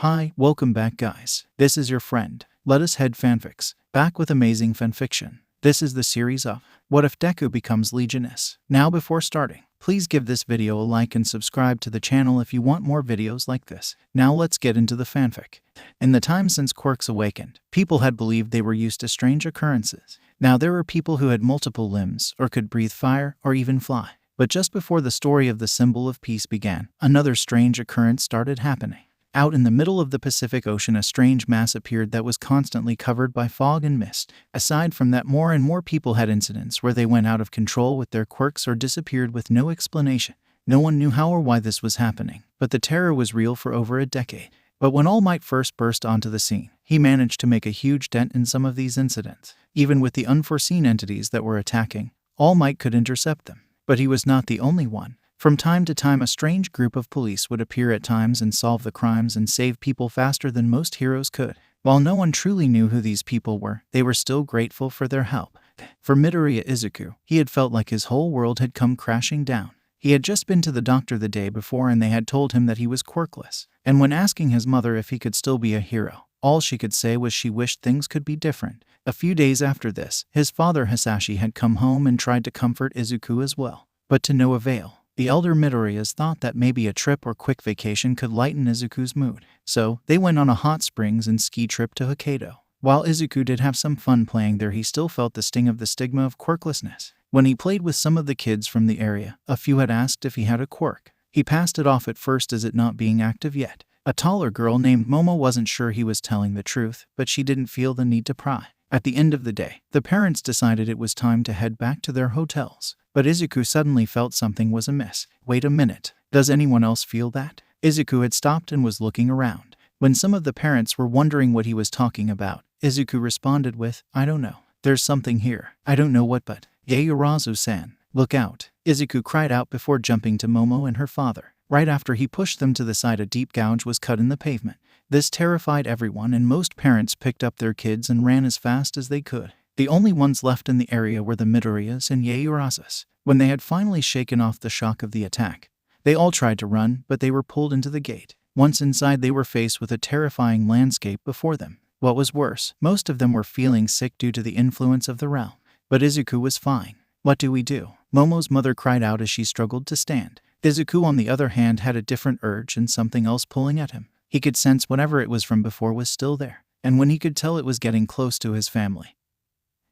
Hi, welcome back guys. This is your friend, Let Us Head Fanfics, back with amazing fanfiction. This is the series of What If Deku Becomes Legionis. Now before starting, please give this video a like and subscribe to the channel if you want more videos like this. Now let's get into the fanfic. In the time since quirks awakened, people had believed they were used to strange occurrences. Now there were people who had multiple limbs, or could breathe fire, or even fly. But just before the story of the symbol of peace began, another strange occurrence started happening. Out in the middle of the Pacific Ocean, a strange mass appeared that was constantly covered by fog and mist. Aside from that, more and more people had incidents where they went out of control with their quirks or disappeared with no explanation. No one knew how or why this was happening, but the terror was real for over a decade. But when All Might first burst onto the scene, he managed to make a huge dent in some of these incidents. Even with the unforeseen entities that were attacking, All Might could intercept them. But he was not the only one. From time to time, a strange group of police would appear at times and solve the crimes and save people faster than most heroes could. While no one truly knew who these people were, they were still grateful for their help. For Midoriya Izuku, he had felt like his whole world had come crashing down. He had just been to the doctor the day before and they had told him that he was quirkless. And when asking his mother if he could still be a hero, all she could say was she wished things could be different. A few days after this, his father Hisashi had come home and tried to comfort Izuku as well, but to no avail. The elder Midoriyas thought that maybe a trip or quick vacation could lighten Izuku's mood, so they went on a hot springs and ski trip to Hokkaido. While Izuku did have some fun playing there, he still felt the sting of the stigma of quirklessness. When he played with some of the kids from the area, a few had asked if he had a quirk. He passed it off at first as it not being active yet. A taller girl named Momo wasn't sure he was telling the truth, but she didn't feel the need to pry. At the end of the day, the parents decided it was time to head back to their hotels. But Izuku suddenly felt something was amiss. Wait a minute, does anyone else feel that? Izuku had stopped and was looking around. When some of the parents were wondering what he was talking about, Izuku responded with, I don't know. There's something here. I don't know what, but Yaoyorozu-san, look out. Izuku cried out before jumping to Momo and her father. Right after he pushed them to the side, a deep gouge was cut in the pavement. This terrified everyone and most parents picked up their kids and ran as fast as they could. The only ones left in the area were the Midoriyas and Yaoyorozu. When they had finally shaken off the shock of the attack, they all tried to run, but they were pulled into the gate. Once inside, they were faced with a terrifying landscape before them. What was worse, most of them were feeling sick due to the influence of the realm. But Izuku was fine. What do we do? Momo's mother cried out as she struggled to stand. Izuku, on the other hand, had a different urge and something else pulling at him. He could sense whatever it was from before was still there, and when he could tell it was getting close to his family,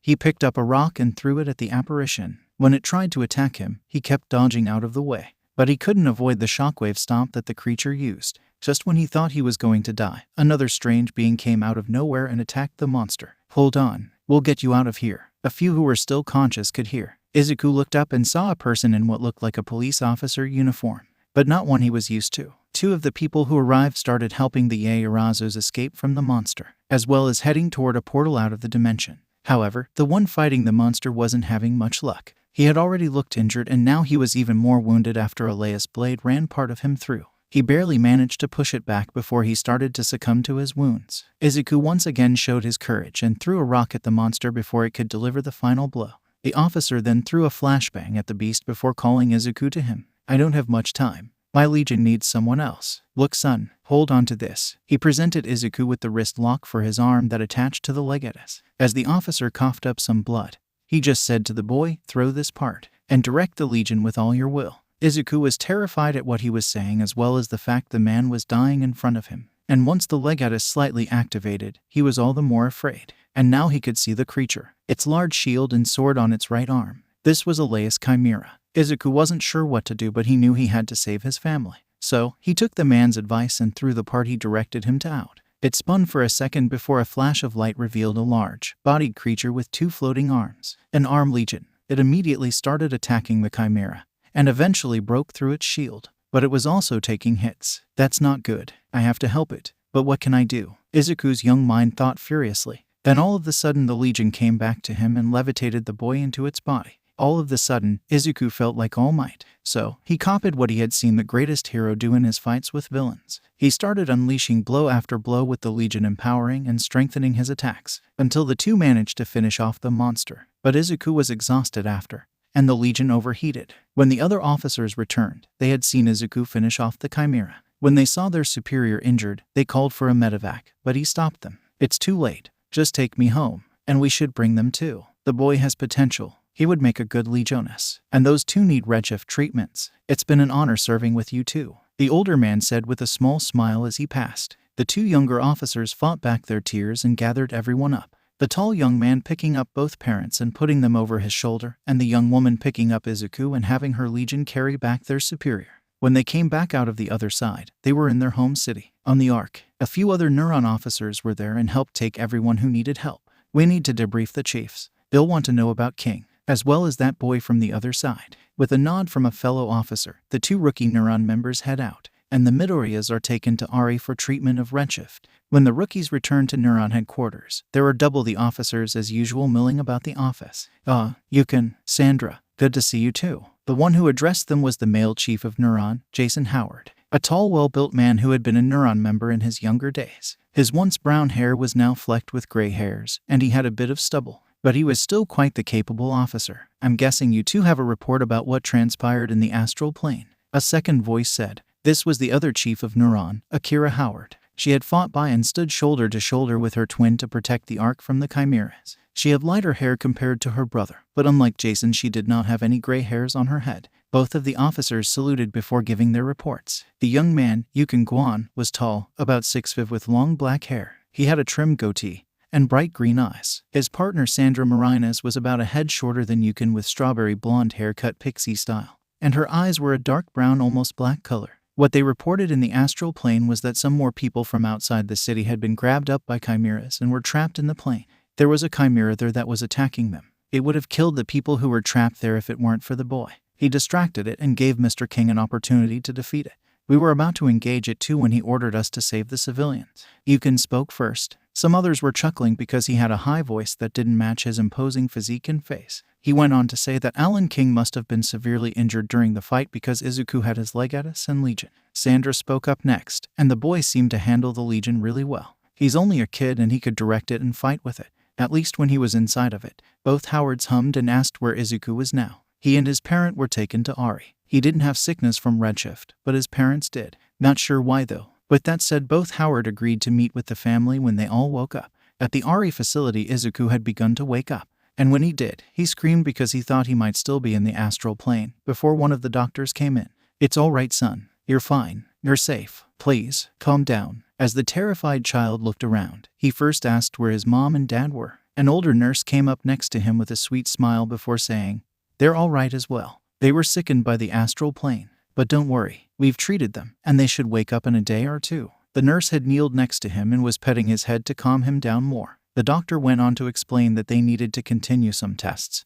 he picked up a rock and threw it at the apparition. When it tried to attack him, he kept dodging out of the way, but he couldn't avoid the shockwave stomp that the creature used. Just when he thought he was going to die, another strange being came out of nowhere and attacked the monster. Hold on, we'll get you out of here. A few who were still conscious could hear. Izuku looked up and saw a person in what looked like a police officer uniform, but not one he was used to. Two of the people who arrived started helping the Yaoyorozus escape from the monster, as well as heading toward a portal out of the dimension. However, the one fighting the monster wasn't having much luck. He had already looked injured and now he was even more wounded after Elias' blade ran part of him through. He barely managed to push it back before he started to succumb to his wounds. Izuku once again showed his courage and threw a rock at the monster before it could deliver the final blow. The officer then threw a flashbang at the beast before calling Izuku to him. I don't have much time. My legion needs someone else. Look son, hold on to this. He presented Izuku with the wrist lock for his arm that attached to the Legionis. As the officer coughed up some blood, he just said to the boy, throw this part, and direct the legion with all your will. Izuku was terrified at what he was saying as well as the fact the man was dying in front of him. And once the Legionis slightly activated, he was all the more afraid. And now he could see the creature, its large shield and sword on its right arm. This was Elias' chimera. Izuku wasn't sure what to do, but he knew he had to save his family. So, he took the man's advice and threw the part he directed him to out. It spun for a second before a flash of light revealed a large-bodied creature with two floating arms. An arm legion. It immediately started attacking the chimera, and eventually broke through its shield. But it was also taking hits. That's not good. I have to help it. But what can I do? Izuku's young mind thought furiously. Then all of a sudden the legion came back to him and levitated the boy into its body. All of a sudden, Izuku felt like All Might. So, he copied what he had seen the greatest hero do in his fights with villains. He started unleashing blow after blow with the legion, empowering and strengthening his attacks, until the two managed to finish off the monster. But Izuku was exhausted after, and the legion overheated. When the other officers returned, they had seen Izuku finish off the chimera. When they saw their superior injured, they called for a medevac, but he stopped them. "It's too late. Just take me home, and we should bring them too. The boy has potential. He would make a good Legionis. And those two need redshift treatments. It's been an honor serving with you too," the older man said with a small smile as he passed. The two younger officers fought back their tears and gathered everyone up. The tall young man picking up both parents and putting them over his shoulder, and the young woman picking up Izuku and having her legion carry back their superior. When they came back out of the other side, they were in their home city. On the Ark, a few other Neuron officers were there and helped take everyone who needed help. "We need to debrief the chiefs. They'll want to know about King, as well as that boy from the other side." With a nod from a fellow officer, the two rookie Neuron members head out, and the Midoriyas are taken to Ari for treatment of redshift. When the rookies return to Neuron headquarters, there are double the officers as usual milling about the office. Yukon, Sandra, good to see you too." The one who addressed them was the male chief of Neuron, Jason Howard, a tall, well-built man who had been a Neuron member in his younger days. His once brown hair was now flecked with gray hairs, and he had a bit of stubble, but he was still quite the capable officer. "I'm guessing you two have a report about what transpired in the Astral Plane," a second voice said. This was the other chief of Neuron, Akira Howard. She had fought by and stood shoulder to shoulder with her twin to protect the Ark from the chimeras. She had lighter hair compared to her brother, but unlike Jason, she did not have any gray hairs on her head. Both of the officers saluted before giving their reports. The young man, Yukon Guan, was tall, about 6'5", with long black hair. He had a trim goatee and bright green eyes. His partner, Sandra Marinas, was about a head shorter than Yukon, with strawberry blonde hair cut pixie style, and her eyes were a dark brown, almost black color. What they reported in the Astral Plane was that some more people from outside the city had been grabbed up by chimeras and were trapped in the plane. There was a chimera there that was attacking them. It would have killed the people who were trapped there if it weren't for the boy. He distracted it and gave Mr. King an opportunity to defeat it. We were about to engage it too when he ordered us to save the civilians. Yukon spoke first. Some others were chuckling because he had a high voice that didn't match his imposing physique and face. He went on to say that Alan King must have been severely injured during the fight because Izuku had his leg at us and Legion. Sandra spoke up next, and the boy seemed to handle the Legion really well. He's only a kid and he could direct it and fight with it, at least when he was inside of it. Both Howards hummed and asked where Izuku was now. He and his parent were taken to Ari. He didn't have sickness from redshift, but his parents did. Not sure why though. With that said, both Howard agreed to meet with the family when they all woke up. At the Ari facility, Izuku had begun to wake up, and when he did, he screamed because he thought he might still be in the Astral Plane before one of the doctors came in. "It's all right, son. You're fine. You're safe. Please, calm down." As the terrified child looked around, he first asked where his mom and dad were. An older nurse came up next to him with a sweet smile before saying, "They're all right as well. They were sickened by the Astral Plane. But don't worry, we've treated them, and they should wake up in a day or two." The nurse had kneeled next to him and was petting his head to calm him down more. The doctor went on to explain that they needed to continue some tests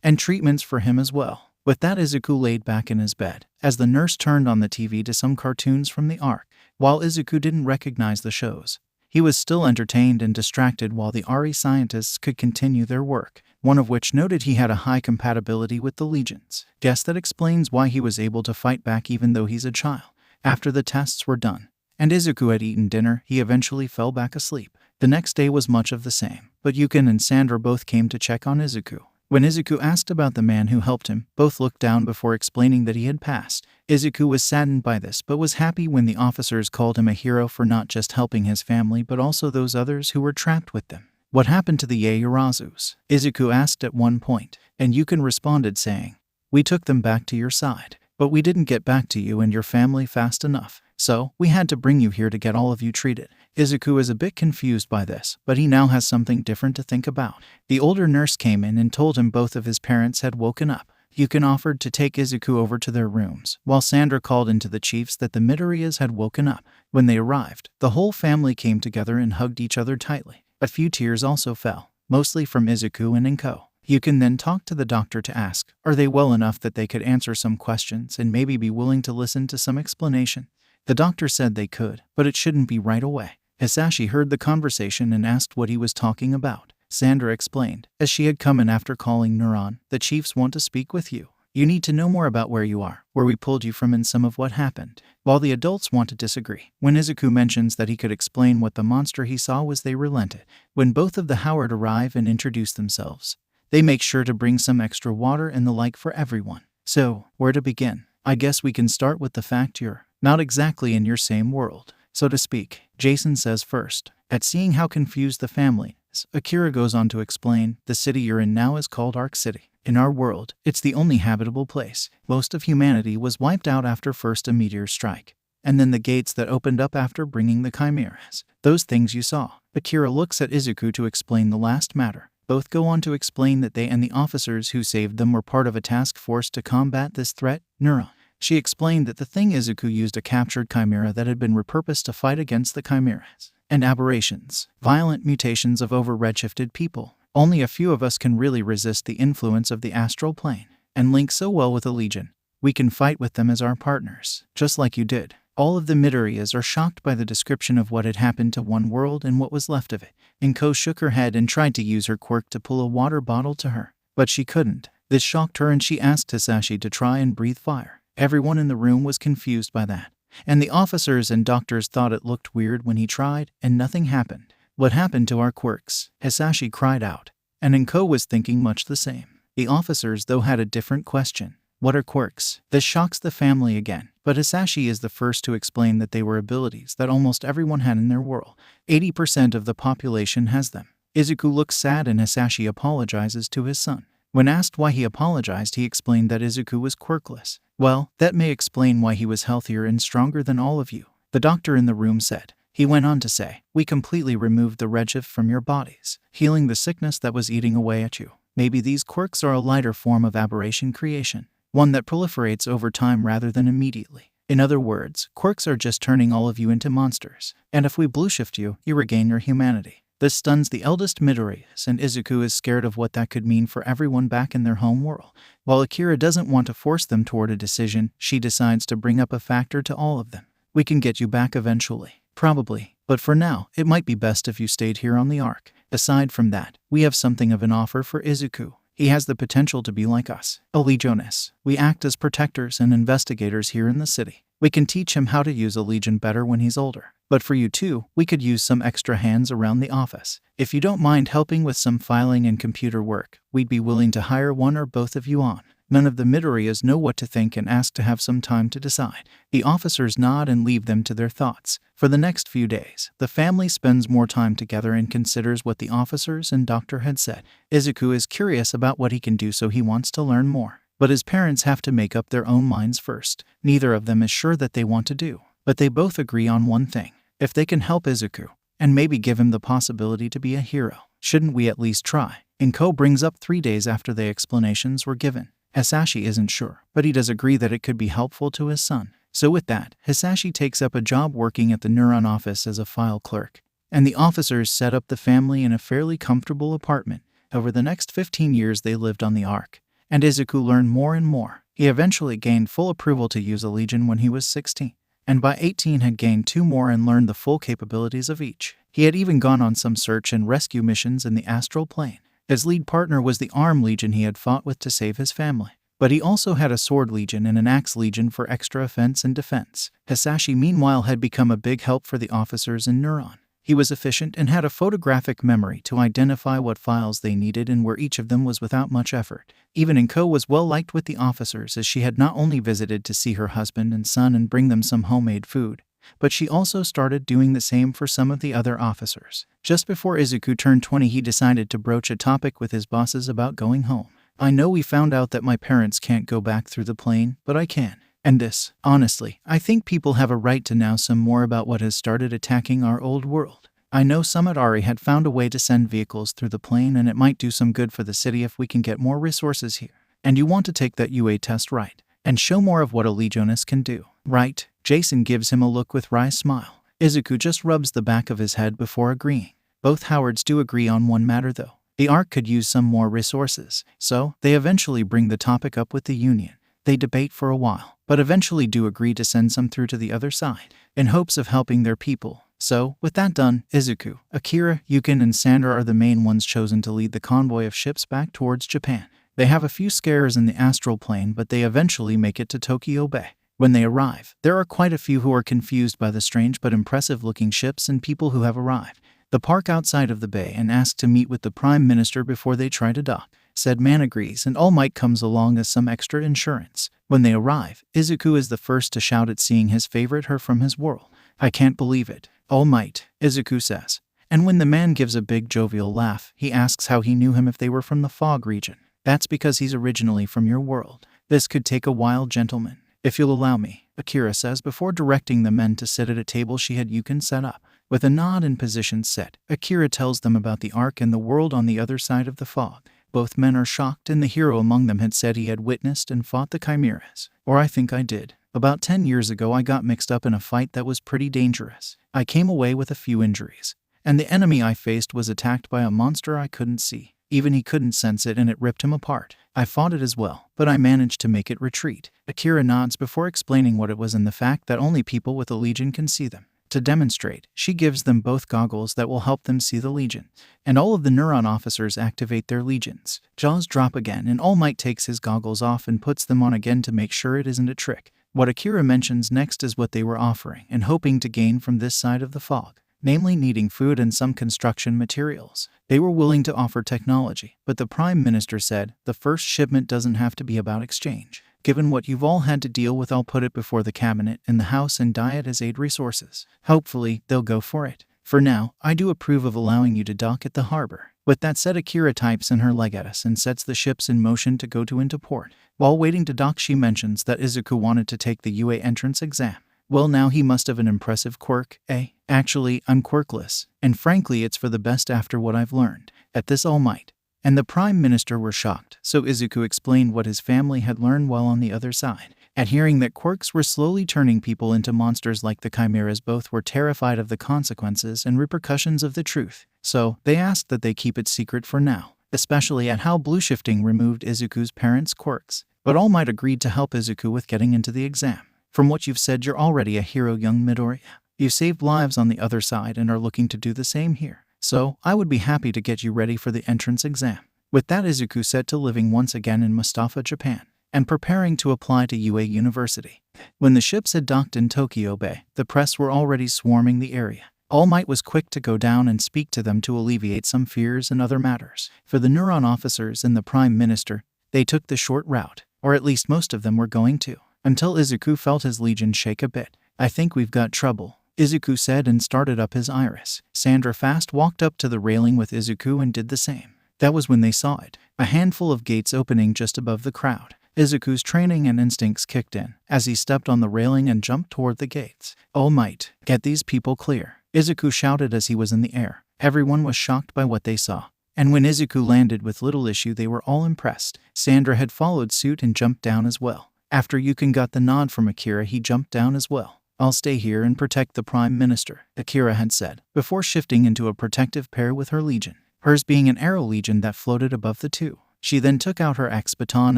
and treatments for him as well. With that, Izuku laid back in his bed, as the nurse turned on the TV to some cartoons from the Ark. While Izuku didn't recognize the shows, he was still entertained and distracted while the Ari scientists could continue their work, one of which noted he had a high compatibility with the Legions. Guess that explains why he was able to fight back even though he's a child. After the tests were done, and Izuku had eaten dinner, he eventually fell back asleep. The next day was much of the same, but Yukon and Sandra both came to check on Izuku. When Izuku asked about the man who helped him, both looked down before explaining that he had passed. Izuku was saddened by this, but was happy when the officers called him a hero for not just helping his family but also those others who were trapped with them. "What happened to the Yaoyorozus?" Izuku asked at one point, and Yukon responded saying, "We took them back to your side, but we didn't get back to you and your family fast enough. So, we had to bring you here to get all of you treated." Izuku is a bit confused by this, but he now has something different to think about. The older nurse came in and told him both of his parents had woken up. Yukon offered to take Izuku over to their rooms, while Sandra called into the chiefs that the Midoriyas had woken up. When they arrived, the whole family came together and hugged each other tightly. A few tears also fell, mostly from Izuku and Inko. Yukon then talked to the doctor to ask, are they well enough that they could answer some questions and maybe be willing to listen to some explanation? The doctor said they could, but it shouldn't be right away. Hisashi heard the conversation and asked what he was talking about. Sandra explained, as she had come in after calling Neuron, "The chiefs want to speak with you. You need to know more about where you are, where we pulled you from, and some of what happened." While the adults want to disagree, when Izuku mentions that he could explain what the monster he saw was, they relented. When both of the Howard arrive and introduce themselves, they make sure to bring some extra water and the like for everyone. So, where to begin? I guess we can start with the fact you're Not exactly in your same world, so to speak, Jason says first. At seeing how confused the family is, Akira goes on to explain, the city you're in now is called Arc City. In our world, it's the only habitable place. Most of humanity was wiped out after first a meteor strike. And then the gates that opened up after bringing the chimeras. Those things you saw. Akira looks at Izuku to explain the last matter. Both go on to explain that they and the officers who saved them were part of a task force to combat this threat, Neuron. She explained that the thing Izuku used a captured chimera that had been repurposed to fight against the chimeras and aberrations, violent mutations of over-redshifted people. Only a few of us can really resist the influence of the Astral Plane and link so well with the Legion. We can fight with them as our partners, just like you did. All of the Midoriyas are shocked by the description of what had happened to one world and what was left of it. Inko shook her head and tried to use her quirk to pull a water bottle to her, but she couldn't. This shocked her and she asked Hisashi to try and breathe fire. Everyone in the room was confused by that, and the officers and doctors thought it looked weird when he tried, and nothing happened. What happened to our quirks? Hisashi cried out, and Inko was thinking much the same. The officers, though, had a different question. What are quirks? This shocks the family again, but Hisashi is the first to explain that they were abilities that almost everyone had in their world. 80% of the population has them. Izuku looks sad and Hisashi apologizes to his son. When asked why he apologized, he explained that Izuku was quirkless. Well, that may explain why he was healthier and stronger than all of you, the doctor in the room said. He went on to say, we completely removed the redshift from your bodies, healing the sickness that was eating away at you. Maybe these quirks are a lighter form of aberration creation. One that proliferates over time rather than immediately. In other words, quirks are just turning all of you into monsters. And if we blueshift you, you regain your humanity. This stuns the eldest Midoriyas, and Izuku is scared of what that could mean for everyone back in their home world. While Akira doesn't want to force them toward a decision, she decides to bring up a factor to all of them. We can get you back eventually. Probably. But for now, it might be best if you stayed here on the Ark. Aside from that, we have something of an offer for Izuku. He has the potential to be like us, a Legionis. We act as protectors and investigators here in the city. We can teach him how to use a Legion better when he's older. But for you too, we could use some extra hands around the office. If you don't mind helping with some filing and computer work, we'd be willing to hire one or both of you on. None of the Midoriyas know what to think and ask to have some time to decide. The officers nod and leave them to their thoughts. For the next few days, the family spends more time together and considers what the officers and doctor had said. Izuku is curious about what he can do, so he wants to learn more. But his parents have to make up their own minds first. Neither of them is sure that they want to do. But they both agree on one thing. If they can help Izuku, and maybe give him the possibility to be a hero, shouldn't we at least try? Inko brings up 3 days after the explanations were given. Hisashi isn't sure, but he does agree that it could be helpful to his son. So with that, Hisashi takes up a job working at the Neuron office as a file clerk, and the officers set up the family in a fairly comfortable apartment. Over the next 15 years they lived on the Ark, and Izuku learned more and more. He eventually gained full approval to use a Legion when he was 16, and by 18 had gained 2 more and learned the full capabilities of each. He had even gone on some search and rescue missions in the Astral Plane. His lead partner was the Arm Legion he had fought with to save his family. But he also had a Sword Legion and an Axe Legion for extra offense and defense. Hisashi, meanwhile, had become a big help for the officers in Neuron. He was efficient and had a photographic memory to identify what files they needed and where each of them was without much effort. Even Inko was well liked with the officers, as she had not only visited to see her husband and son and bring them some homemade food, but she also started doing the same for some of the other officers. Just before Izuku turned 20, he decided to broach a topic with his bosses about going home. I know we found out that my parents can't go back through the plane, but I can. And this, honestly, I think people have a right to know some more about what has started attacking our old world. I know Summit Ari had found a way to send vehicles through the plane, and it might do some good for the city if we can get more resources here. And you want to take that UA test, right? And show more of what a Legionis can do, right? Jason gives him a look with wry smile. Izuku just rubs the back of his head before agreeing. Both Howards do agree on one matter though. The Ark could use some more resources, so they eventually bring the topic up with the Union. They debate for a while, but eventually do agree to send some through to the other side, in hopes of helping their people. So, with that done, Izuku, Akira, Yukin, and Sandra are the main ones chosen to lead the convoy of ships back towards Japan. They have a few scares in the Astral Plane, but they eventually make it to Tokyo Bay. When they arrive, there are quite a few who are confused by the strange but impressive-looking ships and people who have arrived. They park outside of the bay and ask to meet with the Prime Minister before they try to dock. said Man agrees, and All Might comes along as some extra insurance. When they arrive, Izuku is the first to shout at seeing his favorite her from his world. I can't believe it. All Might, Izuku says. And when the man gives a big jovial laugh, he asks how he knew him if they were from the fog region. That's because he's originally from your world. This could take a while, gentlemen. If you'll allow me, Akira says before directing the men to sit at a table she had Yukon set up. With a nod and position set, Akira tells them about the Ark and the world on the other side of the fog. Both men are shocked, and the hero among them had said he had witnessed and fought the chimeras. Or I think I did. About 10 years ago I got mixed up in a fight that was pretty dangerous. I came away with a few injuries. And the enemy I faced was attacked by a monster I couldn't see. Even he couldn't sense it, and it ripped him apart. I fought it as well, but I managed to make it retreat. Akira nods before explaining what it was and the fact that only people with a legion can see them. To demonstrate, she gives them both goggles that will help them see the legion. And all of the Neuron officers activate their legions. Jaws drop again, and All Might takes his goggles off and puts them on again to make sure it isn't a trick. What Akira mentions next is what they were offering and hoping to gain from this side of the fog, namely needing food and some construction materials. They were willing to offer technology, but the Prime Minister said, the first shipment doesn't have to be about exchange. Given what you've all had to deal with, I'll put it before the cabinet and the house and diet as aid resources. Hopefully, they'll go for it. For now, I do approve of allowing you to dock at the harbor. With that said, Akira types in her leg at us and sets the ships in motion to go into port. While waiting to dock, she mentions that Izuku wanted to take the UA entrance exam. Well, now he must have an impressive quirk, eh? Actually, I'm quirkless, and frankly it's for the best after what I've learned. At this, All Might and the Prime Minister were shocked, so Izuku explained what his family had learned while on the other side. At hearing that quirks were slowly turning people into monsters like the chimeras, both were terrified of the consequences and repercussions of the truth. So, they asked that they keep it secret for now, especially at how blue shifting removed Izuku's parents' quirks. But All Might agreed to help Izuku with getting into the exam. From what you've said, you're already a hero, young Midoriya. You saved lives on the other side and are looking to do the same here. So, I would be happy to get you ready for the entrance exam. With that, Izuku set to living once again in Mustafa, Japan, and preparing to apply to UA University. When the ships had docked in Tokyo Bay, the press were already swarming the area. All Might was quick to go down and speak to them to alleviate some fears and other matters. For the Neuron officers and the Prime Minister, they took the short route, or at least most of them were going to, until Izuku felt his legion shake a bit. I think we've got trouble, Izuku said and started up his iris. Sandra fast walked up to the railing with Izuku and did the same. That was when they saw it, a handful of gates opening just above the crowd. Izuku's training and instincts kicked in as he stepped on the railing and jumped toward the gates. All Might, get these people clear, Izuku shouted as he was in the air. Everyone was shocked by what they saw. And when Izuku landed with little issue, they were all impressed. Sandra had followed suit and jumped down as well. After Yukon got the nod from Akira, he jumped down as well. I'll stay here and protect the Prime Minister, Akira had said, before shifting into a protective pair with her legion, hers being an arrow legion that floated above the two. She then took out her axe baton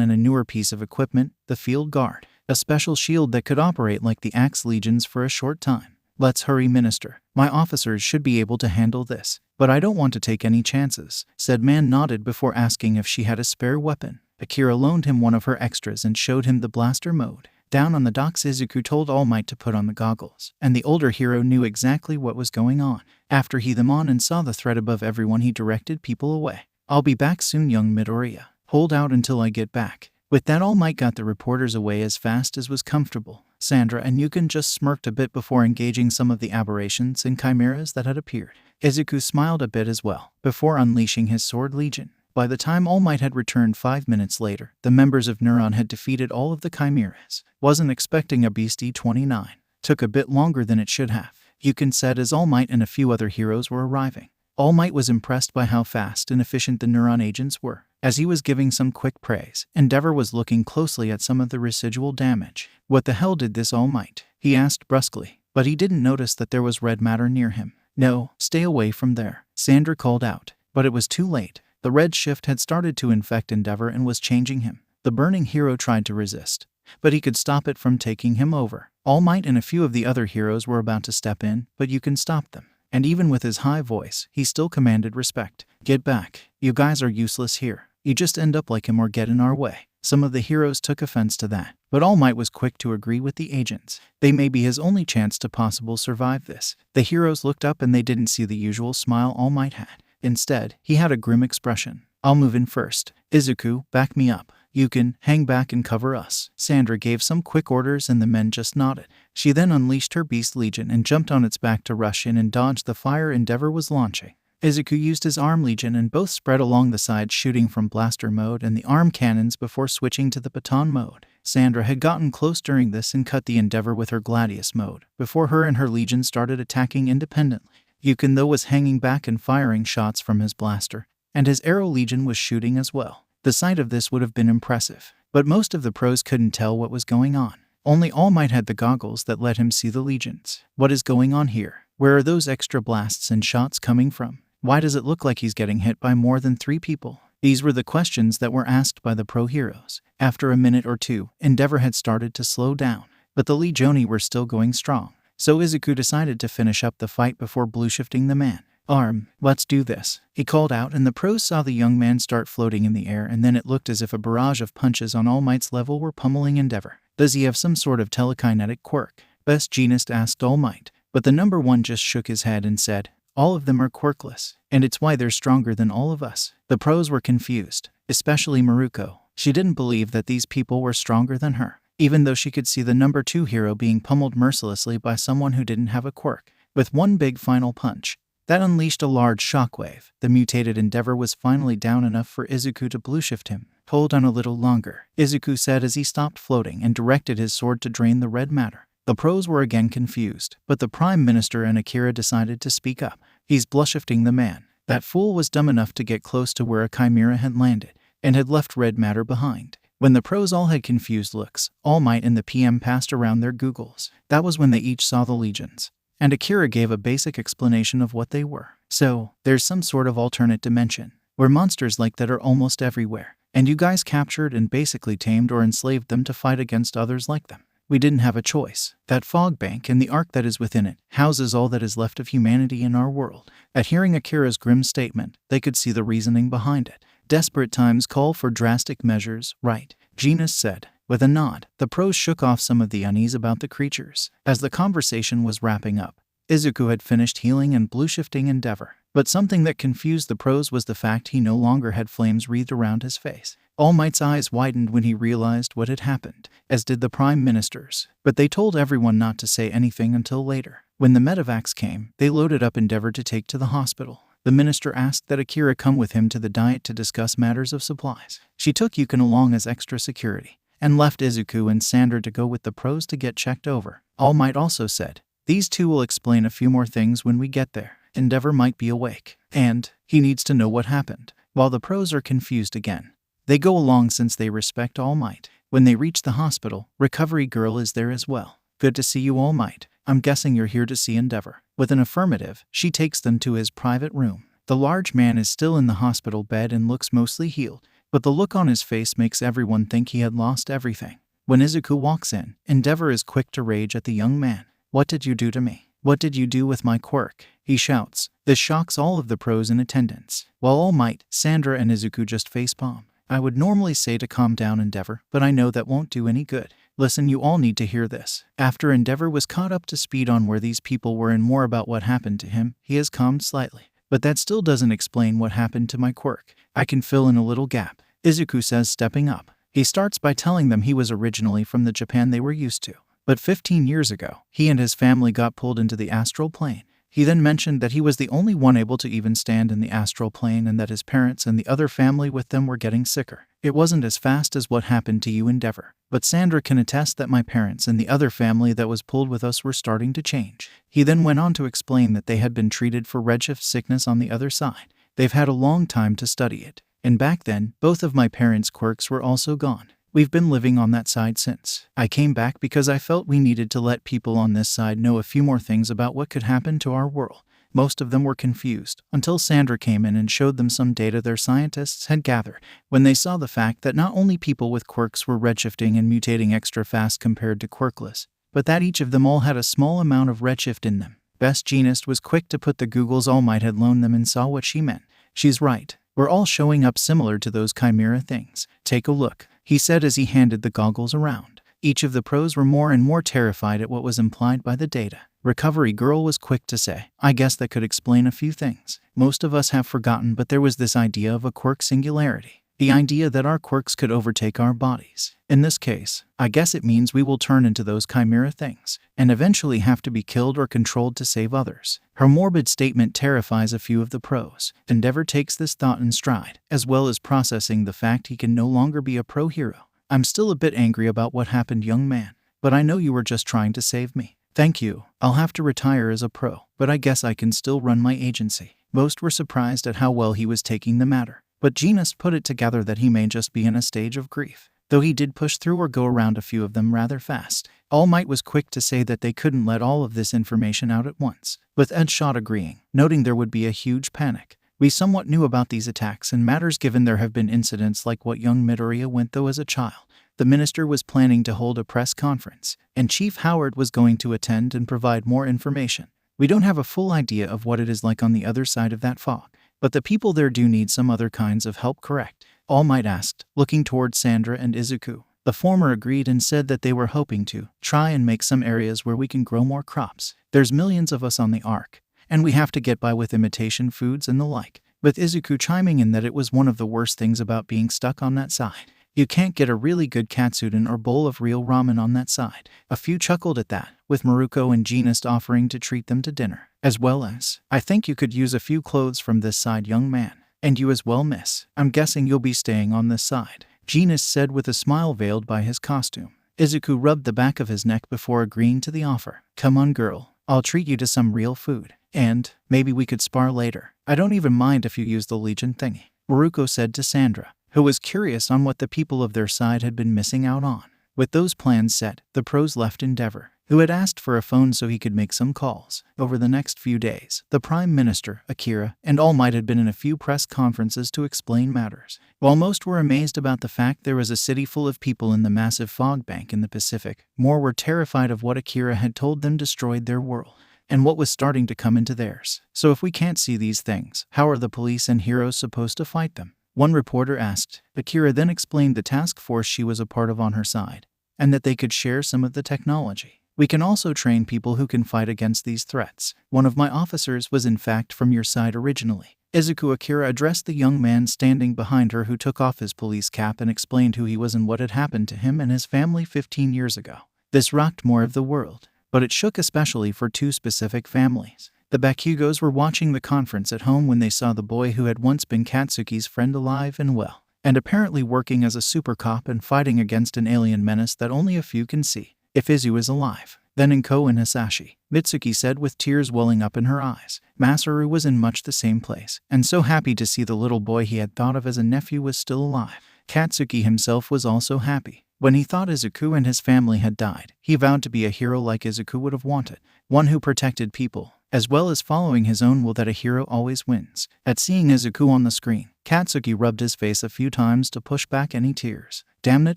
and a newer piece of equipment, the Field Guard, a special shield that could operate like the axe legions for a short time. Let's hurry, Minister. My officers should be able to handle this. But I don't want to take any chances, said Man nodded before asking if she had a spare weapon. Akira loaned him one of her extras and showed him the blaster mode. Down on the docks, Izuku told All Might to put on the goggles, and the older hero knew exactly what was going on. After he them on and saw the threat above everyone, he directed people away. I'll be back soon, young Midoriya. Hold out until I get back. With that, All Might got the reporters away as fast as was comfortable. Sandra and Yukon just smirked a bit before engaging some of the aberrations and chimeras that had appeared. Izuku smiled a bit as well, before unleashing his sword legion. By the time All Might had returned 5 minutes later, the members of Neuron had defeated all of the chimeras. Wasn't expecting a Beastie 29. Took a bit longer than it should have, Yukon said as All Might and a few other heroes were arriving. All Might was impressed by how fast and efficient the Neuron agents were. As he was giving some quick praise, Endeavor was looking closely at some of the residual damage. What the hell did this, All Might? He asked brusquely, but he didn't notice that there was red matter near him. No, stay away from there, Sandra called out, but it was too late. The red shift had started to infect Endeavor and was changing him. The burning hero tried to resist, but he could stop it from taking him over. All Might and a few of the other heroes were about to step in, but you can stop them. And even with his high voice, he still commanded respect. Get back. You guys are useless here. You just end up like him or get in our way. Some of the heroes took offense to that, but All Might was quick to agree with the agents. They may be his only chance to possibly survive this. The heroes looked up and they didn't see the usual smile All Might had. Instead, he had a grim expression. I'll move in first. Izuku, back me up. You can hang back and cover us. Sandra gave some quick orders and the men just nodded. She then unleashed her Beast Legion and jumped on its back to rush in and dodge the fire Endeavor was launching. Izuku used his Arm Legion and both spread along the sides, shooting from blaster mode and the arm cannons before switching to the baton mode. Sandra had gotten close during this and cut the Endeavor with her Gladius mode, before her and her Legion started attacking independently. Yukon though was hanging back and firing shots from his blaster, and his Arrow Legion was shooting as well. The sight of this would have been impressive, but most of the pros couldn't tell what was going on. Only All Might had the goggles that let him see the legions. What is going on here? Where are those extra blasts and shots coming from? Why does it look like he's getting hit by more than 3 people? These were the questions that were asked by the pro heroes. After a minute or two, Endeavor had started to slow down, but the Legioni were still going strong. So Izuku decided to finish up the fight before blue shifting the man. Arm, let's do this, he called out, and the pros saw the young man start floating in the air, and then it looked as if a barrage of punches on All Might's level were pummeling Endeavor. Does he have some sort of telekinetic quirk? Best Jeanist asked All Might, but the number 1 just shook his head and said, all of them are quirkless, and it's why they're stronger than all of us. The pros were confused, especially Maruko. She didn't believe that these people were stronger than her, even though she could see the number 2 hero being pummeled mercilessly by someone who didn't have a quirk. With one big final punch, that unleashed a large shockwave. The mutated Endeavor was finally down enough for Izuku to blue shift him. Hold on a little longer, Izuku said as he stopped floating and directed his sword to drain the red matter. The pros were again confused, but the Prime Minister and Akira decided to speak up. He's blue shifting the man. That fool was dumb enough to get close to where a chimera had landed, and had left red matter behind. When the pros all had confused looks, All Might and the PM passed around their googles. That was when they each saw the legions, and Akira gave a basic explanation of what they were. So, there's some sort of alternate dimension, where monsters like that are almost everywhere, and you guys captured and basically tamed or enslaved them to fight against others like them. We didn't have a choice. That fog bank and the ark that is within it houses all that is left of humanity in our world. At hearing Akira's grim statement, they could see the reasoning behind it. Desperate times call for drastic measures, right? Genus said. With a nod, the pros shook off some of the unease about the creatures. As the conversation was wrapping up, Izuku had finished healing and blue shifting Endeavor. But something that confused the pros was the fact he no longer had flames wreathed around his face. All Might's eyes widened when he realized what had happened, as did the Prime Ministers. But they told everyone not to say anything until later. When the medevacs came, they loaded up Endeavor to take to the hospital. The minister asked that Akira come with him to the diet to discuss matters of supplies. She took Yukon along as extra security, and left Izuku and Sandra to go with the pros to get checked over. All Might also said, these two will explain a few more things when we get there. Endeavor might be awake, and he needs to know what happened. While the pros are confused again, they go along since they respect All Might. When they reach the hospital, Recovery Girl is there as well. Good to see you, All Might. I'm guessing you're here to see Endeavor. With an affirmative, she takes them to his private room. The large man is still in the hospital bed and looks mostly healed, but the look on his face makes everyone think he had lost everything. When Izuku walks in, Endeavor is quick to rage at the young man. What did you do to me? What did you do with my quirk? He shouts. This shocks all of the pros in attendance. While All Might, Sandra, and Izuku just facepalm. I would normally say to calm down, Endeavor, but I know that won't do any good. Listen, you all need to hear this. After Endeavor was caught up to speed on where these people were and more about what happened to him, he has calmed slightly. But that still doesn't explain what happened to my quirk. I can fill in a little gap, Izuku says, stepping up. He starts by telling them he was originally from the Japan they were used to. But 15 years ago, he and his family got pulled into the Astral Plane. He then mentioned that he was the only one able to even stand in the Astral Plane and that his parents and the other family with them were getting sicker. It wasn't as fast as what happened to you, Endeavor. But Sandra can attest that my parents and the other family that was pulled with us were starting to change. He then went on to explain that they had been treated for redshift sickness on the other side. They've had a long time to study it. And back then, both of my parents' quirks were also gone. We've been living on that side since. I came back because I felt we needed to let people on this side know a few more things about what could happen to our world. Most of them were confused, until Sandra came in and showed them some data their scientists had gathered. When they saw the fact that not only people with quirks were redshifting and mutating extra fast compared to quirkless, but that each of them all had a small amount of redshift in them. Best Jeanist was quick to put the googles All Might had loaned them and saw what she meant. She's right. We're all showing up similar to those chimera things. Take a look, he said as he handed the goggles around. Each of the pros were more and more terrified at what was implied by the data. Recovery Girl was quick to say, I guess that could explain a few things. Most of us have forgotten, but there was this idea of a quirk singularity. The idea that our quirks could overtake our bodies. In this case, I guess it means we will turn into those chimera things, and eventually have to be killed or controlled to save others. Her morbid statement terrifies a few of the pros. Endeavor takes this thought in stride, as well as processing the fact he can no longer be a pro hero. I'm still a bit angry about what happened, young man, but I know you were just trying to save me. Thank you. I'll have to retire as a pro, but I guess I can still run my agency. Most were surprised at how well he was taking the matter. But Genus put it together that he may just be in a stage of grief, though he did push through or go around a few of them rather fast. All Might was quick to say that they couldn't let all of this information out at once, with Edshot agreeing, noting there would be a huge panic. We somewhat knew about these attacks and matters given there have been incidents like what young Midoriya went through as a child. The minister was planning to hold a press conference, and Chief Howard was going to attend and provide more information. We don't have a full idea of what it is like on the other side of that fog. But the people there do need some other kinds of help, correct? All Might asked, looking toward Sandra and Izuku. The former agreed and said that they were hoping to try and make some areas where we can grow more crops. There's millions of us on the Ark, and we have to get by with imitation foods and the like. With Izuku chiming in that it was one of the worst things about being stuck on that side. You can't get a really good katsudon or bowl of real ramen on that side. A few chuckled at that, with Maruko and Genus offering to treat them to dinner. As well as, I think you could use a few clothes from this side, young man. And you as well, miss. I'm guessing you'll be staying on this side, Genus said with a smile veiled by his costume. Izuku rubbed the back of his neck before agreeing to the offer. Come on, girl. I'll treat you to some real food. And maybe we could spar later. I don't even mind if you use the Legion thingy, Maruko said to Sandra, who was curious on what the people of their side had been missing out on. With those plans set, the pros left Endeavor, who had asked for a phone so he could make some calls. Over the next few days, the Prime Minister, Akira, and All Might had been in a few press conferences to explain matters. While most were amazed about the fact there was a city full of people in the massive fog bank in the Pacific, more were terrified of what Akira had told them destroyed their world, and what was starting to come into theirs. So if we can't see these things, how are the police and heroes supposed to fight them? One reporter asked. Akira then explained the task force she was a part of on her side, and that they could share some of the technology. We can also train people who can fight against these threats. One of my officers was in fact from your side originally. Izuku. Akira addressed the young man standing behind her, who took off his police cap and explained who he was and what had happened to him and his family 15 years ago. This rocked more of the world, but it shook especially for two specific families. The Bakugos were watching the conference at home when they saw the boy who had once been Katsuki's friend alive and well, and apparently working as a super cop and fighting against an alien menace that only a few can see. If Izu is alive, then Inko and Hisashi, Mitsuki said with tears welling up in her eyes. Masaru was in much the same place, and so happy to see the little boy he had thought of as a nephew was still alive. Katsuki himself was also happy. When he thought Izuku and his family had died, he vowed to be a hero like Izuku would have wanted, one who protected people, as well as following his own will that a hero always wins. At seeing Izuku on the screen, Katsuki rubbed his face a few times to push back any tears. Damn it,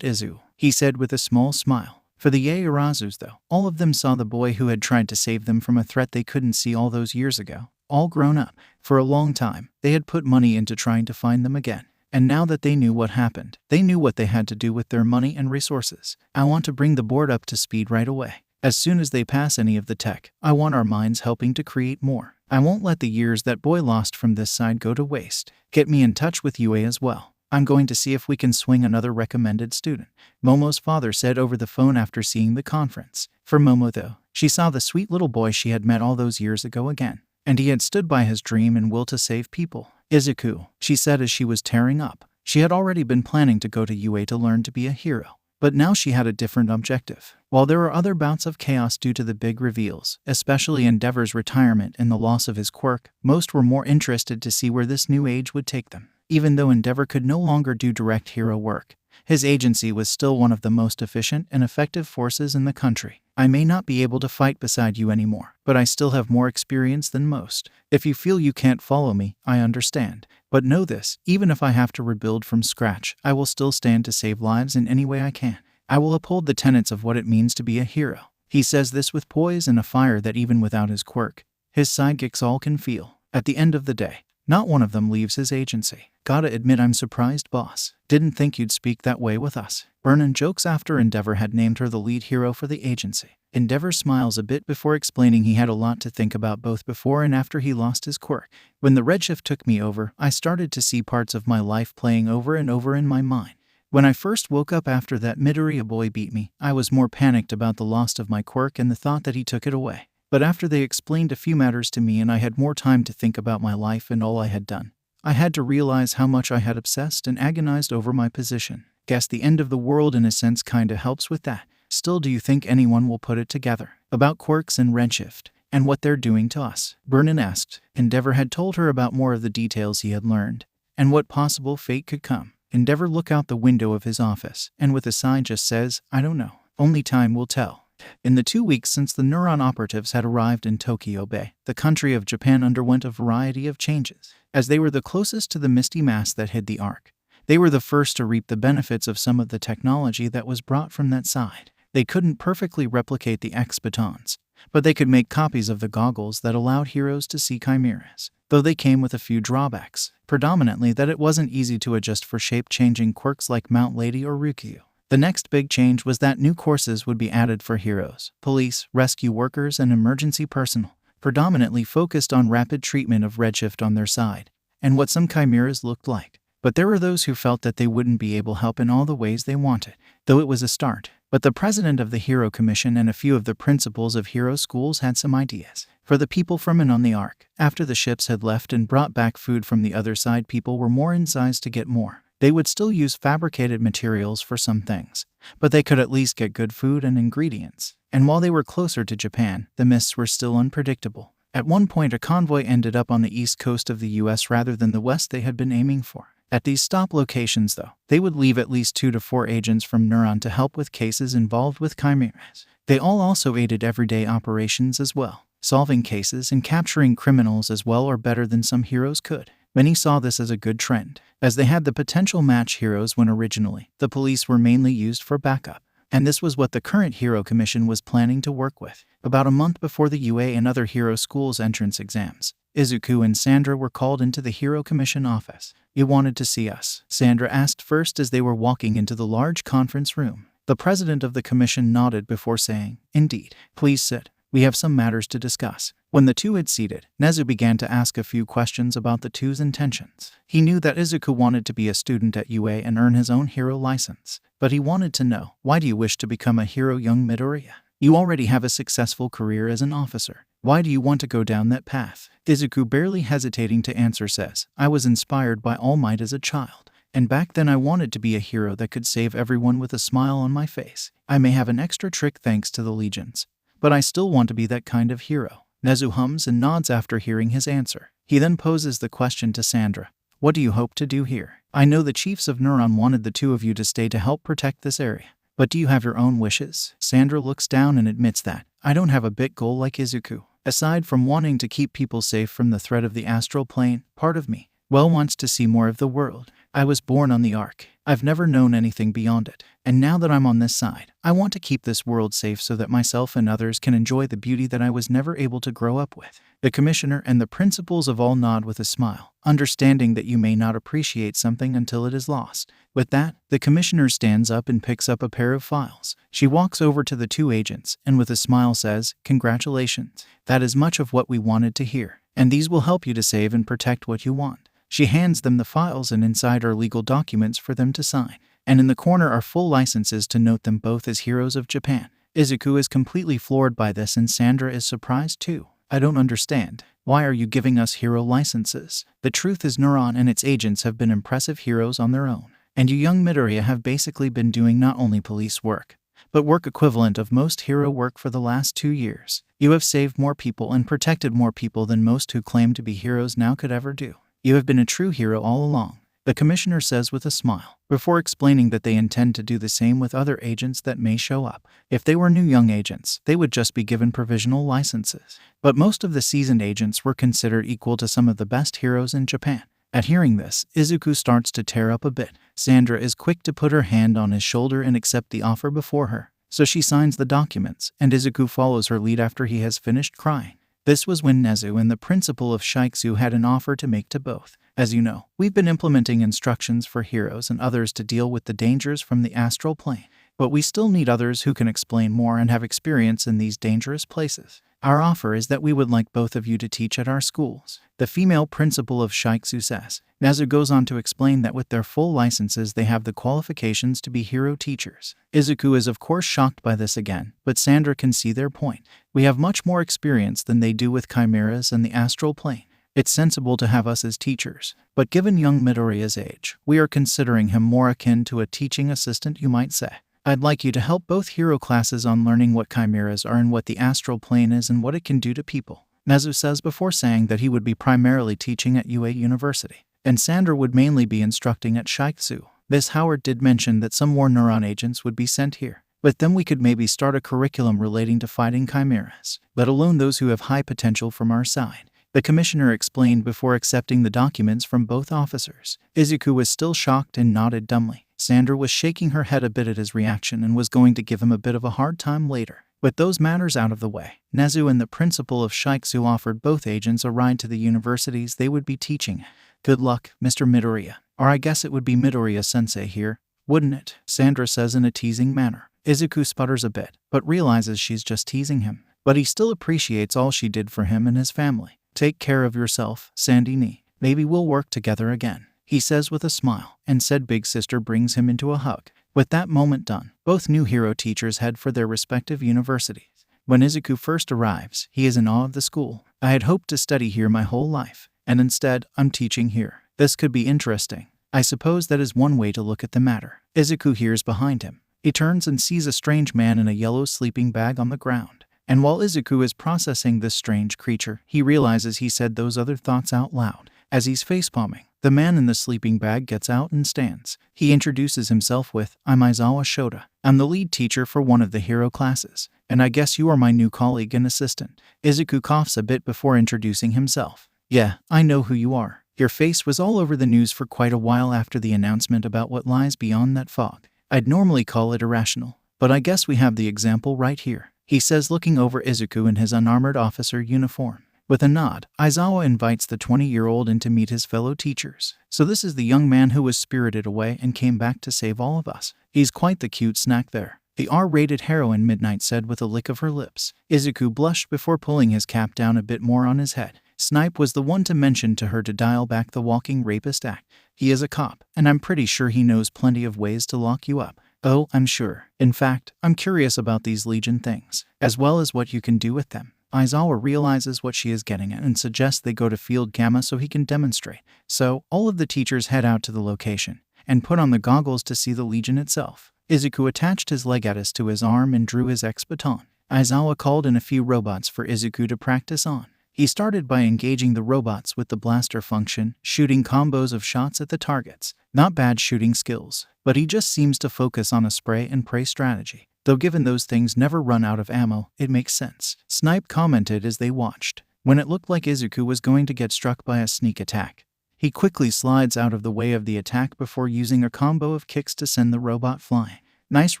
Izu, he said with a small smile. For the Yaoyorozus though, all of them saw the boy who had tried to save them from a threat they couldn't see all those years ago, all grown up. For a long time, they had put money into trying to find them again. And now that they knew what happened, they knew what they had to do with their money and resources. I want to bring the board up to speed right away. As soon as they pass any of the tech, I want our minds helping to create more. I won't let the years that boy lost from this side go to waste. Get me in touch with UA as well. I'm going to see if we can swing another recommended student, Momo's father said over the phone after seeing the conference. For Momo though, she saw the sweet little boy she had met all those years ago again, and he had stood by his dream and will to save people. Izuku, she said as she was tearing up. She had already been planning to go to UA to learn to be a hero, but now she had a different objective. While there were other bouts of chaos due to the big reveals, especially Endeavor's retirement and the loss of his quirk, most were more interested to see where this new age would take them. Even though Endeavor could no longer do direct hero work, his agency was still one of the most efficient and effective forces in the country. I may not be able to fight beside you anymore, but I still have more experience than most. If you feel you can't follow me, I understand. But know this, even if I have to rebuild from scratch, I will still stand to save lives in any way I can. I will uphold the tenets of what it means to be a hero. He says this with poise and a fire that even without his quirk, his sidekicks all can feel. At the end of the day, Not one of them leaves his agency. Gotta admit I'm surprised, boss. Didn't think you'd speak that way with us. Vernon jokes after Endeavor had named her the lead hero for the agency. Endeavor smiles a bit before explaining he had a lot to think about both before and after he lost his quirk. When the redshift took me over, I started to see parts of my life playing over and over in my mind. When I first woke up after that Midoriya boy beat me, I was more panicked about the loss of my quirk and the thought that he took it away. But after they explained a few matters to me and I had more time to think about my life and all I had done, I had to realize how much I had obsessed and agonized over my position. Guess the end of the world in a sense kinda helps with that. Still, do you think anyone will put it together? About quirks and redshift, and what they're doing to us? Vernon asked. Endeavor had told her about more of the details he had learned, and what possible fate could come. Endeavor looked out the window of his office, and with a sigh just says, I don't know. Only time will tell. In the 2 weeks since the Neuron operatives had arrived in Tokyo Bay, the country of Japan underwent a variety of changes. As they were the closest to the misty mass that hid the Ark, they were the first to reap the benefits of some of the technology that was brought from that side. They couldn't perfectly replicate the X-batons, but they could make copies of the goggles that allowed heroes to see chimeras, though they came with a few drawbacks, predominantly that it wasn't easy to adjust for shape-changing quirks like Mount Lady or Ryukyu. The next big change was that new courses would be added for heroes, police, rescue workers, and emergency personnel, predominantly focused on rapid treatment of redshift on their side, and what some chimeras looked like. But there were those who felt that they wouldn't be able to help in all the ways they wanted, though it was a start. But the president of the Hero Commission and a few of the principals of hero schools had some ideas. For the people from and on the Ark, after the ships had left and brought back food from the other side, people were more incised to get more. They would still use fabricated materials for some things, but they could at least get good food and ingredients. And while they were closer to Japan, the mists were still unpredictable. At one point, a convoy ended up on the east coast of the US rather than the west they had been aiming for. At these stop locations, though, they would leave at least 2 to 4 agents from Neuron to help with cases involved with chimeras. They all also aided everyday operations as well, solving cases and capturing criminals as well or better than some heroes could. Many saw this as a good trend, as they had the potential match heroes when originally the police were mainly used for backup. And this was what the current Hero Commission was planning to work with. About a month before the UA and other hero schools entrance exams, Izuku and Sandra were called into the Hero Commission office. You wanted to see us? Sandra asked first as they were walking into the large conference room. The president of the commission nodded before saying, Indeed. Please sit. We have some matters to discuss. When the two had seated, Nezu began to ask a few questions about the two's intentions. He knew that Izuku wanted to be a student at UA and earn his own hero license, but he wanted to know, why do you wish to become a hero, young Midoriya? You already have a successful career as an officer. Why do you want to go down that path? Izuku, barely hesitating to answer, says, I was inspired by All Might as a child, and back then I wanted to be a hero that could save everyone with a smile on my face. I may have an extra trick thanks to the legions, but I still want to be that kind of hero. Nezu hums and nods after hearing his answer. He then poses the question to Sandra. What do you hope to do here? I know the chiefs of Neuron wanted the two of you to stay to help protect this area, but do you have your own wishes? Sandra looks down and admits that, I don't have a big goal like Izuku. Aside from wanting to keep people safe from the threat of the Astral Plane, part of me, wants to see more of the world. I was born on the Ark. I've never known anything beyond it. And now that I'm on this side, I want to keep this world safe so that myself and others can enjoy the beauty that I was never able to grow up with. The commissioner and the principals of all nod with a smile, understanding that you may not appreciate something until it is lost. With that, the commissioner stands up and picks up a pair of files. She walks over to the two agents and with a smile says, Congratulations. That is much of what we wanted to hear, and these will help you to save and protect what you want. She hands them the files, and inside are legal documents for them to sign, and in the corner are full licenses to note them both as heroes of Japan. Izuku is completely floored by this, and Sandra is surprised too. I don't understand. Why are you giving us hero licenses? The truth is Neuron and its agents have been impressive heroes on their own, and you young Midoriya have basically been doing not only police work, but work equivalent of most hero work for the last 2 years. You have saved more people and protected more people than most who claim to be heroes now could ever do. You have been a true hero all along, the commissioner says with a smile, before explaining that they intend to do the same with other agents that may show up. If they were new young agents, they would just be given provisional licenses. But most of the seasoned agents were considered equal to some of the best heroes in Japan. At hearing this, Izuku starts to tear up a bit. Sandra is quick to put her hand on his shoulder and accept the offer before her, so she signs the documents, and Izuku follows her lead after he has finished crying. This was when Nezu and the principal of Shikzu had an offer to make to both. As you know, we've been implementing instructions for heroes and others to deal with the dangers from the astral plane. But we still need others who can explain more and have experience in these dangerous places. Our offer is that we would like both of you to teach at our schools, the female principal of Shikzu says. Nezu goes on to explain that with their full licenses they have the qualifications to be hero teachers. Izuku is of course shocked by this again, but Sandra can see their point. We have much more experience than they do with chimeras and the astral plane. It's sensible to have us as teachers, but given young Midoriya's age, we are considering him more akin to a teaching assistant, you might say. I'd like you to help both hero classes on learning what chimeras are and what the astral plane is and what it can do to people, Nezu says before saying that he would be primarily teaching at UA University, and Sandra would mainly be instructing at Shikzu. This Howard did mention that some more Neuron agents would be sent here, but then we could maybe start a curriculum relating to fighting chimeras, let alone those who have high potential from our side, the commissioner explained before accepting the documents from both officers. Izuku was still shocked and nodded dumbly. Sandra was shaking her head a bit at his reaction and was going to give him a bit of a hard time later. With those matters out of the way, Nezu and the principal of Shikzu offered both agents a ride to the universities they would be teaching. Good luck, Mr. Midoriya. Or I guess it would be Midoriya-sensei here, wouldn't it? Sandra says in a teasing manner. Izuku sputters a bit, but realizes she's just teasing him. But he still appreciates all she did for him and his family. Take care of yourself, Sandy Nee. Maybe we'll work together again, he says with a smile, and said big sister brings him into a hug. With that moment done, both new hero teachers head for their respective universities. When Izuku first arrives, he is in awe of the school. I had hoped to study here my whole life, and instead, I'm teaching here. This could be interesting. I suppose that is one way to look at the matter. Izuku hears behind him. He turns and sees a strange man in a yellow sleeping bag on the ground. And while Izuku is processing this strange creature, he realizes he said those other thoughts out loud. As he's facepalming, the man in the sleeping bag gets out and stands. He introduces himself with, I'm Aizawa Shota. I'm the lead teacher for one of the hero classes, and I guess you are my new colleague and assistant. Izuku coughs a bit before introducing himself. Yeah, I know who you are. Your face was all over the news for quite a while after the announcement about what lies beyond that fog. I'd normally call it irrational, but I guess we have the example right here, he says looking over Izuku in his unarmored officer uniform. With a nod, Aizawa invites the 20-year-old in to meet his fellow teachers. So this is the young man who was spirited away and came back to save all of us. He's quite the cute snack there, the R-rated heroine Midnight said with a lick of her lips. Izuku blushed before pulling his cap down a bit more on his head. Snipe was the one to mention to her to dial back the walking rapist act. He is a cop, and I'm pretty sure he knows plenty of ways to lock you up. Oh, I'm sure. In fact, I'm curious about these Legion things, as well as what you can do with them. Aizawa realizes what she is getting at and suggests they go to Field Gamma so he can demonstrate. So, all of the teachers head out to the location and put on the goggles to see the Legion itself. Izuku attached his legatus to his arm and drew his X-baton. Aizawa called in a few robots for Izuku to practice on. He started by engaging the robots with the blaster function, shooting combos of shots at the targets. Not bad shooting skills, but he just seems to focus on a spray and pray strategy. Though given those things never run out of ammo, it makes sense. Snipe commented as they watched. When it looked like Izuku was going to get struck by a sneak attack, he quickly slides out of the way of the attack before using a combo of kicks to send the robot flying. Nice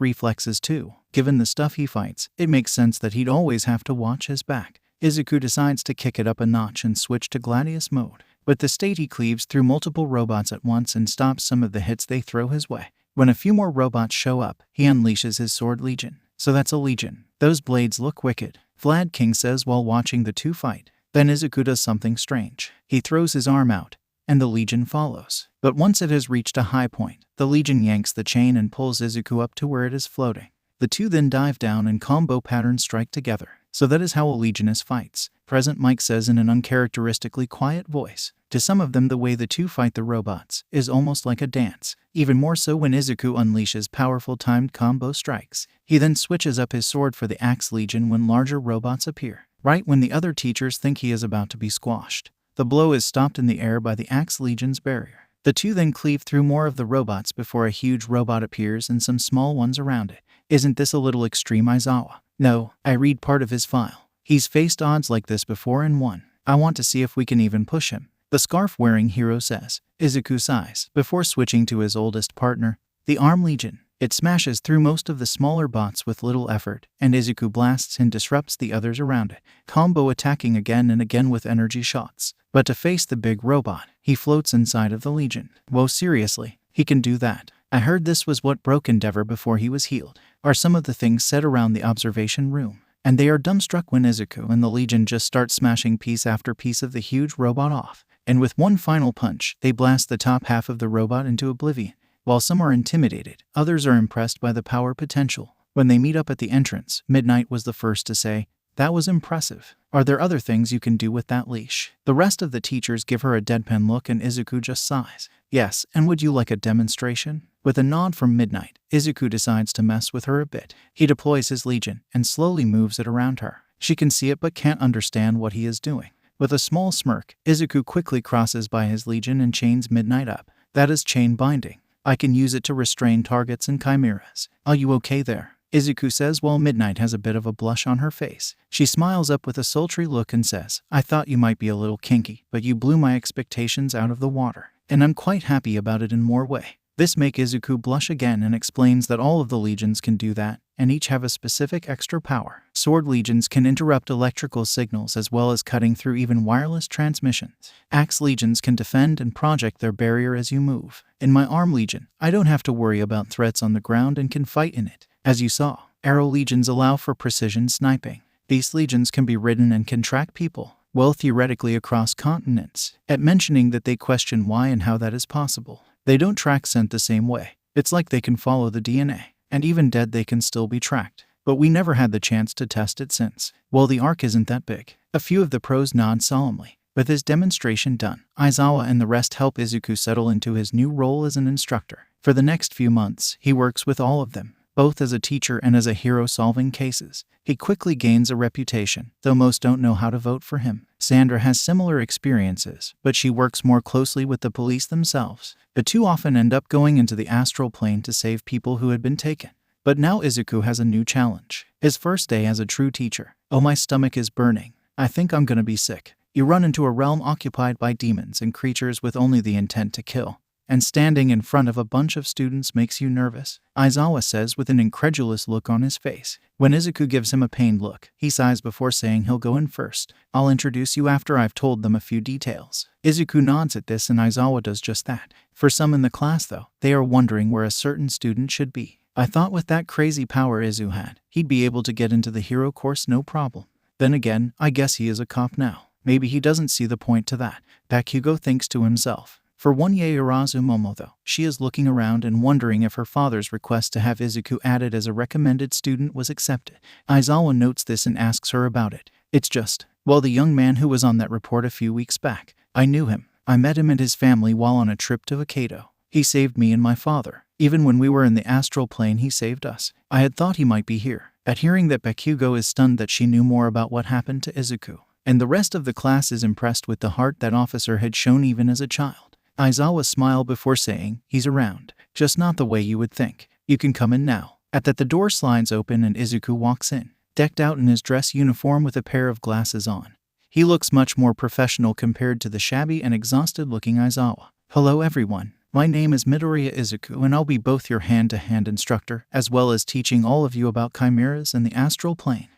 reflexes too. Given the stuff he fights, it makes sense that he'd always have to watch his back. Izuku decides to kick it up a notch and switch to Gladius mode. With the state he cleaves through multiple robots at once and stops some of the hits they throw his way. When a few more robots show up, he unleashes his Sword Legion. So that's a Legion. Those blades look wicked, Vlad King says while watching the two fight. Then Izuku does something strange. He throws his arm out, and the Legion follows. But once it has reached a high point, the Legion yanks the chain and pulls Izuku up to where it is floating. The two then dive down and combo patterns strike together. So that is how a Legionist fights, Present Mike says in an uncharacteristically quiet voice. To some of them the way the two fight the robots is almost like a dance, even more so when Izuku unleashes powerful timed combo strikes. He then switches up his sword for the Axe Legion when larger robots appear, right when the other teachers think he is about to be squashed. The blow is stopped in the air by the Axe Legion's barrier. The two then cleave through more of the robots before a huge robot appears and some small ones around it. Isn't this a little extreme, Aizawa? No, I read part of his file. He's faced odds like this before and won. I want to see if we can even push him, the scarf-wearing hero says. Izuku sighs before switching to his oldest partner, the Arm Legion. It smashes through most of the smaller bots with little effort, and Izuku blasts and disrupts the others around it, combo attacking again and again with energy shots. But to face the big robot, he floats inside of the Legion. Whoa, seriously, he can do that? I heard this was what broke Endeavor before he was healed, are some of the things said around the observation room. And they are dumbstruck when Izuku and the Legion just start smashing piece after piece of the huge robot off. And with one final punch, they blast the top half of the robot into oblivion. While some are intimidated, others are impressed by the power potential. When they meet up at the entrance, Midnight was the first to say, "That was impressive. Are there other things you can do with that leash?" The rest of the teachers give her a deadpan look and Izuku just sighs. "Yes, and would you like a demonstration?" With a nod from Midnight, Izuku decides to mess with her a bit. He deploys his Legion and slowly moves it around her. She can see it but can't understand what he is doing. With a small smirk, Izuku quickly crosses by his Legion and chains Midnight up. That is chain binding. I can use it to restrain targets and chimeras. Are you okay there? Izuku says while Midnight has a bit of a blush on her face. She smiles up with a sultry look and says, "I thought you might be a little kinky, but you blew my expectations out of the water. And I'm quite happy about it in more way." This makes Izuku blush again and explains that all of the legions can do that, and each have a specific extra power. Sword legions can interrupt electrical signals as well as cutting through even wireless transmissions. Axe legions can defend and project their barrier as you move. In my arm legion, I don't have to worry about threats on the ground and can fight in it. As you saw, arrow legions allow for precision sniping. These legions can be ridden and can track people, well, theoretically across continents. At mentioning that, they question why and how that is possible. They don't track scent the same way. It's like they can follow the DNA, and even dead they can still be tracked. But we never had the chance to test it since. Well, the arc isn't that big. A few of the pros nod solemnly. With his demonstration done, Aizawa and the rest help Izuku settle into his new role as an instructor. For the next few months, he works with all of them, both as a teacher and as a hero solving cases. He quickly gains a reputation, though most don't know how to vote for him. Sandra has similar experiences, but she works more closely with the police themselves. The two often end up going into the Astral Plane to save people who had been taken. But now Izuku has a new challenge. His first day as a true teacher. "Oh, my stomach is burning. I think I'm gonna be sick." You run into a realm occupied by demons and creatures with only the intent to kill. And standing in front of a bunch of students makes you nervous, Aizawa says with an incredulous look on his face. When Izuku gives him a pained look, he sighs before saying he'll go in first. "I'll introduce you after I've told them a few details." Izuku nods at this and Aizawa does just that. For some in the class though, they are wondering where a certain student should be. "I thought with that crazy power Izu had, he'd be able to get into the hero course no problem. Then again, I guess he is a cop now. Maybe he doesn't see the point to that." Bakugo thinks to himself. For one Yaoyorozu Momo though, she is looking around and wondering if her father's request to have Izuku added as a recommended student was accepted. Aizawa notes this and asks her about it. "It's just, well, the young man who was on that report a few weeks back. I knew him. I met him and his family while on a trip to Hokkaido. He saved me and my father. Even when we were in the Astral Plane he saved us. I had thought he might be here." At hearing that, Bakugo is stunned that she knew more about what happened to Izuku. And the rest of the class is impressed with the heart that officer had shown even as a child. Aizawa smiled before saying, "He's around, just not the way you would think. You can come in now." At that, the door slides open and Izuku walks in, decked out in his dress uniform with a pair of glasses on. He looks much more professional compared to the shabby and exhausted-looking Aizawa. "Hello everyone. My name is Midoriya Izuku and I'll be both your hand-to-hand instructor, as well as teaching all of you about chimeras and the Astral Plane.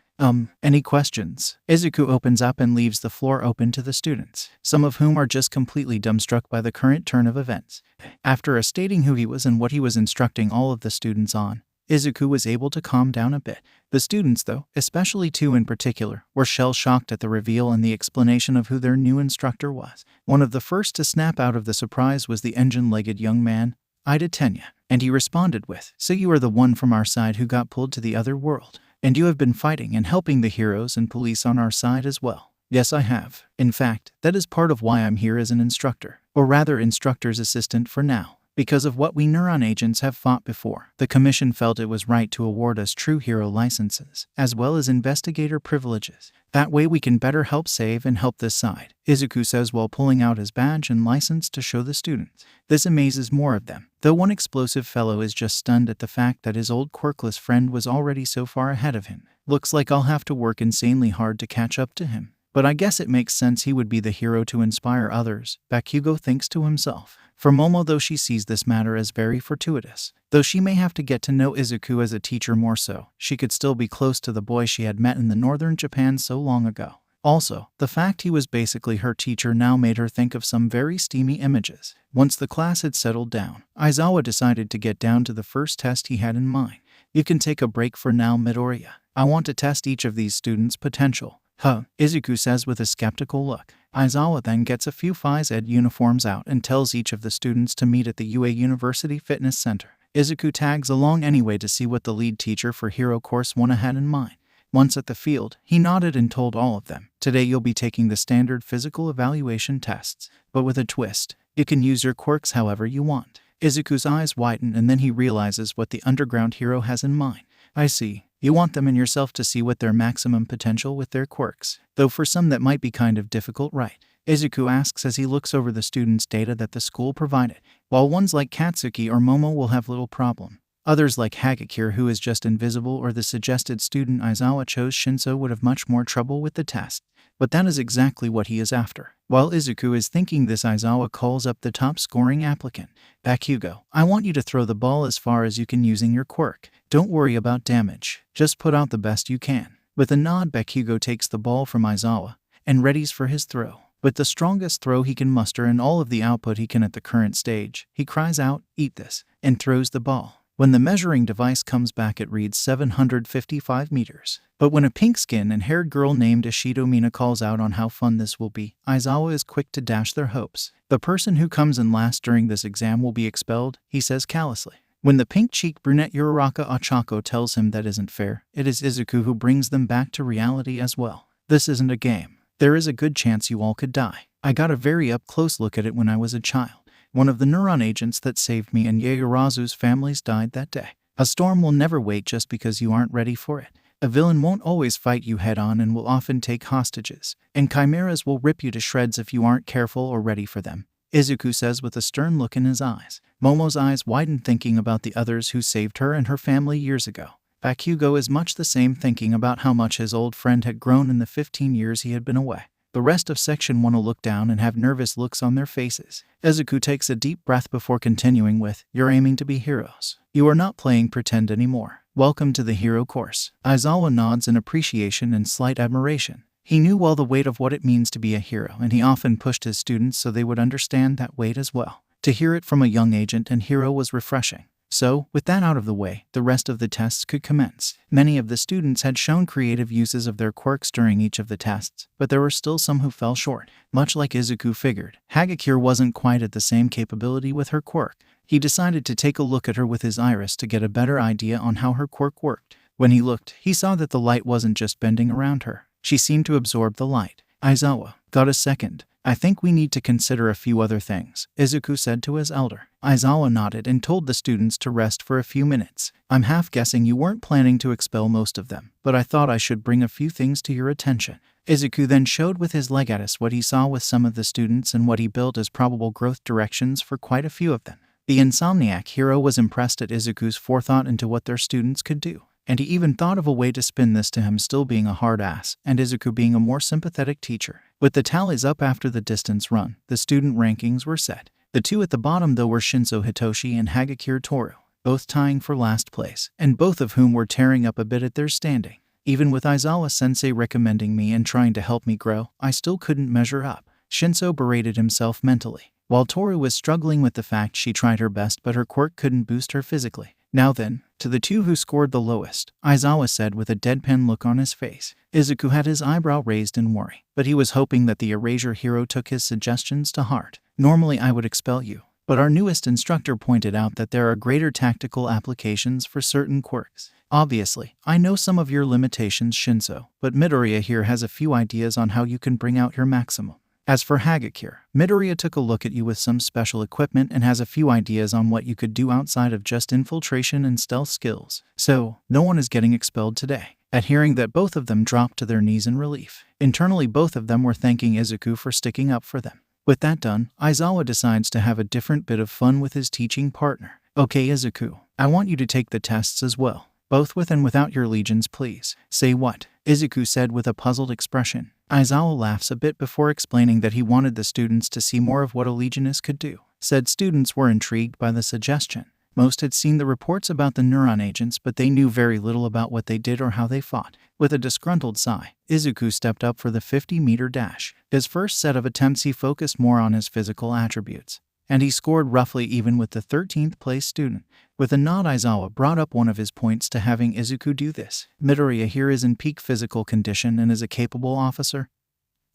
Any questions?" Izuku opens up and leaves the floor open to the students, some of whom are just completely dumbstruck by the current turn of events. After stating who he was and what he was instructing all of the students on, Izuku was able to calm down a bit. The students, though, especially two in particular, were shell-shocked at the reveal and the explanation of who their new instructor was. One of the first to snap out of the surprise was the engine-legged young man, Ida Tenya, and he responded with, "So you are the one from our side who got pulled to the other world. And you have been fighting and helping the heroes and police on our side as well." "Yes, I have. In fact, that is part of why I'm here as an instructor, or rather instructor's assistant for now. Because of what we Neuron agents have fought before, the commission felt it was right to award us true hero licenses, as well as investigator privileges. That way we can better help save and help this side," Izuku says while pulling out his badge and license to show the students. This amazes more of them, though one explosive fellow is just stunned at the fact that his old quirkless friend was already so far ahead of him. "Looks like I'll have to work insanely hard to catch up to him." but I guess it makes sense he would be the hero to inspire others, Bakugo thinks to himself. For Momo, though, she sees this matter as very fortuitous. Though she may have to get to know Izuku as a teacher more so, she could still be close to the boy she had met in the northern Japan so long ago. Also, the fact he was basically her teacher now made her think of some very steamy images. Once the class had settled down, Aizawa decided to get down to the first test he had in mind. You can take a break for now, Midoriya. I want to test each of these students' potential. Huh, Izuku says with a skeptical look. Aizawa then gets a few phys ed uniforms out and tells each of the students to meet at the UA University Fitness Center. Izuku tags along anyway to see what the lead teacher for Hero Course 1 had in mind. Once at the field, he nodded and told all of them, "Today you'll be taking the standard physical evaluation tests, but with a twist. You can use your quirks however you want." Izuku's eyes widen and then he realizes what the underground hero has in mind. I see. You want them and yourself to see what their maximum potential with their quirks. Though for some that might be kind of difficult, right? Izuku asks as he looks over the students' data that the school provided. While ones like Katsuki or Momo will have little problem, others like Hagakure, who is just invisible, or the suggested student Aizawa chose, Shinso, would have much more trouble with the test. But that is exactly what he is after. While Izuku is thinking this, Aizawa calls up the top-scoring applicant. Bakugo, I want you to throw the ball as far as you can using your quirk. Don't worry about damage. Just put out the best you can. With a nod, Bakugo takes the ball from Aizawa and readies for his throw. With the strongest throw he can muster and all of the output he can at the current stage, he cries out, "Eat this," and throws the ball. When the measuring device comes back, it reads 755 meters. But when a pink-skinned and haired girl named Ishido Mina calls out on how fun this will be, Aizawa is quick to dash their hopes. The person who comes in last during this exam will be expelled, he says callously. When the pink-cheeked brunette Uraraka Ochako tells him that isn't fair, it is Izuku who brings them back to reality as well. This isn't a game. There is a good chance you all could die. I got a very up-close look at it when I was a child. One of the Neuron agents that saved me and Yaoyorozu's families died that day. A storm will never wait just because you aren't ready for it. A villain won't always fight you head-on and will often take hostages. And chimeras will rip you to shreds if you aren't careful or ready for them, Izuku says with a stern look in his eyes. Momo's eyes widen thinking about the others who saved her and her family years ago. Bakugo is much the same, thinking about how much his old friend had grown in the 15 years he had been away. The rest of Section 1 will look down and have nervous looks on their faces. Izuku takes a deep breath before continuing with, "You're aiming to be heroes. You are not playing pretend anymore. Welcome to the hero course." Aizawa nods in appreciation and slight admiration. He knew well the weight of what it means to be a hero, and he often pushed his students so they would understand that weight as well. To hear it from a young agent and hero was refreshing. So, with that out of the way, the rest of the tests could commence. Many of the students had shown creative uses of their quirks during each of the tests, but there were still some who fell short. Much like Izuku figured, Hagakure wasn't quite at the same capability with her quirk. He decided to take a look at her with his iris to get a better idea on how her quirk worked. When he looked, he saw that the light wasn't just bending around her. She seemed to absorb the light. Aizawa, got a second? I think we need to consider a few other things, Izuku said to his elder. Aizawa nodded and told the students to rest for a few minutes. I'm half guessing you weren't planning to expel most of them, but I thought I should bring a few things to your attention. Izuku then showed with his legatus what he saw with some of the students and what he built as probable growth directions for quite a few of them. The insomniac hero was impressed at Izuku's forethought into what their students could do. And he even thought of a way to spin this to him still being a hard ass, and Izuku being a more sympathetic teacher. With the tallies up after the distance run, the student rankings were set. The two at the bottom though were Shinso Hitoshi and Hagakure Toru, both tying for last place, and both of whom were tearing up a bit at their standing. Even with Aizawa-sensei recommending me and trying to help me grow, I still couldn't measure up. Shinso berated himself mentally, while Toru was struggling with the fact she tried her best but her quirk couldn't boost her physically. Now then, to the two who scored the lowest, Aizawa said with a deadpan look on his face. Izuku had his eyebrow raised in worry, but he was hoping that the erasure hero took his suggestions to heart. Normally I would expel you, but our newest instructor pointed out that there are greater tactical applications for certain quirks. Obviously, I know some of your limitations, Shinso, but Midoriya here has a few ideas on how you can bring out your maximum. As for Hagakure, Midoriya took a look at you with some special equipment and has a few ideas on what you could do outside of just infiltration and stealth skills. So, no one is getting expelled today. At hearing that, both of them dropped to their knees in relief. Internally, both of them were thanking Izuku for sticking up for them. With that done, Aizawa decides to have a different bit of fun with his teaching partner. Okay Izuku, I want you to take the tests as well. Both with and without your legions, please. Say what? Izuku said with a puzzled expression. Aizawa laughs a bit before explaining that he wanted the students to see more of what a Legionist could do. Said students were intrigued by the suggestion. Most had seen the reports about the Neuron agents, but they knew very little about what they did or how they fought. With a disgruntled sigh, Izuku stepped up for the 50-meter dash. His first set of attempts he focused more on his physical attributes, and he scored roughly even with the 13th place student. With a nod, Aizawa brought up one of his points to having Izuku do this. Midoriya here is in peak physical condition and is a capable officer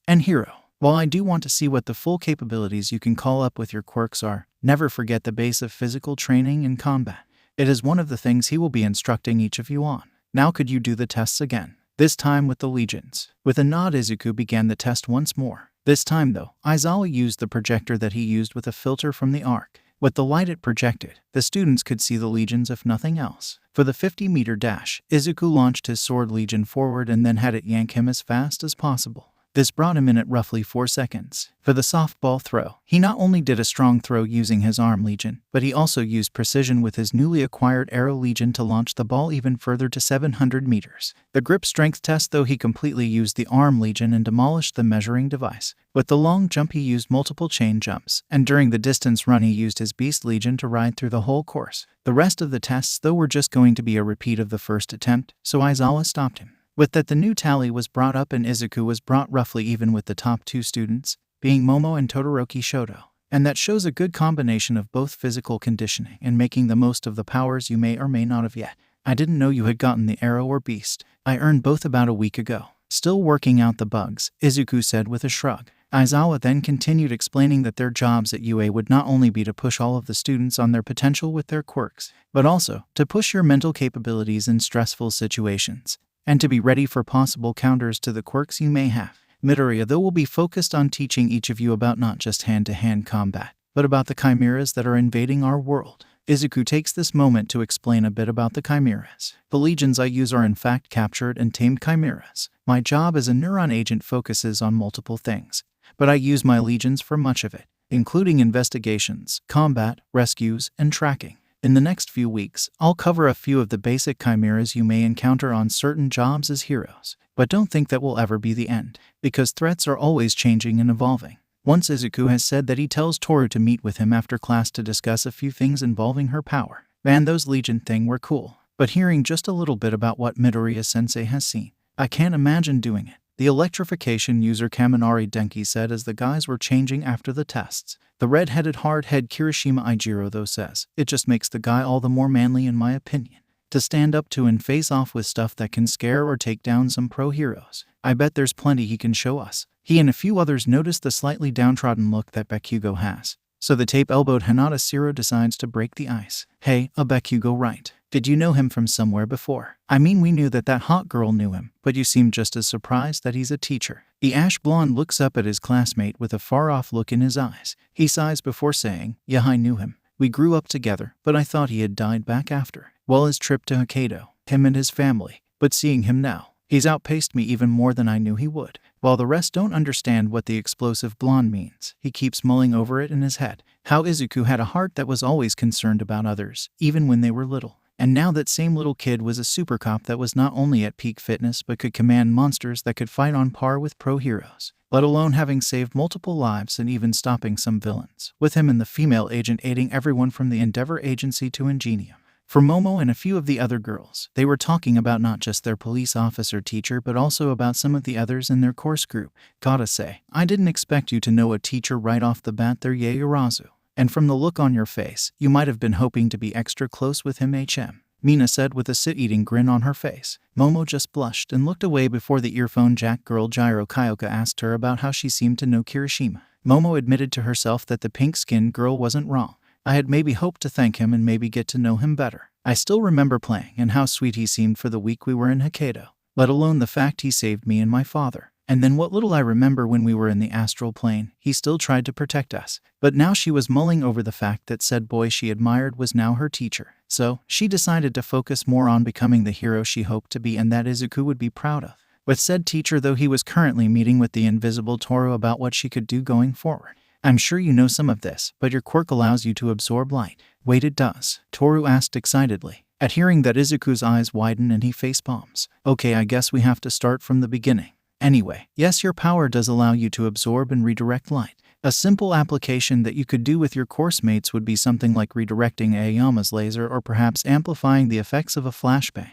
and hero. While I do want to see what the full capabilities you can call up with your quirks are, never forget the base of physical training and combat. It is one of the things he will be instructing each of you on. Now could you do the tests again? This time with the legions. With a nod, Izuku began the test once more. This time though, Aizawa used the projector that he used with a filter from the arc. With the light it projected, the students could see the legions if nothing else. For the 50-meter dash, Izuku launched his sword legion forward and then had it yank him as fast as possible. This brought him in at roughly 4 seconds. For the softball throw, he not only did a strong throw using his arm legion, but he also used precision with his newly acquired arrow legion to launch the ball even further to 700 meters. The grip strength test though, he completely used the arm legion and demolished the measuring device. With the long jump he used multiple chain jumps, and during the distance run he used his beast legion to ride through the whole course. The rest of the tests though were just going to be a repeat of the first attempt, so Aizawa stopped him. With that, the new tally was brought up and Izuku was brought roughly even with the top 2 students, being Momo and Todoroki Shoto. And that shows a good combination of both physical conditioning and making the most of the powers you may or may not have yet. I didn't know you had gotten the arrow or beast. I earned both about a week ago. Still working out the bugs, Izuku said with a shrug. Aizawa then continued explaining that their jobs at UA would not only be to push all of the students on their potential with their quirks, but also to push your mental capabilities in stressful situations, and to be ready for possible counters to the quirks you may have. Midoriya though will be focused on teaching each of you about not just hand-to-hand combat, but about the chimeras that are invading our world. Izuku takes this moment to explain a bit about the chimeras. The legions I use are in fact captured and tamed chimeras. My job as a Neuron agent focuses on multiple things, but I use my legions for much of it, including investigations, combat, rescues, and tracking. In the next few weeks, I'll cover a few of the basic chimeras you may encounter on certain jobs as heroes. But don't think that will ever be the end, because threats are always changing and evolving. Once Izuku has said that he tells Toru to meet with him after class to discuss a few things involving her power. Man, those legion thing were cool. But hearing just a little bit about what Midoriya-sensei has seen, I can't imagine doing it. The electrification user Kaminari Denki said as the guys were changing after the tests. The red-headed hard-head Kirishima Ijiro though says, it just makes the guy all the more manly in my opinion, to stand up to and face off with stuff that can scare or take down some pro heroes. I bet there's plenty he can show us. He and a few others noticed the slightly downtrodden look that Bakugo has. So the tape-elbowed Hinata Zero decides to break the ice. Hey, a Bakugo, right? Did you know him from somewhere before? I mean, we knew that hot girl knew him, but you seem just as surprised that he's a teacher. The ash blonde looks up at his classmate with a far-off look in his eyes. He sighs before saying, yeah, I knew him. We grew up together, but I thought he had died back after, well, his trip to Hokkaido, him and his family. But seeing him now, he's outpaced me even more than I knew he would. While the rest don't understand what the explosive blonde means, he keeps mulling over it in his head. How Izuku had a heart that was always concerned about others, even when they were little. And now that same little kid was a super cop that was not only at peak fitness but could command monsters that could fight on par with pro heroes, let alone having saved multiple lives and even stopping some villains, with him and the female agent aiding everyone from the Endeavor Agency to Ingenium. For Momo and a few of the other girls, they were talking about not just their police officer teacher but also about some of the others in their course group. Gotta say, I didn't expect you to know a teacher right off the bat there, Yaoyorozu. And from the look on your face, you might have been hoping to be extra close with him, HM. Mina said with a sit-eating grin on her face. Momo just blushed and looked away before the earphone jack girl Jiro Kyoka asked her about how she seemed to know Kirishima. Momo admitted to herself that the pink-skinned girl wasn't wrong. I had maybe hoped to thank him and maybe get to know him better. I still remember playing and how sweet he seemed for the week we were in Hokkaido, let alone the fact he saved me and my father. And then what little I remember when we were in the Astral Plane, he still tried to protect us. But now she was mulling over the fact that said boy she admired was now her teacher. So, she decided to focus more on becoming the hero she hoped to be and that Izuku would be proud of. With said teacher though, he was currently meeting with the invisible Toru about what she could do going forward. I'm sure you know some of this, but your quirk allows you to absorb light. Wait, it does? Toru asked excitedly. At hearing that, Izuku's eyes widen and he facepalms. Okay, I guess we have to start from the beginning. Anyway, yes, your power does allow you to absorb and redirect light. A simple application that you could do with your course mates would be something like redirecting Aoyama's laser, or perhaps amplifying the effects of a flashbang,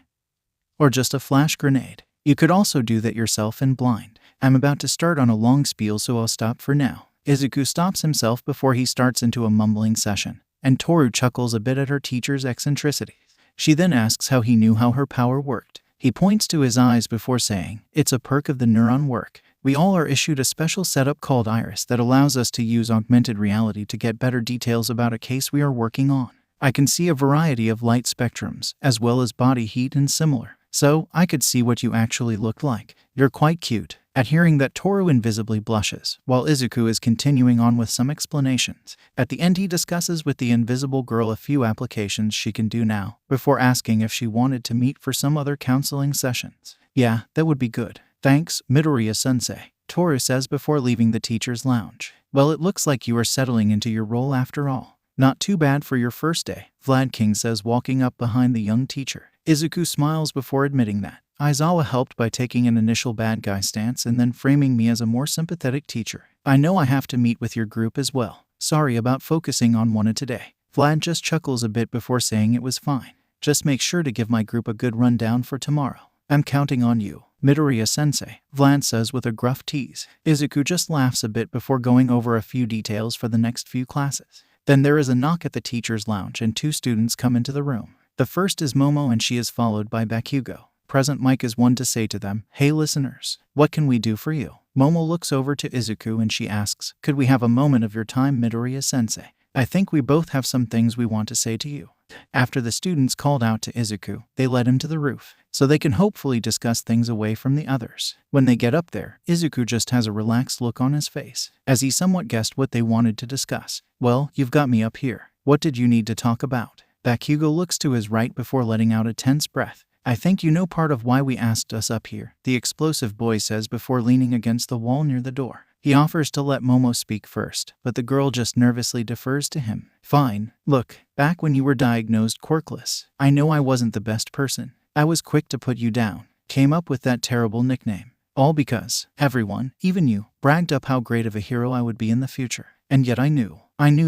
or just a flash grenade. You could also do that yourself in blind. I'm about to start on a long spiel, so I'll stop for now. Izuku stops himself before he starts into a mumbling session, and Toru chuckles a bit at her teacher's eccentricities. She then asks how he knew how her power worked. He points to his eyes before saying, "It's a perk of the Neuron work. We all are issued a special setup called Iris that allows us to use augmented reality to get better details about a case we are working on. I can see a variety of light spectrums, as well as body heat and similar. So, I could see what you actually look like. You're quite cute." At hearing that, Toru invisibly blushes, while Izuku is continuing on with some explanations. At the end, he discusses with the invisible girl a few applications she can do now, before asking if she wanted to meet for some other counseling sessions. "Yeah, that would be good. Thanks, Midoriya-sensei," Toru says before leaving the teacher's lounge. "Well, it looks like you are settling into your role after all. Not too bad for your first day," Vlad King says, walking up behind the young teacher. Izuku smiles before admitting that Aizawa helped by taking an initial bad guy stance and then framing me as a more sympathetic teacher. "I know I have to meet with your group as well. Sorry about focusing on one today." Vlad just chuckles a bit before saying it was fine. "Just make sure to give my group a good rundown for tomorrow. I'm counting on you, Midoriya-sensei," Vlad says with a gruff tease. Izuku just laughs a bit before going over a few details for the next few classes. Then there is a knock at the teacher's lounge and two students come into the room. The first is Momo, and she is followed by Bakugo. Present Mike is one to say to them, "Hey listeners, what can we do for you?" Momo looks over to Izuku and she asks, "Could we have a moment of your time, Midoriya-sensei? I think we both have some things we want to say to you." After the students called out to Izuku, they led him to the roof, so they can hopefully discuss things away from the others. When they get up there, Izuku just has a relaxed look on his face, as he somewhat guessed what they wanted to discuss. "Well, you've got me up here. What did you need to talk about?" Bakugo looks to his right before letting out a tense breath. "I think you know part of why we asked us up here," the explosive boy says before leaning against the wall near the door. He offers to let Momo speak first, but the girl just nervously defers to him. "Fine. Look, back when you were diagnosed quirkless, I know I wasn't the best person. I was quick to put you down, came up with that terrible nickname. All because everyone, even you, bragged up how great of a hero I would be in the future. And yet I knew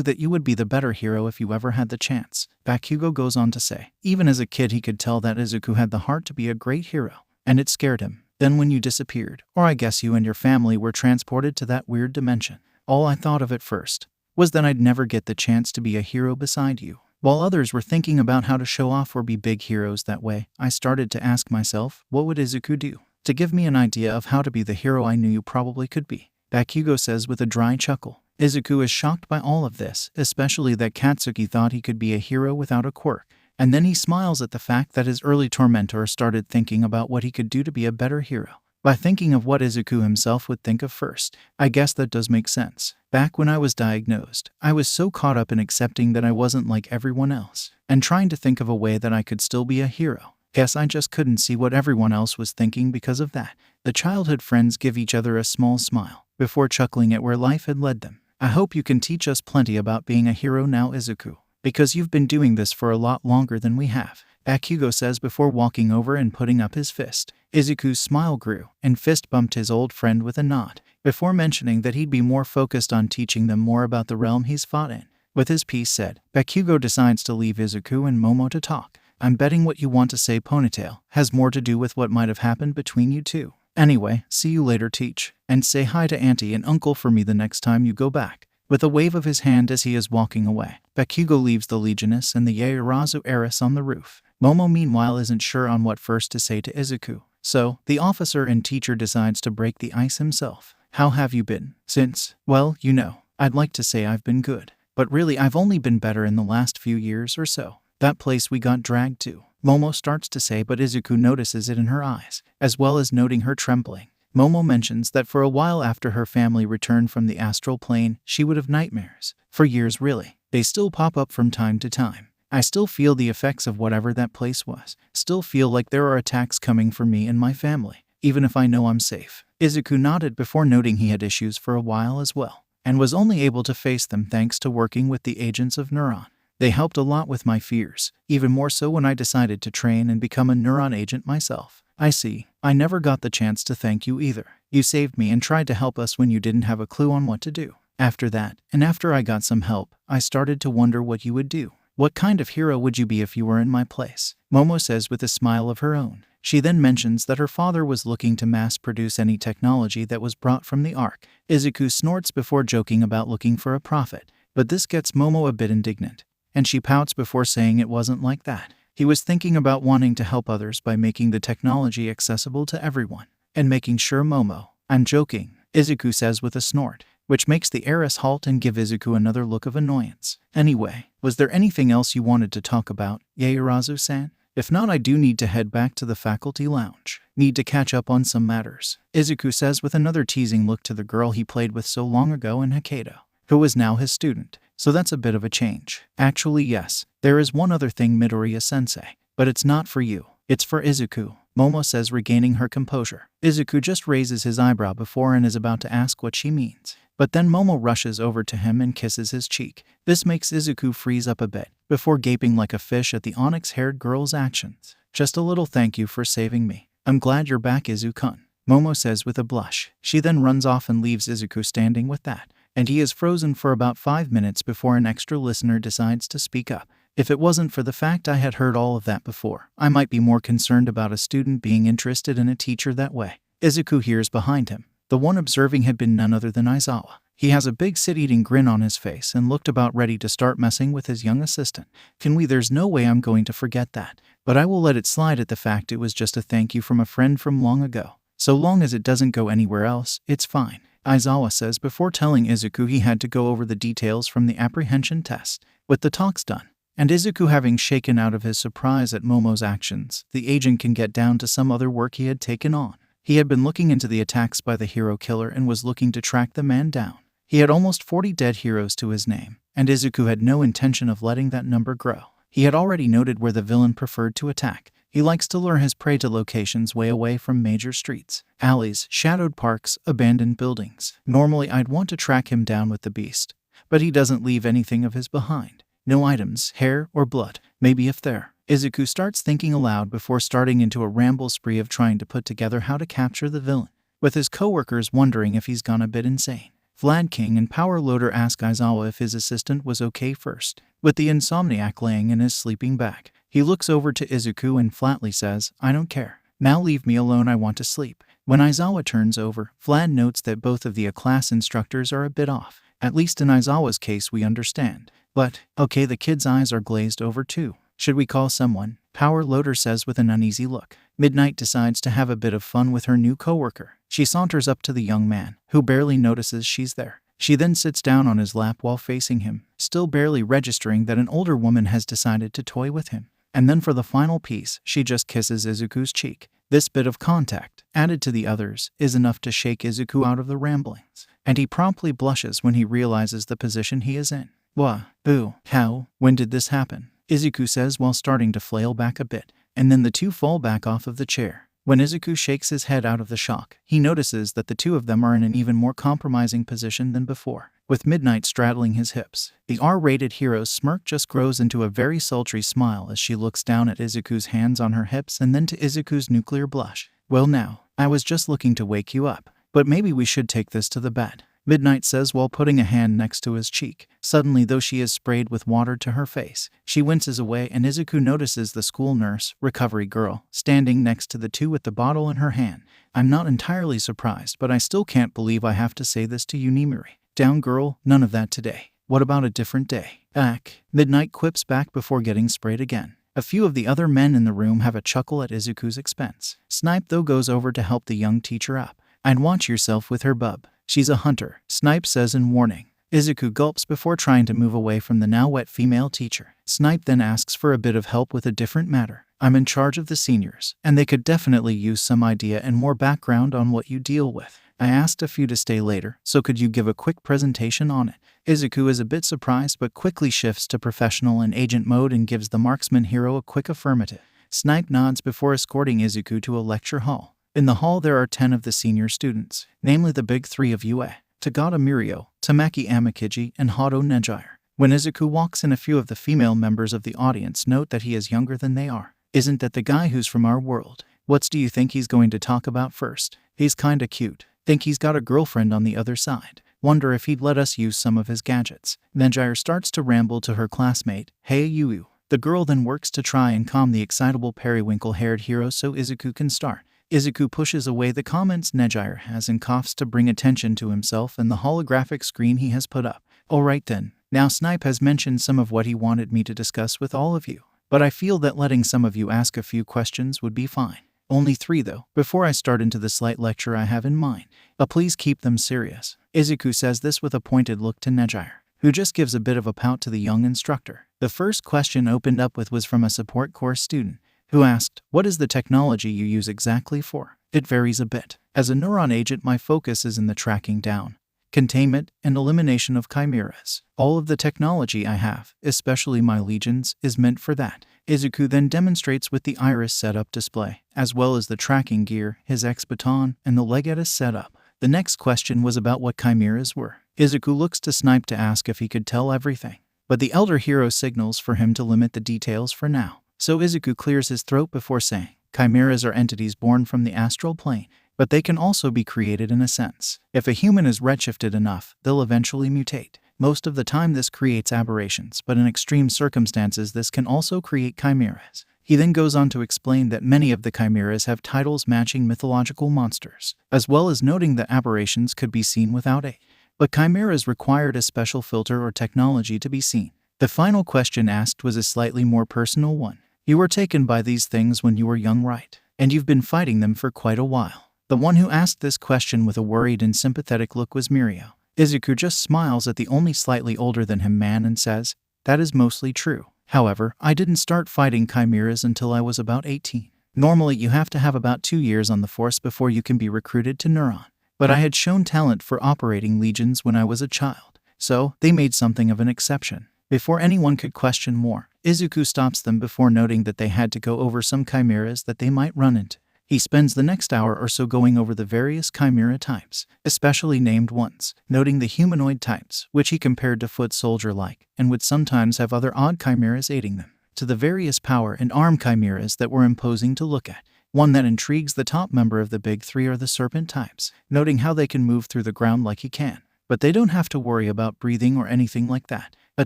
that you would be the better hero if you ever had the chance." Bakugo goes on to say, "Even as a kid he could tell that Izuku had the heart to be a great hero, and it scared him. Then when you disappeared, or I guess you and your family were transported to that weird dimension, all I thought of at first was that I'd never get the chance to be a hero beside you. While others were thinking about how to show off or be big heroes that way, I started to ask myself, what would Izuku do to give me an idea of how to be the hero I knew you probably could be?" Bakugo says with a dry chuckle. Izuku is shocked by all of this, especially that Katsuki thought he could be a hero without a quirk. And then he smiles at the fact that his early tormentor started thinking about what he could do to be a better hero, by thinking of what Izuku himself would think of first. "I guess that does make sense. Back when I was diagnosed, I was so caught up in accepting that I wasn't like everyone else, and trying to think of a way that I could still be a hero. Guess I just couldn't see what everyone else was thinking because of that." The childhood friends give each other a small smile, before chuckling at where life had led them. "I hope you can teach us plenty about being a hero now, Izuku, because you've been doing this for a lot longer than we have," Bakugo says before walking over and putting up his fist. Izuku's smile grew, and fist bumped his old friend with a nod, before mentioning that he'd be more focused on teaching them more about the realm he's fought in. With his piece said, Bakugo decides to leave Izuku and Momo to talk. "I'm betting what you want to say, Ponytail, has more to do with what might have happened between you two. Anyway, see you later, Teach, and say hi to Auntie and Uncle for me the next time you go back." With a wave of his hand as he is walking away, Bakugo leaves the Legionis and the Yaoyorozu heiress on the roof. Momo meanwhile isn't sure on what first to say to Izuku, so the officer and teacher decides to break the ice himself. "How have you been since? Well, you know, I'd like to say I've been good, but really I've only been better in the last few years or so. That place we got dragged to," Momo starts to say, but Izuku notices it in her eyes, as well as noting her trembling. Momo mentions that for a while after her family returned from the Astral Plane, she would have nightmares. "For years, really. They still pop up from time to time. I still feel the effects of whatever that place was. Still feel like there are attacks coming for me and my family, even if I know I'm safe." Izuku nodded before noting he had issues for a while as well, and was only able to face them thanks to working with the agents of Neuron. "They helped a lot with my fears, even more so when I decided to train and become a Neuron agent myself." "I see. I never got the chance to thank you either." You saved me and tried to help us when you didn't have a clue on what to do. After that, and after I got some help, I started to wonder what you would do. What kind of hero would you be if you were in my place? Momo says with a smile of her own. She then mentions that her father was looking to mass-produce any technology that was brought from the Ark. Izuku snorts before joking about looking for a profit, but this gets Momo a bit indignant, and she pouts before saying it wasn't like that. He was thinking about wanting to help others by making the technology accessible to everyone, and making sure Momo. I'm joking, Izuku says with a snort, which makes the heiress halt and give Izuku another look of annoyance. Anyway, was there anything else you wanted to talk about, Yaoyorozu-san? If not, I do need to head back to the faculty lounge. Need to catch up on some matters, Izuku says with another teasing look to the girl he played with so long ago in Hokkaido, who is now his student. So that's a bit of a change. Actually, yes, there is one other thing, Midoriya-sensei, but it's not for you. It's for Izuku, Momo says, regaining her composure. Izuku just raises his eyebrow before and is about to ask what she means. But then Momo rushes over to him and kisses his cheek. This makes Izuku freeze up a bit, before gaping like a fish at the onyx-haired girl's actions. Just a little thank you for saving me. I'm glad you're back, Izuku-kun, Momo says with a blush. She then runs off and leaves Izuku standing with that, and he is frozen for about 5 minutes before an extra listener decides to speak up. If it wasn't for the fact I had heard all of that before, I might be more concerned about a student being interested in a teacher that way. Izuku hears behind him. The one observing had been none other than Aizawa. He has a big sit-eating grin on his face and looked about ready to start messing with his young assistant. There's no way I'm going to forget that. But I will let it slide at the fact it was just a thank you from a friend from long ago. So long as it doesn't go anywhere else, it's fine, Aizawa says before telling Izuku he had to go over the details from the apprehension test. With the talks done, and Izuku having shaken out of his surprise at Momo's actions, the agent can get down to some other work he had taken on. He had been looking into the attacks by the hero killer and was looking to track the man down. He had almost 40 dead heroes to his name, and Izuku had no intention of letting that number grow. He had already noted where the villain preferred to attack. He likes to lure his prey to locations way away from major streets, alleys, shadowed parks, abandoned buildings. Normally I'd want to track him down with the beast, but he doesn't leave anything of his behind. No items, hair, or blood. Maybe if there. Izuku starts thinking aloud before starting into a ramble spree of trying to put together how to capture the villain, with his co-workers wondering if he's gone a bit insane. Vlad King and Power Loader ask Aizawa if his assistant was okay first. With the insomniac laying in his sleeping bag, he looks over to Izuku and flatly says, I don't care. Now leave me alone, I want to sleep. When Aizawa turns over, Vlad notes that both of the class instructors are a bit off. At least in Aizawa's case we understand. But, okay, the kid's eyes are glazed over too. Should we call someone? Power Loader says with an uneasy look. Midnight decides to have a bit of fun with her new coworker. She saunters up to the young man, who barely notices she's there. She then sits down on his lap while facing him, still barely registering that an older woman has decided to toy with him. And then for the final piece, she just kisses Izuku's cheek. This bit of contact, added to the others, is enough to shake Izuku out of the ramblings, and he promptly blushes when he realizes the position he is in. Wha? Boo. How? When did this happen? Izuku says while starting to flail back a bit, and then the two fall back off of the chair. When Izuku shakes his head out of the shock, he notices that the two of them are in an even more compromising position than before, with Midnight straddling his hips. The R-rated hero's smirk just grows into a very sultry smile as she looks down at Izuku's hands on her hips and then to Izuku's nuclear blush. Well now, I was just looking to wake you up, but maybe we should take this to the bed, Midnight says while putting a hand next to his cheek. Suddenly, though she is sprayed with water to her face, she winces away and Izuku notices the school nurse, recovery girl, standing next to the two with the bottle in her hand. I'm not entirely surprised, but I still can't believe I have to say this to you, Nimiri. Down girl, none of that today. What about a different day? Ack, Midnight quips back before getting sprayed again. A few of the other men in the room have a chuckle at Izuku's expense. Snipe though goes over to help the young teacher up. I'd watch yourself with her bub. She's a hunter, Snipe says in warning. Izuku gulps before trying to move away from the now wet female teacher. Snipe then asks for a bit of help with a different matter. I'm in charge of the seniors, and they could definitely use some idea and more background on what you deal with. I asked a few to stay later, so could you give a quick presentation on it? Izuku is a bit surprised but quickly shifts to professional and agent mode and gives the marksman hero a quick affirmative. Snipe nods before escorting Izuku to a lecture hall. In the hall there are 10 of the senior students, namely the big three of Ue, Tagata Mirio, Tamaki Amakiji, and Hado Nejire. When Izuku walks in, a few of the female members of the audience note that he is younger than they are. Isn't that the guy who's from our world? What do you think he's going to talk about first? He's kinda cute, Think he's got a girlfriend on the other side. Wonder if he'd let us use some of his gadgets. Nejire starts to ramble to her classmate, Hey Yu. The girl then works to try and calm the excitable periwinkle-haired hero so Izuku can start. Izuku pushes away the comments Nejire has and coughs to bring attention to himself and the holographic screen he has put up. Alright then, now Snipe has mentioned some of what he wanted me to discuss with all of you, but I feel that letting some of you ask a few questions would be fine. Only 3 though, before I start into the slight lecture I have in mind. But please keep them serious. Izuku says this with a pointed look to Nejire, who just gives a bit of a pout to the young instructor. The first question opened up with was from a support course student, who asked, what is the technology you use exactly for? It varies a bit. As a Neuron agent, my focus is in the tracking down, containment, and elimination of chimeras. All of the technology I have, especially my legions, is meant for that. Izuku then demonstrates with the iris setup display, as well as the tracking gear, his X-baton, and the Legionis setup. The next question was about what chimeras were. Izuku looks to Snipe to ask if he could tell everything, but the elder hero signals for him to limit the details for now. So Izuku clears his throat before saying, chimeras are entities born from the astral plane, but they can also be created in a sense. If a human is redshifted enough, they'll eventually mutate. Most of the time this creates aberrations, but in extreme circumstances this can also create chimeras. He then goes on to explain that many of the chimeras have titles matching mythological monsters, as well as noting that aberrations could be seen without a. But chimeras required a special filter or technology to be seen. The final question asked was a slightly more personal one. You were taken by these things when you were young, right? And you've been fighting them for quite a while. The one who asked this question with a worried and sympathetic look was Mirio. Izuku just smiles at the only slightly older than him man and says, that is mostly true. However, I didn't start fighting chimeras until I was about 18. Normally you have to have about 2 years on the force before you can be recruited to Neuron. But I had shown talent for operating legions when I was a child, so they made something of an exception. Before anyone could question more, Izuku stops them before noting that they had to go over some chimeras that they might run into. He spends the next hour or so going over the various chimera types, especially named ones, noting the humanoid types, which he compared to foot soldier-like, and would sometimes have other odd chimeras aiding them, to the various power and arm chimeras that were imposing to look at. One that intrigues the top member of the big 3 are the serpent types, noting how they can move through the ground like he can, but they don't have to worry about breathing or anything like that. A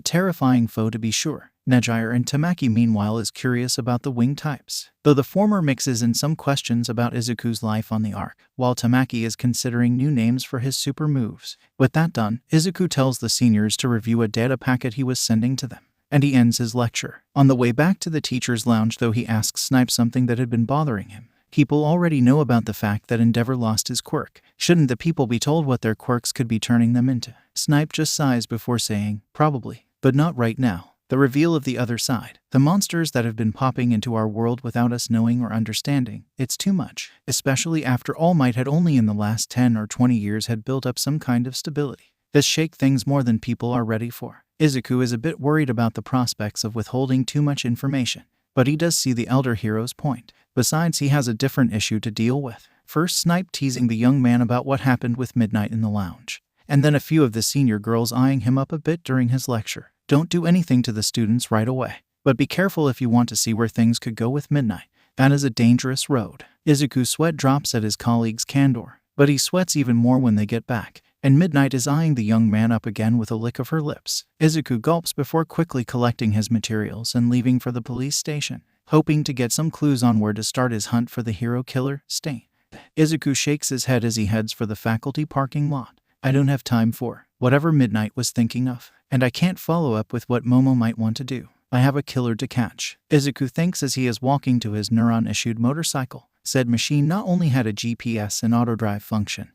terrifying foe to be sure. Nejire and Tamaki meanwhile is curious about the wing types, though the former mixes in some questions about Izuku's life on the Ark, while Tamaki is considering new names for his super moves. With that done, Izuku tells the seniors to review a data packet he was sending to them, and he ends his lecture. On the way back to the teacher's lounge though, he asks Snipe something that had been bothering him. People already know about the fact that Endeavor lost his quirk. Shouldn't the people be told what their quirks could be turning them into? Snipe just sighs before saying, probably, but not right now. The reveal of the other side. The monsters that have been popping into our world without us knowing or understanding. It's too much, especially after All Might had only in the last 10 or 20 years had built up some kind of stability. This shakes things more than people are ready for. Izuku is a bit worried about the prospects of withholding too much information, but he does see the elder hero's point. Besides, he has a different issue to deal with. First, Snipe teasing the young man about what happened with Midnight in the lounge, and then a few of the senior girls eyeing him up a bit during his lecture. Don't do anything to the students right away, but be careful if you want to see where things could go with Midnight. That is a dangerous road. Izuku's sweat drops at his colleague's candor, but he sweats even more when they get back, and Midnight is eyeing the young man up again with a lick of her lips. Izuku gulps before quickly collecting his materials and leaving for the police station, hoping to get some clues on where to start his hunt for the hero killer, Stain. Izuku shakes his head as he heads for the faculty parking lot. I don't have time for whatever Midnight was thinking of, and I can't follow up with what Momo might want to do. I have a killer to catch. Izuku thinks as he is walking to his Neuron-issued motorcycle. Said machine not only had a GPS and autodrive function,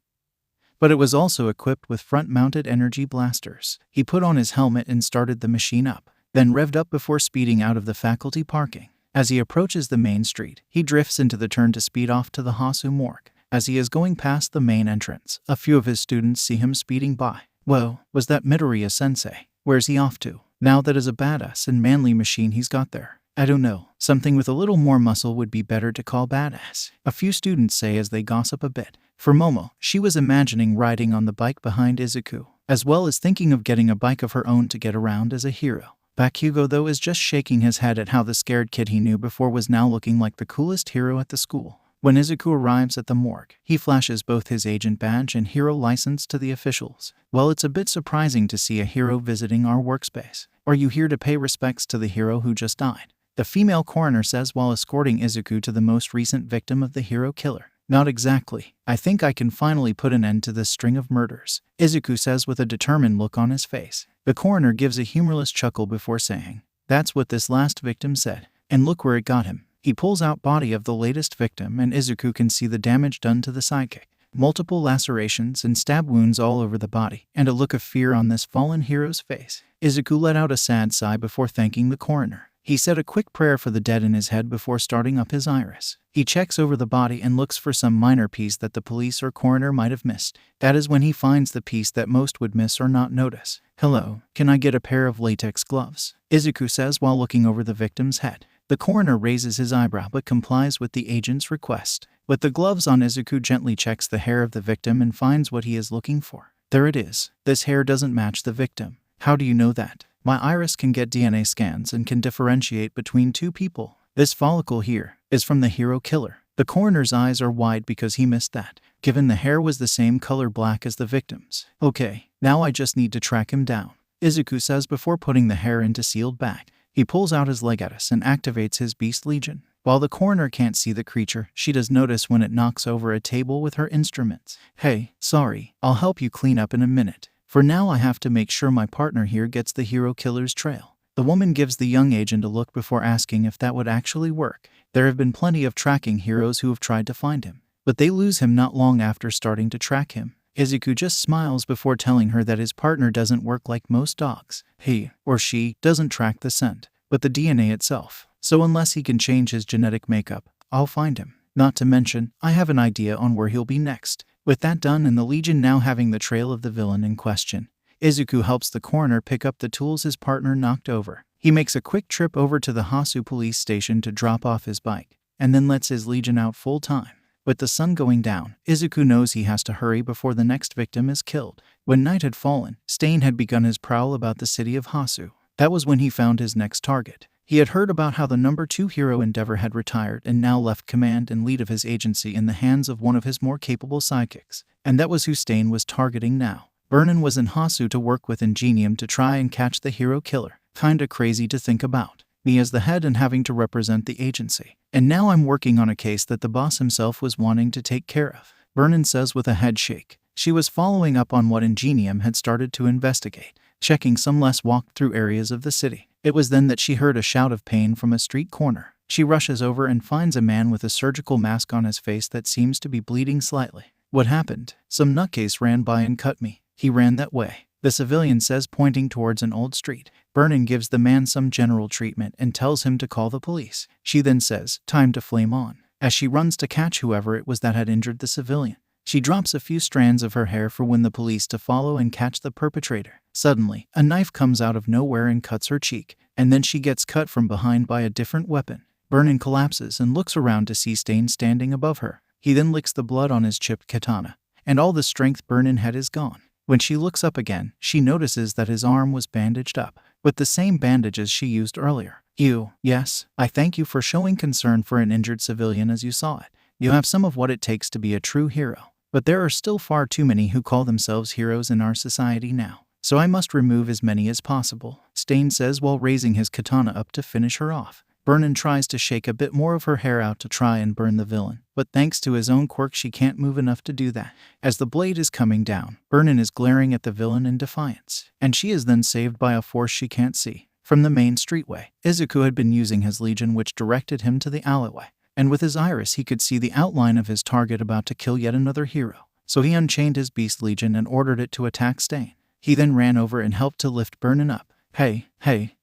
but it was also equipped with front-mounted energy blasters. He put on his helmet and started the machine up, then revved up before speeding out of the faculty parking. As he approaches the main street, he drifts into the turn to speed off to the Hasu morgue. As he is going past the main entrance, a few of his students see him speeding by. Whoa, was that Midoriya-sensei? Where's he off to? Now that is a badass and manly machine he's got there. I don't know, something with a little more muscle would be better to call badass, a few students say as they gossip a bit. For Momo, she was imagining riding on the bike behind Izuku, as well as thinking of getting a bike of her own to get around as a hero. Bakugo though is just shaking his head at how the scared kid he knew before was now looking like the coolest hero at the school. When Izuku arrives at the morgue, he flashes both his agent badge and hero license to the officials. Well, it's a bit surprising to see a hero visiting our workspace. Are you here to pay respects to the hero who just died? The female coroner says while escorting Izuku to the most recent victim of the hero killer. Not exactly. I think I can finally put an end to this string of murders, Izuku says with a determined look on his face. The coroner gives a humorless chuckle before saying, "That's what this last victim said. And look where it got him." He pulls out body of the latest victim and Izuku can see the damage done to the sidekick. Multiple lacerations and stab wounds all over the body, and a look of fear on this fallen hero's face. Izuku let out a sad sigh before thanking the coroner. He said a quick prayer for the dead in his head before starting up his iris. He checks over the body and looks for some minor piece that the police or coroner might have missed. That is when he finds the piece that most would miss or not notice. "Hello, can I get a pair of latex gloves?" Izuku says while looking over the victim's head. The coroner raises his eyebrow but complies with the agent's request. With the gloves on, Izuku gently checks the hair of the victim and finds what he is looking for. There it is. This hair doesn't match the victim. How do you know that? My iris can get DNA scans and can differentiate between two people. This follicle here is from the hero killer. The coroner's eyes are wide because he missed that, given the hair was the same color black as the victim's. Okay, now I just need to track him down, Izuku says before putting the hair into sealed bag. He pulls out his Legionis and activates his Beast Legion. While the coroner can't see the creature, she does notice when it knocks over a table with her instruments. "Hey, sorry, I'll help you clean up in a minute. For now I have to make sure my partner here gets the hero killer's trail." The woman gives the young agent a look before asking if that would actually work. There have been plenty of tracking heroes who have tried to find him, but they lose him not long after starting to track him. Izuku just smiles before telling her that his partner doesn't work like most dogs. He, or she, doesn't track the scent, but the DNA itself. So unless he can change his genetic makeup, I'll find him. Not to mention, I have an idea on where he'll be next. With that done and the Legion now having the trail of the villain in question, Izuku helps the coroner pick up the tools his partner knocked over. He makes a quick trip over to the Hasu police station to drop off his bike, and then lets his Legion out full time. With the sun going down, Izuku knows he has to hurry before the next victim is killed. When night had fallen, Stain had begun his prowl about the city of Hasu. That was when he found his next target. He had heard about how the number 2 hero Endeavor had retired and now left command and lead of his agency in the hands of one of his more capable sidekicks, and that was who Stain was targeting now. Vernon was in Hasu to work with Ingenium to try and catch the hero killer. Kinda crazy to think about. Me as the head and having to represent the agency. And now I'm working on a case that the boss himself was wanting to take care of, Vernon says with a head shake. She was following up on what Ingenium had started to investigate, checking some less walked-through areas of the city. It was then that she heard a shout of pain from a street corner. She rushes over and finds a man with a surgical mask on his face that seems to be bleeding slightly. "What happened?" "Some nutcase ran by and cut me. He ran that way," the civilian says, pointing towards an old street. Vernon gives the man some general treatment and tells him to call the police. She then says, "Time to flame on," as she runs to catch whoever it was that had injured the civilian. She drops a few strands of her hair for when the police to follow and catch the perpetrator. Suddenly, a knife comes out of nowhere and cuts her cheek, and then she gets cut from behind by a different weapon. Vernon collapses and looks around to see Stain standing above her. He then licks the blood on his chipped katana, and all the strength Vernon had is gone. When she looks up again, she notices that his arm was bandaged up, with the same bandages she used earlier. Yes, I thank you for showing concern for an injured civilian as you saw it. You have some of what it takes to be a true hero. But there are still far too many who call themselves heroes in our society now. So I must remove as many as possible," Stain says while raising his katana up to finish her off. Vernon tries to shake a bit more of her hair out to try and burn the villain, but thanks to his own quirk she can't move enough to do that. As the blade is coming down, Vernon is glaring at the villain in defiance, and she is then saved by a force she can't see. From the main streetway, Izuku had been using his Legion, which directed him to the alleyway, and with his iris he could see the outline of his target about to kill yet another hero. So he unchained his Beast Legion and ordered it to attack Stain. He then ran over and helped to lift Vernon up. Hey,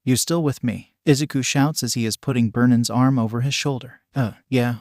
you still with me?" Izuku shouts as he is putting Vernon's arm over his shoulder. Yeah,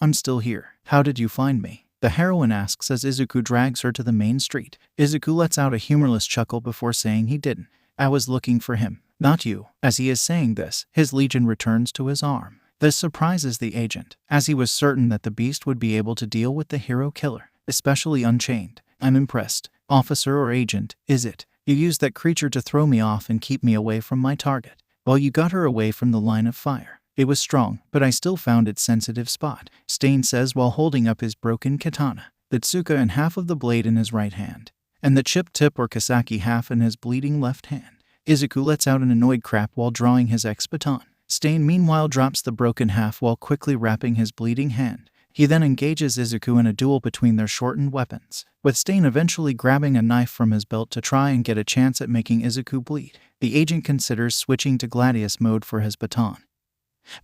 I'm still here. How did you find me?" the heroine asks as Izuku drags her to the main street. Izuku lets out a humorless chuckle before saying he didn't. "I was looking for him, not you." As he is saying this, his Legion returns to his arm. This surprises the agent, as he was certain that the beast would be able to deal with the hero killer, especially unchained. "I'm impressed. Officer or agent, is it? You used that creature to throw me off and keep me away from my target. Well, you got her away from the line of fire. It was strong, but I still found its sensitive spot, Stain says while holding up his broken katana, the tsuka and half of the blade in his right hand, and the chipped tip or kasaki half in his bleeding left hand. Izuku lets out an annoyed crap while drawing his ex-baton. Stain meanwhile drops the broken half while quickly wrapping his bleeding hand. He then engages Izuku in a duel between their shortened weapons, with Stain eventually grabbing a knife from his belt to try and get a chance at making Izuku bleed. The agent considers switching to Gladius mode for his baton,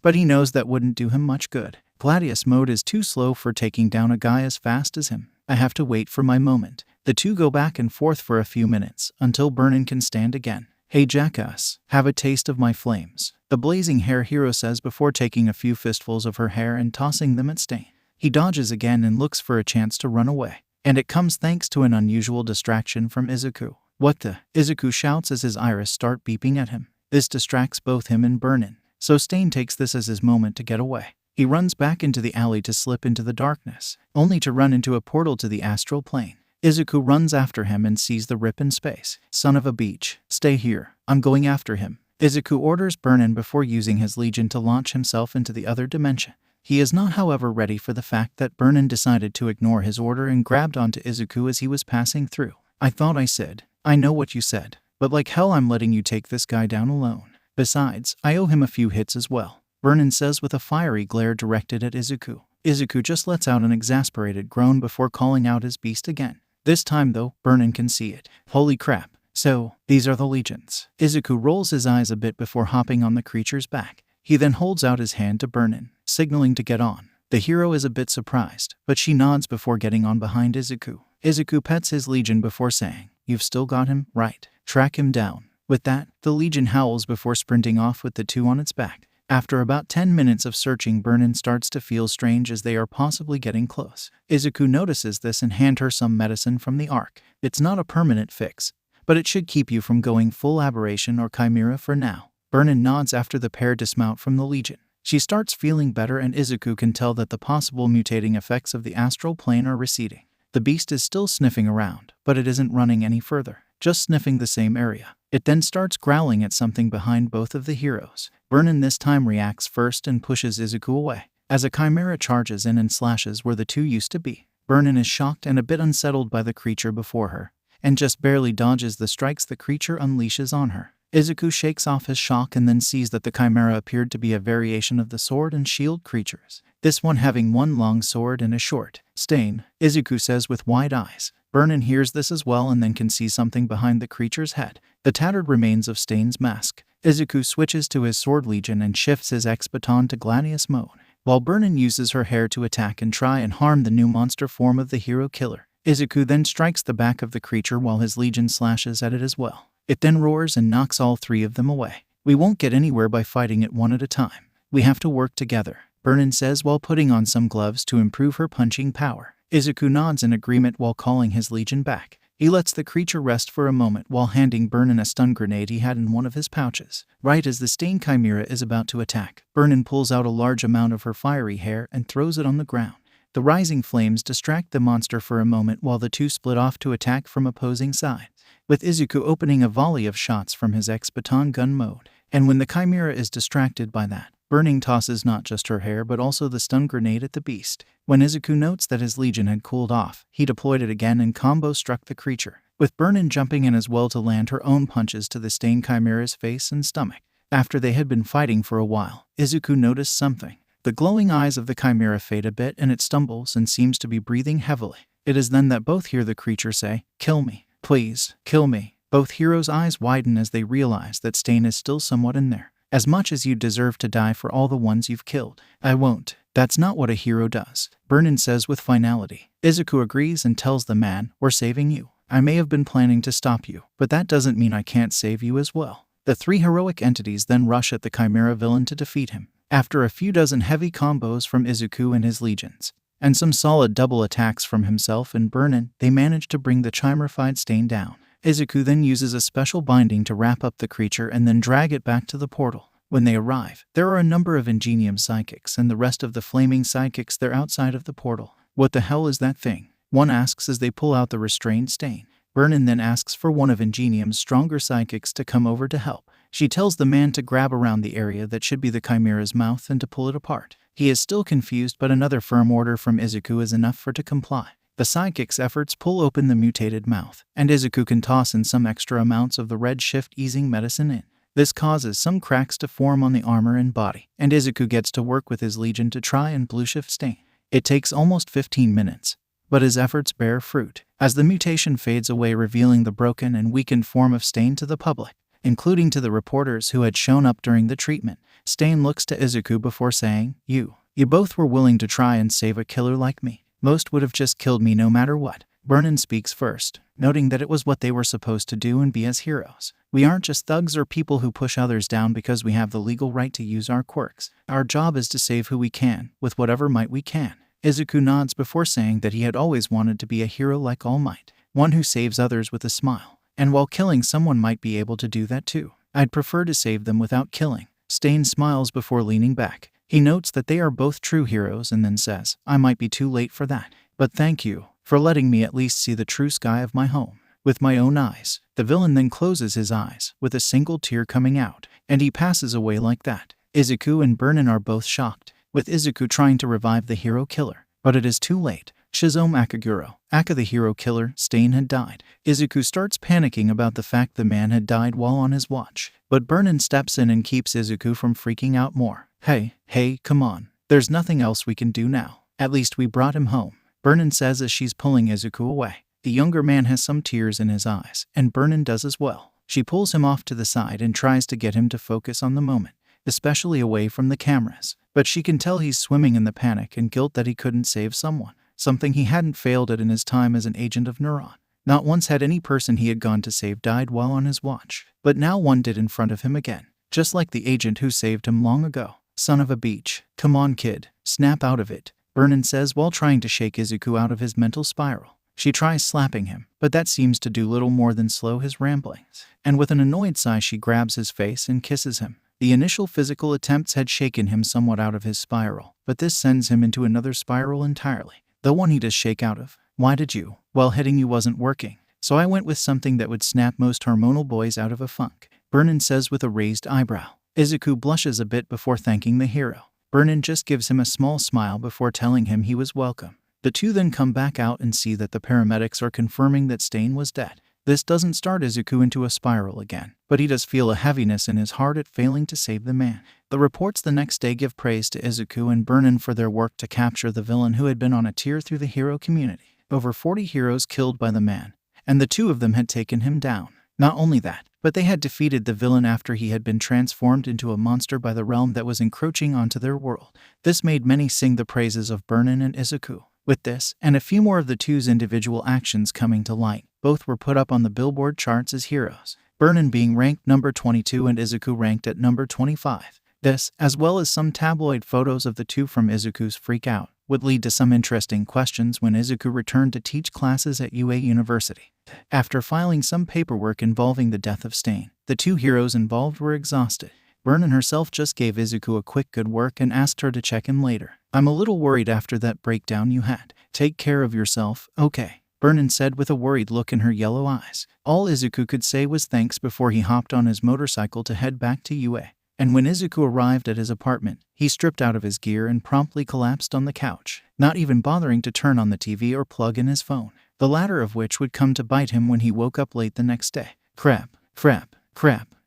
but he knows that wouldn't do him much good. Gladius mode is too slow for taking down a guy as fast as him. I have to wait for my moment. The two go back and forth for a few minutes, until Burnin can stand again. Hey jackass, have a taste of my flames, the blazing hair hero says before taking a few fistfuls of her hair and tossing them at Stain. He dodges again and looks for a chance to run away, and it comes thanks to an unusual distraction from Izuku. What the? Izuku shouts as his iris start beeping at him. This distracts both him and Burnin, so Stain takes this as his moment to get away. He runs back into the alley to slip into the darkness, only to run into a portal to the Astral Plane. Izuku runs after him and sees the rip in space. Son of a beach, stay here, I'm going after him, Izuku orders Burnin before using his Legion to launch himself into the other dimension. He is not, however, ready for the fact that Burnin decided to ignore his order and grabbed onto Izuku as he was passing through. I thought I said, I know what you said, but like hell I'm letting you take this guy down alone. Besides, I owe him a few hits as well, Burnin says with a fiery glare directed at Izuku. Izuku just lets out an exasperated groan before calling out his beast again. This time though, Burnin can see it. Holy crap. So, these are the legions. Izuku rolls his eyes a bit before hopping on the creature's back. He then holds out his hand to Burnin, signaling to get on. The hero is a bit surprised, but she nods before getting on behind Izuku. Izuku pets his Legion before saying, You've still got him, right? Track him down. With that, the Legion howls before sprinting off with the two on its back. After about 10 minutes of searching, Burnin starts to feel strange as they are possibly getting close. Izuku notices this and hands her some medicine from the Ark. It's not a permanent fix, but it should keep you from going full aberration or chimera for now. Burnin nods after the pair dismount from the Legion. She starts feeling better and Izuku can tell that the possible mutating effects of the Astral Plane are receding. The beast is still sniffing around, but it isn't running any further, just sniffing the same area. It then starts growling at something behind both of the heroes. Burnin this time reacts first and pushes Izuku away, as a chimera charges in and slashes where the two used to be. Burnin is shocked and a bit unsettled by the creature before her, and just barely dodges the strikes the creature unleashes on her. Izuku shakes off his shock and then sees that the chimera appeared to be a variation of the sword and shield creatures, this one having one long sword and a short. Stain, Izuku says with wide eyes. Burnin hears this as well and then can see something behind the creature's head, the tattered remains of Stain's mask. Izuku switches to his sword Legion and shifts his ex-baton to Gladius mode, while Burnin uses her hair to attack and try and harm the new monster form of the hero killer. Izuku then strikes the back of the creature while his Legion slashes at it as well. It then roars and knocks all three of them away. We won't get anywhere by fighting it one at a time. We have to work together, Burnin says while putting on some gloves to improve her punching power. Izuku nods in agreement while calling his Legion back. He lets the creature rest for a moment while handing Burnin a stun grenade he had in one of his pouches. Right as the Stain Chimera is about to attack, Burnin pulls out a large amount of her fiery hair and throws it on the ground. The rising flames distract the monster for a moment while the two split off to attack from opposing sides, with Izuku opening a volley of shots from his ex-baton gun mode. And when the chimera is distracted by that, Burnin tosses not just her hair but also the stun grenade at the beast. When Izuku notes that his Legion had cooled off, he deployed it again and combo struck the creature, with Burnin jumping in as well to land her own punches to the Stain Chimera's face and stomach. After they had been fighting for a while, Izuku noticed something. The glowing eyes of the chimera fade a bit and it stumbles and seems to be breathing heavily. It is then that both hear the creature say, "Kill me, please, kill me." Both heroes' eyes widen as they realize that Stain is still somewhat in there. As much as you deserve to die for all the ones you've killed. I won't. That's not what a hero does, Burnin says with finality. Izuku agrees and tells the man, "We're saving you. I may have been planning to stop you, but that doesn't mean I can't save you as well." The three heroic entities then rush at the chimera villain to defeat him. After a few dozen heavy combos from Izuku and his legions, and some solid double attacks from himself and Burnin, they manage to bring the chimerified Stain down. Izuku then uses a special binding to wrap up the creature and then drag it back to the portal. When they arrive, there are a number of Ingenium sidekicks and the rest of the flaming sidekicks there outside of the portal. "What the hell is that thing?" one asks as they pull out the restrained Stain. Burnin then asks for one of Ingenium's stronger sidekicks to come over to help. She tells the man to grab around the area that should be the chimera's mouth and to pull it apart. He is still confused, but another firm order from Izuku is enough for to comply. The sidekick's efforts pull open the mutated mouth, and Izuku can toss in some extra amounts of the red shift-easing medicine in. This causes some cracks to form on the armor and body, and Izuku gets to work with his legion to try and blue shift Stain. It takes almost 15 minutes, but his efforts bear fruit, as the mutation fades away, revealing the broken and weakened form of Stain to the public, including to the reporters who had shown up during the treatment. Stain looks to Izuku before saying, You both were willing to try and save a killer like me. Most would have just killed me no matter what. Vernon speaks first, noting that it was what they were supposed to do and be as heroes. We aren't just thugs or people who push others down because we have the legal right to use our quirks. Our job is to save who we can, with whatever might we can. Izuku nods before saying that he had always wanted to be a hero like All Might, one who saves others with a smile. And while killing someone might be able to do that too, I'd prefer to save them without killing. Stain smiles before leaning back. He notes that they are both true heroes and then says, I might be too late for that, but thank you for letting me at least see the true sky of my home with my own eyes. The villain then closes his eyes, with a single tear coming out, and he passes away like that. Izuku and Vernon are both shocked, with Izuku trying to revive the hero killer, but it is too late. Shizome Akaguro, Aka the hero killer, Stain had died. Izuku starts panicking about the fact the man had died while on his watch, but Vernon steps in and keeps Izuku from freaking out more. Hey, come on. There's nothing else we can do now. At least we brought him home, Vernon says as she's pulling Izuku away. The younger man has some tears in his eyes, and Vernon does as well. She pulls him off to the side and tries to get him to focus on the moment, especially away from the cameras. But she can tell he's swimming in the panic and guilt that he couldn't save someone, something he hadn't failed at in his time as an agent of Neuron. Not once had any person he had gone to save died while on his watch, but now one did in front of him again, just like the agent who saved him long ago. Son of a beach. Come on, kid. Snap out of it, Vernon says while trying to shake Izuku out of his mental spiral. She tries slapping him, but that seems to do little more than slow his ramblings, and with an annoyed sigh she grabs his face and kisses him. The initial physical attempts had shaken him somewhat out of his spiral, but this sends him into another spiral entirely, the one he does shake out of. Why did you? Well, hitting you wasn't working, so I went with something that would snap most hormonal boys out of a funk, Vernon says with a raised eyebrow. Izuku blushes a bit before thanking the hero. Vernon just gives him a small smile before telling him he was welcome. The two then come back out and see that the paramedics are confirming that Stain was dead. This doesn't start Izuku into a spiral again, but he does feel a heaviness in his heart at failing to save the man. The reports the next day give praise to Izuku and Vernon for their work to capture the villain who had been on a tear through the hero community. Over 40 heroes killed by the man, and the two of them had taken him down. Not only that, but they had defeated the villain after he had been transformed into a monster by the realm that was encroaching onto their world. This made many sing the praises of Vernon and Izuku. With this, and a few more of the two's individual actions coming to light, both were put up on the Billboard charts as heroes, Vernon being ranked number 22 and Izuku ranked at number 25. This, as well as some tabloid photos of the two from Izuku's freak out, would lead to some interesting questions when Izuku returned to teach classes at UA University. After filing some paperwork involving the death of Stain, the two heroes involved were exhausted. Vernon herself just gave Izuku a quick good work and asked her to check in later. I'm a little worried after that breakdown you had. Take care of yourself, okay? Vernon said with a worried look in her yellow eyes. All Izuku could say was thanks before he hopped on his motorcycle to head back to UA. And when Izuku arrived at his apartment, he stripped out of his gear and promptly collapsed on the couch, not even bothering to turn on the TV or plug in his phone, the latter of which would come to bite him when he woke up late the next day. Crap,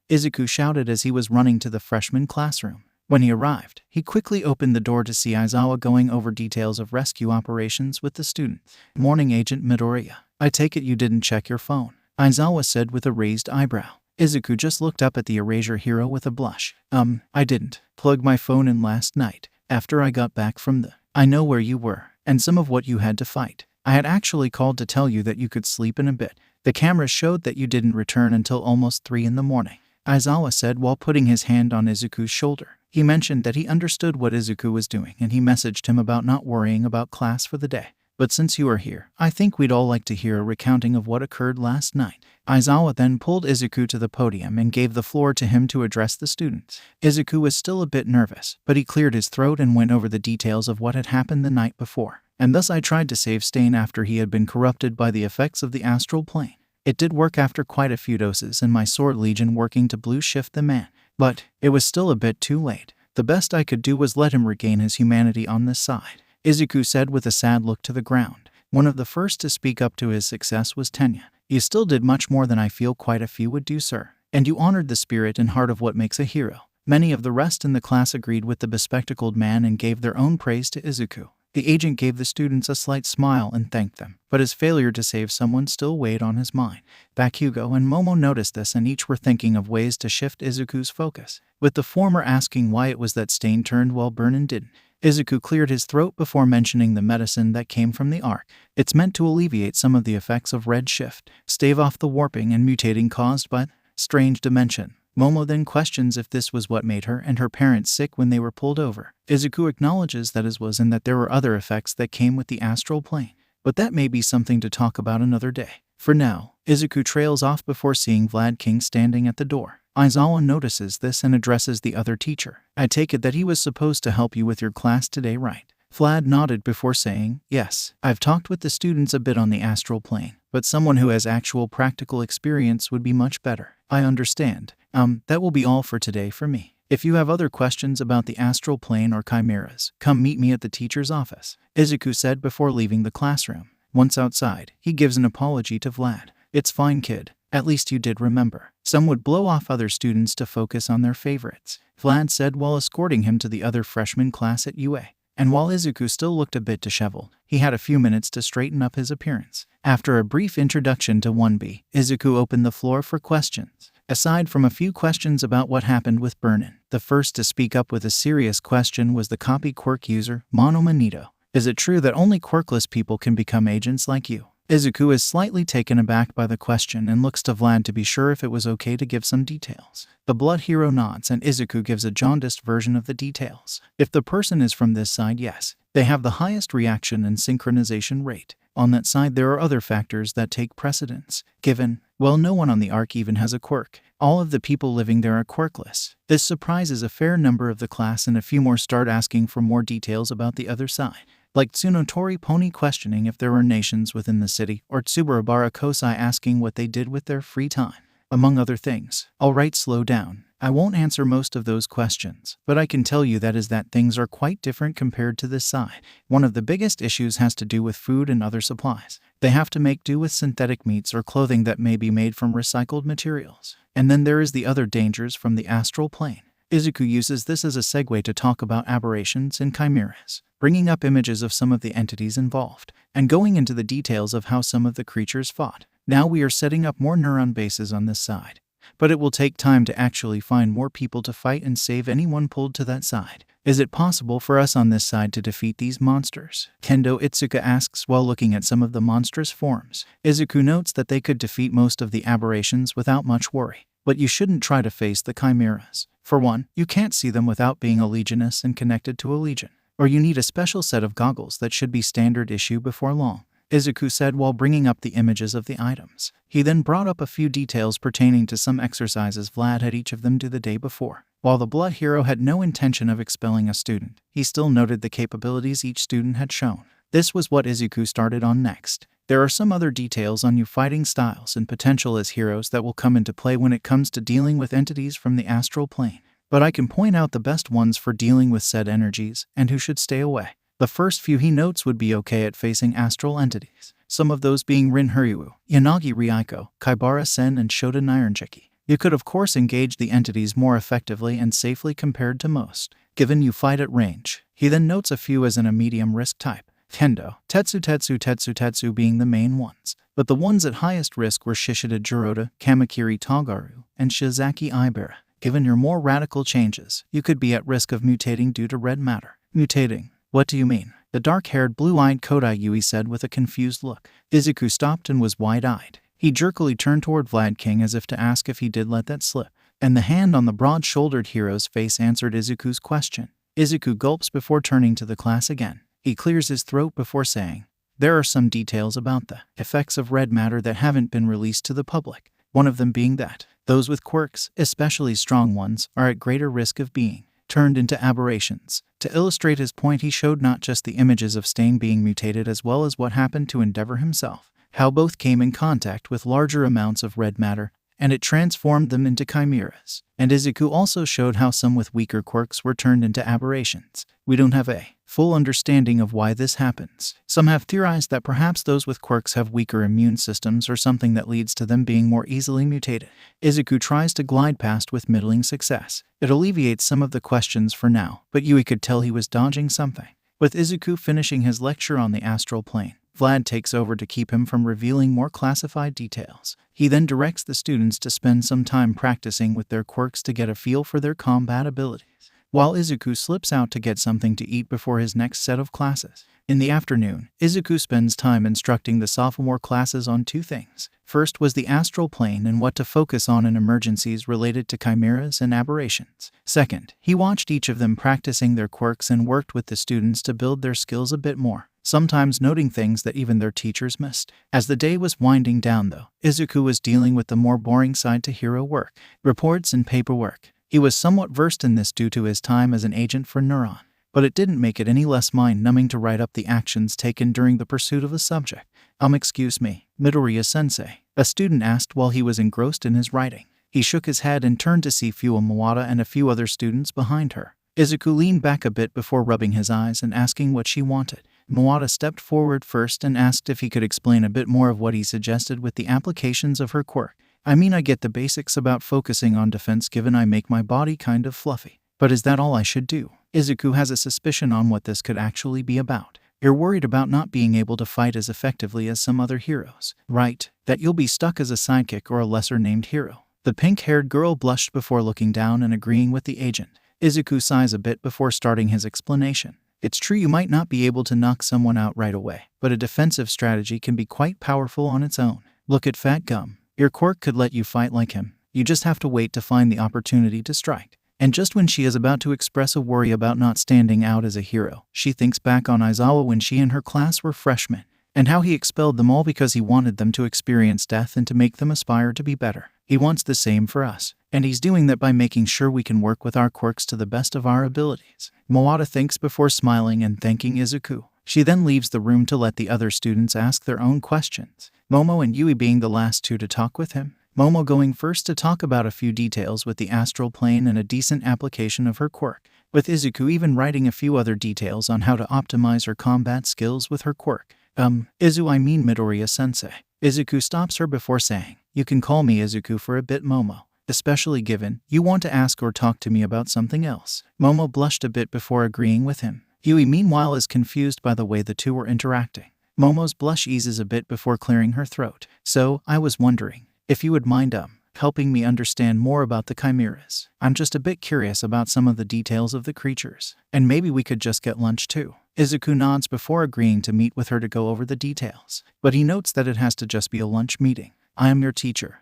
Izuku shouted as he was running to the freshman classroom. When he arrived, he quickly opened the door to see Aizawa going over details of rescue operations with the student. Morning, Agent Midoriya. I take it you didn't check your phone, Aizawa said with a raised eyebrow. Izuku just looked up at the Erasure hero with a blush. I didn't plug my phone in last night, after I got back from the... I know where you were, and some of what you had to fight. I had actually called to tell you that you could sleep in a bit. The camera showed that you didn't return until almost 3 in the morning, Aizawa said while putting his hand on Izuku's shoulder. He mentioned that he understood what Izuku was doing and he messaged him about not worrying about class for the day. But since you are here, I think we'd all like to hear a recounting of what occurred last night. Aizawa then pulled Izuku to the podium and gave the floor to him to address the students. Izuku was still a bit nervous, but he cleared his throat and went over the details of what had happened the night before. And thus I tried to save Stain after he had been corrupted by the effects of the Astral Plane. It did work after quite a few doses and my sword legion working to blue shift the man. But it was still a bit too late. The best I could do was let him regain his humanity on this side, Izuku said with a sad look to the ground. One of the first to speak up to his success was Tenya. You still did much more than I feel quite a few would do, sir. And you honored the spirit and heart of what makes a hero. Many of the rest in the class agreed with the bespectacled man and gave their own praise to Izuku. The agent gave the students a slight smile and thanked them, but his failure to save someone still weighed on his mind. Bakugo and Momo noticed this and each were thinking of ways to shift Izuku's focus, with the former asking why it was that Stain turned while Burnin didn't. Izuku cleared his throat before mentioning the medicine that came from the arc. It's meant to alleviate some of the effects of red shift, stave off the warping and mutating caused by strange dimension. Momo then questions if this was what made her and her parents sick when they were pulled over. Izuku acknowledges that it was and that there were other effects that came with the astral plane, but that may be something to talk about another day. For now, Izuku trails off before seeing Vlad King standing at the door. Aizawa notices this and addresses the other teacher. I take it that he was supposed to help you with your class today, right? Vlad nodded before saying, yes, I've talked with the students a bit on the astral plane, but someone who has actual practical experience would be much better. I understand. That will be all for today for me. If you have other questions about the astral plane or chimeras, come meet me at the teacher's office, Izuku said before leaving the classroom. Once outside, he gives an apology to Vlad. It's fine, kid. At least you did remember. Some would blow off other students to focus on their favorites, Vlad said while escorting him to the other freshman class at UA. And while Izuku still looked a bit disheveled, he had a few minutes to straighten up his appearance. After a brief introduction to 1B, Izuku opened the floor for questions. Aside from a few questions about what happened with Burnin, the first to speak up with a serious question was the copy quirk user, Mono Manito. Is it true that only quirkless people can become agents like you? Izuku is slightly taken aback by the question and looks to Vlad to be sure if it was okay to give some details. The blood hero nods and Izuku gives a jaundiced version of the details. If the person is from this side, yes, they have the highest reaction and synchronization rate. On that side, there are other factors that take precedence. Given, well, no one on the arc even has a quirk. All of the people living there are quirkless. This surprises a fair number of the class and a few more start asking for more details about the other side. Like Tsunotori Pony questioning if there were nations within the city, or Tsubarabara Kosai asking what they did with their free time, among other things. Alright, slow down. I won't answer most of those questions, but I can tell you that things are quite different compared to this side. One of the biggest issues has to do with food and other supplies. They have to make do with synthetic meats or clothing that may be made from recycled materials. And then there is the other dangers from the astral plane. Izuku uses this as a segue to talk about aberrations and chimeras, bringing up images of some of the entities involved, and going into the details of how some of the creatures fought. Now we are setting up more neuron bases on this side, but it will take time to actually find more people to fight and save anyone pulled to that side. Is it possible for us on this side to defeat these monsters? Kendo Itsuka asks while looking at some of the monstrous forms. Izuku notes that they could defeat most of the aberrations without much worry, but you shouldn't try to face the chimeras. For one, you can't see them without being a legionist and connected to a legion, or you need a special set of goggles that should be standard issue before long, Izuku said while bringing up the images of the items. He then brought up a few details pertaining to some exercises Vlad had each of them do the day before. While the blood hero had no intention of expelling a student, he still noted the capabilities each student had shown. This was what Izuku started on next. There are some other details on your fighting styles and potential as heroes that will come into play when it comes to dealing with entities from the astral plane, but I can point out the best ones for dealing with said energies and who should stay away. The first few he notes would be okay at facing astral entities, some of those being Rin Hiryu, Yanagi Ryuko, Kaibara Sen, and Shota Nairanjiki. You could of course engage the entities more effectively and safely compared to most, given you fight at range. He then notes a few as in a medium risk type. Kendo, Tetsu being the main ones, but the ones at highest risk were Shishida Jirota, Kamakiri Tagaru, and Shizaki Ibara. Given your more radical changes, you could be at risk of mutating due to red matter. Mutating? What do you mean? The dark-haired, blue-eyed Kodai Yui said with a confused look. Izuku stopped and was wide-eyed. He jerkily turned toward Vlad King as if to ask if he did let that slip, and the hand on the broad-shouldered hero's face answered Izuku's question. Izuku gulps before turning to the class again. He clears his throat before saying, there are some details about the effects of red matter that haven't been released to the public, one of them being that those with quirks, especially strong ones, are at greater risk of being turned into aberrations. To illustrate his point, he showed not just the images of Stain being mutated as well as what happened to Endeavor himself. how both came in contact with larger amounts of red matter, and it transformed them into chimeras. And Izuku also showed how some with weaker quirks were turned into aberrations. We don't have a full understanding of why this happens. Some have theorized that perhaps those with quirks have weaker immune systems or something that leads to them being more easily mutated. Izuku tries to glide past with middling success. It alleviates some of the questions for now, but Yui could tell he was dodging something. With Izuku finishing his lecture on the astral plane, Vlad takes over to keep him from revealing more classified details. He then directs the students to spend some time practicing with their quirks to get a feel for their combat abilities, while Izuku slips out to get something to eat before his next set of classes. In the afternoon, Izuku spends time instructing the sophomore classes on two things. First was the astral plane and what to focus on in emergencies related to chimeras and aberrations. Second, he watched each of them practicing their quirks and worked with the students to build their skills a bit more, sometimes noting things that even their teachers missed. As the day was winding down though, Izuku was dealing with the more boring side to hero work, reports and paperwork. He was somewhat versed in this due to his time as an agent for Neuron, but it didn't make it any less mind-numbing to write up the actions taken during the pursuit of a subject. Excuse me, Midoriya-sensei, a student asked while he was engrossed in his writing. He shook his head and turned to see Fuwa Mawata and a few other students behind her. Izuku leaned back a bit before rubbing his eyes and asking what she wanted. Mawata stepped forward first and asked if he could explain a bit more of what he suggested with the applications of her quirk. I mean, I get the basics about focusing on defense given I make my body kind of fluffy. But is that all I should do? Izuku has a suspicion on what this could actually be about. You're worried about not being able to fight as effectively as some other heroes, right? That you'll be stuck as a sidekick or a lesser-named hero. The pink-haired girl blushed before looking down and agreeing with the agent. Izuku sighs a bit before starting his explanation. It's true you might not be able to knock someone out right away, but a defensive strategy can be quite powerful on its own. Look at Fat Gum. Your quirk could let you fight like him. You just have to wait to find the opportunity to strike. And just when she is about to express a worry about not standing out as a hero, she thinks back on Aizawa when she and her class were freshmen, and how he expelled them all because he wanted them to experience death and to make them aspire to be better. He wants the same for us, and he's doing that by making sure we can work with our quirks to the best of our abilities. Mawata thinks before smiling and thanking Izuku. She then leaves the room to let the other students ask their own questions, Momo and Yui being the last two to talk with him. Momo going first to talk about a few details with the astral plane and a decent application of her quirk, with Izuku even writing a few other details on how to optimize her combat skills with her quirk. Midoriya-sensei. Izuku stops her before saying, "You can call me Izuku for a bit, Momo, especially given you want to ask or talk to me about something else." Momo blushed a bit before agreeing with him. Yui meanwhile is confused by the way the two were interacting. Momo's blush eases a bit before clearing her throat. "So, I was wondering if you would mind helping me understand more about the chimeras. I'm just a bit curious about some of the details of the creatures. And maybe we could just get lunch too." Izuku nods before agreeing to meet with her to go over the details. But he notes that it has to just be a lunch meeting. "I am your teacher.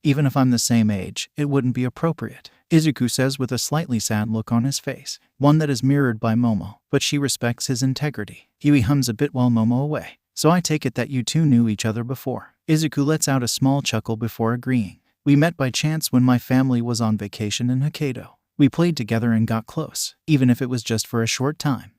Even if I'm the same age, it wouldn't be appropriate," Izuku says with a slightly sad look on his face, one that is mirrored by Momo, but she respects his integrity. Yui hums a bit while Momo away. "So I take it that you two knew each other before." Izuku lets out a small chuckle before agreeing. "We met by chance when my family was on vacation in Hokkaido. We played together and got close, even if it was just for a short time."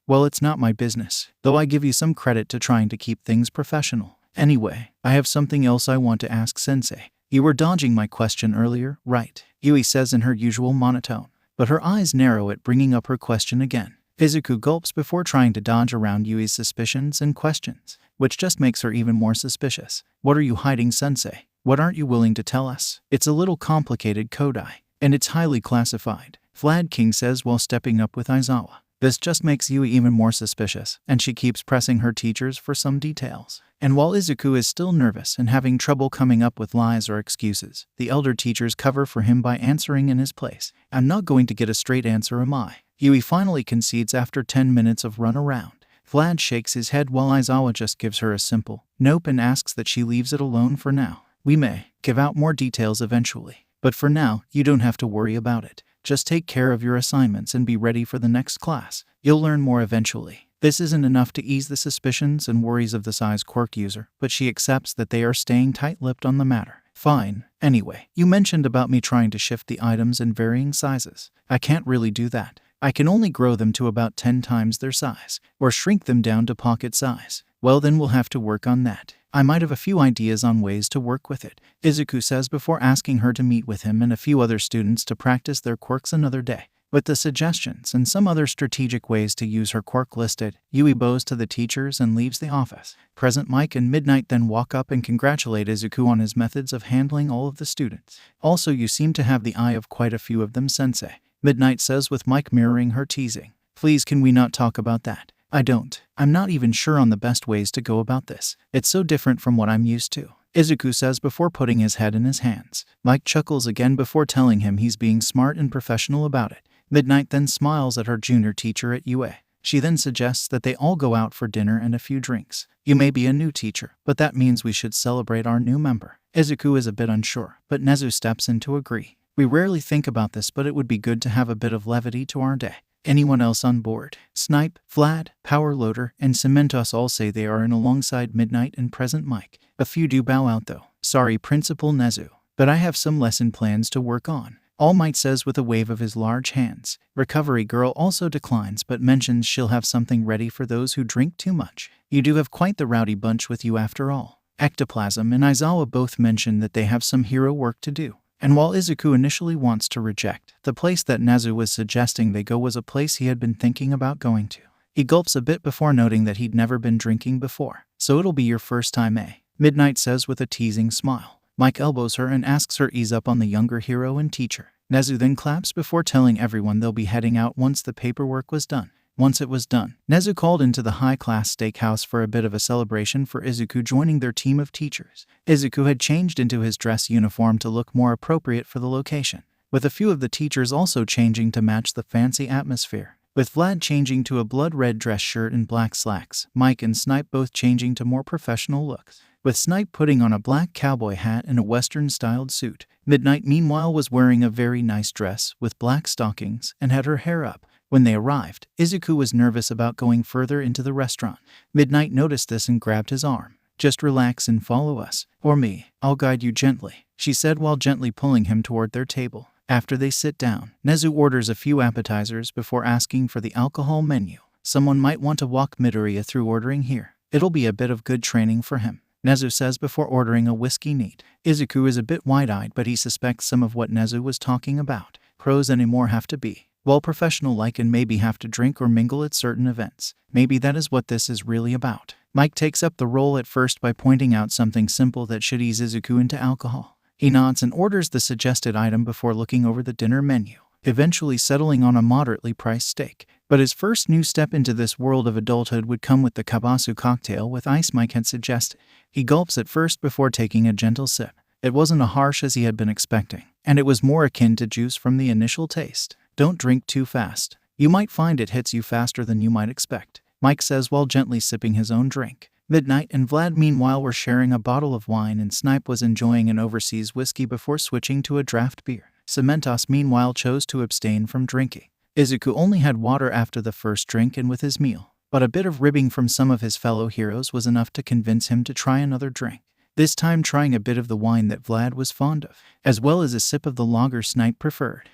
Well, it's not my business, though I give you some credit to trying to keep things professional. "Anyway, I have something else I want to ask Sensei. You were dodging my question earlier, right?" Yui says in her usual monotone, but her eyes narrow at bringing up her question again. Izuku gulps before trying to dodge around Yui's suspicions and questions, which just makes her even more suspicious. "What are you hiding, Sensei? What aren't you willing to tell us? It's a little complicated, Kodai, and it's highly classified," Vlad King says while stepping up with Aizawa. This just makes Yui even more suspicious, and she keeps pressing her teachers for some details. And while Izuku is still nervous and having trouble coming up with lies or excuses, the elder teachers cover for him by answering in his place. "I'm not going to get a straight answer, am I?" Yui finally concedes after 10 minutes of run around. Vlad shakes his head while Aizawa just gives her a simple nope and asks that she leaves it alone for now. "We may give out more details eventually, but for now, you don't have to worry about it. Just take care of your assignments and be ready for the next class. You'll learn more eventually." This isn't enough to ease the suspicions and worries of the size quirk user, but she accepts that they are staying tight-lipped on the matter. "Fine. Anyway, you mentioned about me trying to shift the items in varying sizes. I can't really do that. I can only grow them to about 10 times their size, or shrink them down to pocket size. Well, then we'll have to work on that. I might have a few ideas on ways to work with it, Izuku says before asking her to meet with him and a few other students to practice their quirks another day. With the suggestions and some other strategic ways to use her quirk listed, Yui bows to the teachers and leaves the office. Present Mike and Midnight then walk up and congratulate Izuku on his methods of handling all of the students. Also, you seem to have the eye of quite a few of them, sensei, Midnight says with Mike mirroring her teasing. Please, can we not talk about that? I'm not even sure on the best ways to go about this. It's so different from what I'm used to, Izuku says before putting his head in his hands. Mike chuckles again before telling him he's being smart and professional about it. Midnight then smiles at her junior teacher at UA. She then suggests that they all go out for dinner and a few drinks. You may be a new teacher, but that means we should celebrate our new member. Izuku is a bit unsure, but Nezu steps in to agree. We rarely think about this, but it would be good to have a bit of levity to our day. Anyone else on board? Snipe, Vlad, Power Loader, and Cementos all say they are in alongside Midnight and Present Mike. A few do bow out though. Sorry, Principal Nezu, but I have some lesson plans to work on, All Might says with a wave of his large hands. Recovery Girl also declines but mentions she'll have something ready for those who drink too much. You do have quite the rowdy bunch with you after all. Ectoplasm and Aizawa both mention that they have some hero work to do. And while Izuku initially wants to reject, the place that Nezu was suggesting they go was a place he had been thinking about going to. He gulps a bit before noting that he'd never been drinking before. So it'll be your first time, eh? Midnight says with a teasing smile. Mike elbows her and asks her ease up on the younger hero and teacher. Nezu then claps before telling everyone they'll be heading out once the paperwork was done. Once it was done, Nezu called into the high-class steakhouse for a bit of a celebration for Izuku joining their team of teachers. Izuku had changed into his dress uniform to look more appropriate for the location, with a few of the teachers also changing to match the fancy atmosphere. With Vlad changing to a blood-red dress shirt and black slacks, Mike and Snipe both changing to more professional looks, with Snipe putting on a black cowboy hat and a Western-styled suit. Midnight, meanwhile, was wearing a very nice dress with black stockings and had her hair up. When they arrived, Izuku was nervous about going further into the restaurant. Midnight noticed this and grabbed his arm. Just relax and follow us. Or me, I'll guide you gently, she said while gently pulling him toward their table. After they sit down, Nezu orders a few appetizers before asking for the alcohol menu. Someone might want to walk Midoriya through ordering here. It'll be a bit of good training for him, Nezu says before ordering a whiskey neat. Izuku is a bit wide-eyed, but he suspects some of what Nezu was talking about. Pros anymore have to be well, professional-like and maybe have to drink or mingle at certain events. Maybe that is what this is really about. Mike takes up the role at first by pointing out something simple that should ease Izuku into alcohol. He nods and orders the suggested item before looking over the dinner menu, eventually settling on a moderately priced steak. But his first new step into this world of adulthood would come with the kabasu cocktail with ice Mike had suggested. He gulps at first before taking a gentle sip. It wasn't as harsh as he had been expecting, and it was more akin to juice from the initial taste. Don't drink too fast. You might find it hits you faster than you might expect, Mike says while gently sipping his own drink. Midnight and Vlad meanwhile were sharing a bottle of wine and Snipe was enjoying an overseas whiskey before switching to a draft beer. Cementos meanwhile chose to abstain from drinking. Izuku only had water after the first drink and with his meal, but a bit of ribbing from some of his fellow heroes was enough to convince him to try another drink. This time trying a bit of the wine that Vlad was fond of, as well as a sip of the lager Snipe preferred.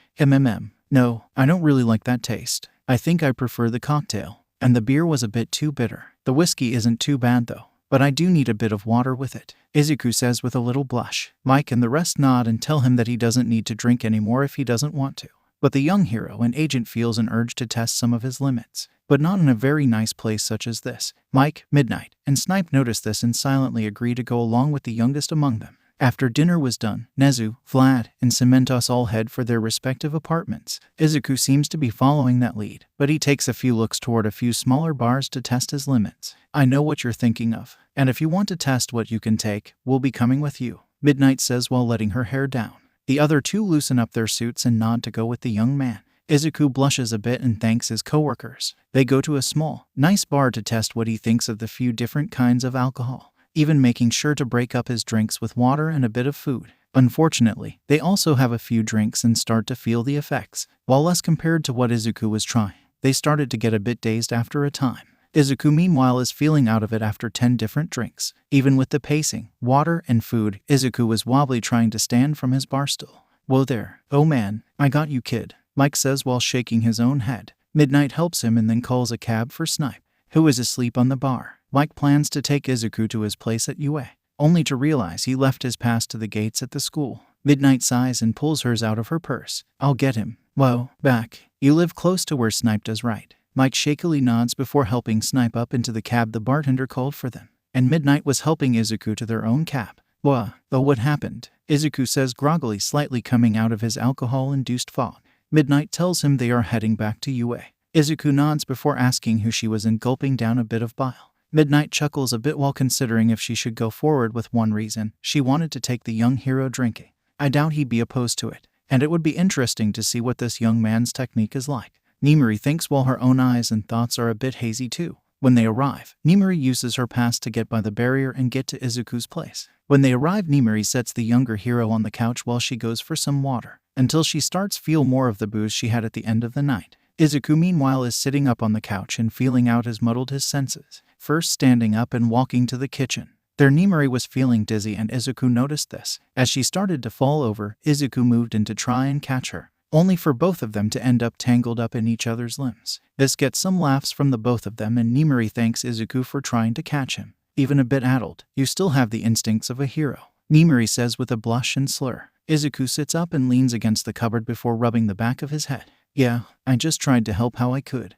No, I don't really like that taste. I think I prefer the cocktail. And the beer was a bit too bitter. The whiskey isn't too bad though, but I do need a bit of water with it, Izuku says with a little blush. Mike and the rest nod and tell him that he doesn't need to drink anymore if he doesn't want to. But the young hero and agent feels an urge to test some of his limits, but not in a very nice place such as this. Mike, Midnight, and Snipe notice this and silently agree to go along with the youngest among them. After dinner was done, Nezu, Vlad, and Cementos all head for their respective apartments. Izuku seems to be following that lead, but he takes a few looks toward a few smaller bars to test his limits. I know what you're thinking of, and if you want to test what you can take, we'll be coming with you, Midnight says while letting her hair down. The other two loosen up their suits and nod to go with the young man. Izuku blushes a bit and thanks his coworkers. They go to a small, nice bar to test what he thinks of the few different kinds of alcohol, even making sure to break up his drinks with water and a bit of food. Unfortunately, they also have a few drinks and start to feel the effects. While less compared to what Izuku was trying, they started to get a bit dazed after a time. Izuku meanwhile is feeling out of it after 10 different drinks. Even with the pacing, water, and food, Izuku was wobbly trying to stand from his bar stool. Whoa there. Oh man, I got you kid, Mike says while shaking his own head. Midnight helps him and then calls a cab for Snipe, who is asleep on the bar. Mike plans to take Izuku to his place at UA, only to realize he left his pass to the gates at the school. Midnight sighs and pulls hers out of her purse. I'll get him. Whoa, back. You live close to where Snipe does, right? Mike shakily nods before helping Snipe up into the cab the bartender called for them, and Midnight was helping Izuku to their own cab. What happened? Izuku says groggily, slightly coming out of his alcohol-induced fog. Midnight tells him they are heading back to UA. Izuku nods before asking who she was and gulping down a bit of bile. Midnight chuckles a bit while considering if she should go forward with one reason. She wanted to take the young hero drinking. I doubt he'd be opposed to it, and it would be interesting to see what this young man's technique is like. Nimari thinks while her own eyes and thoughts are a bit hazy too. When they arrive, Nimari uses her pass to get by the barrier and get to Izuku's place. When they arrive, Nimari sets the younger hero on the couch while she goes for some water, until she starts feel more of the booze she had at the end of the night. Izuku meanwhile is sitting up on the couch and feeling out as muddled his senses, first standing up and walking to the kitchen. There Nimari was feeling dizzy and Izuku noticed this. As she started to fall over, Izuku moved in to try and catch her, only for both of them to end up tangled up in each other's limbs. This gets some laughs from the both of them and Nimari thanks Izuku for trying to catch him. Even a bit addled, you still have the instincts of a hero, Nimari says with a blush and slur. Izuku sits up and leans against the cupboard before rubbing the back of his head. Yeah, I just tried to help how I could.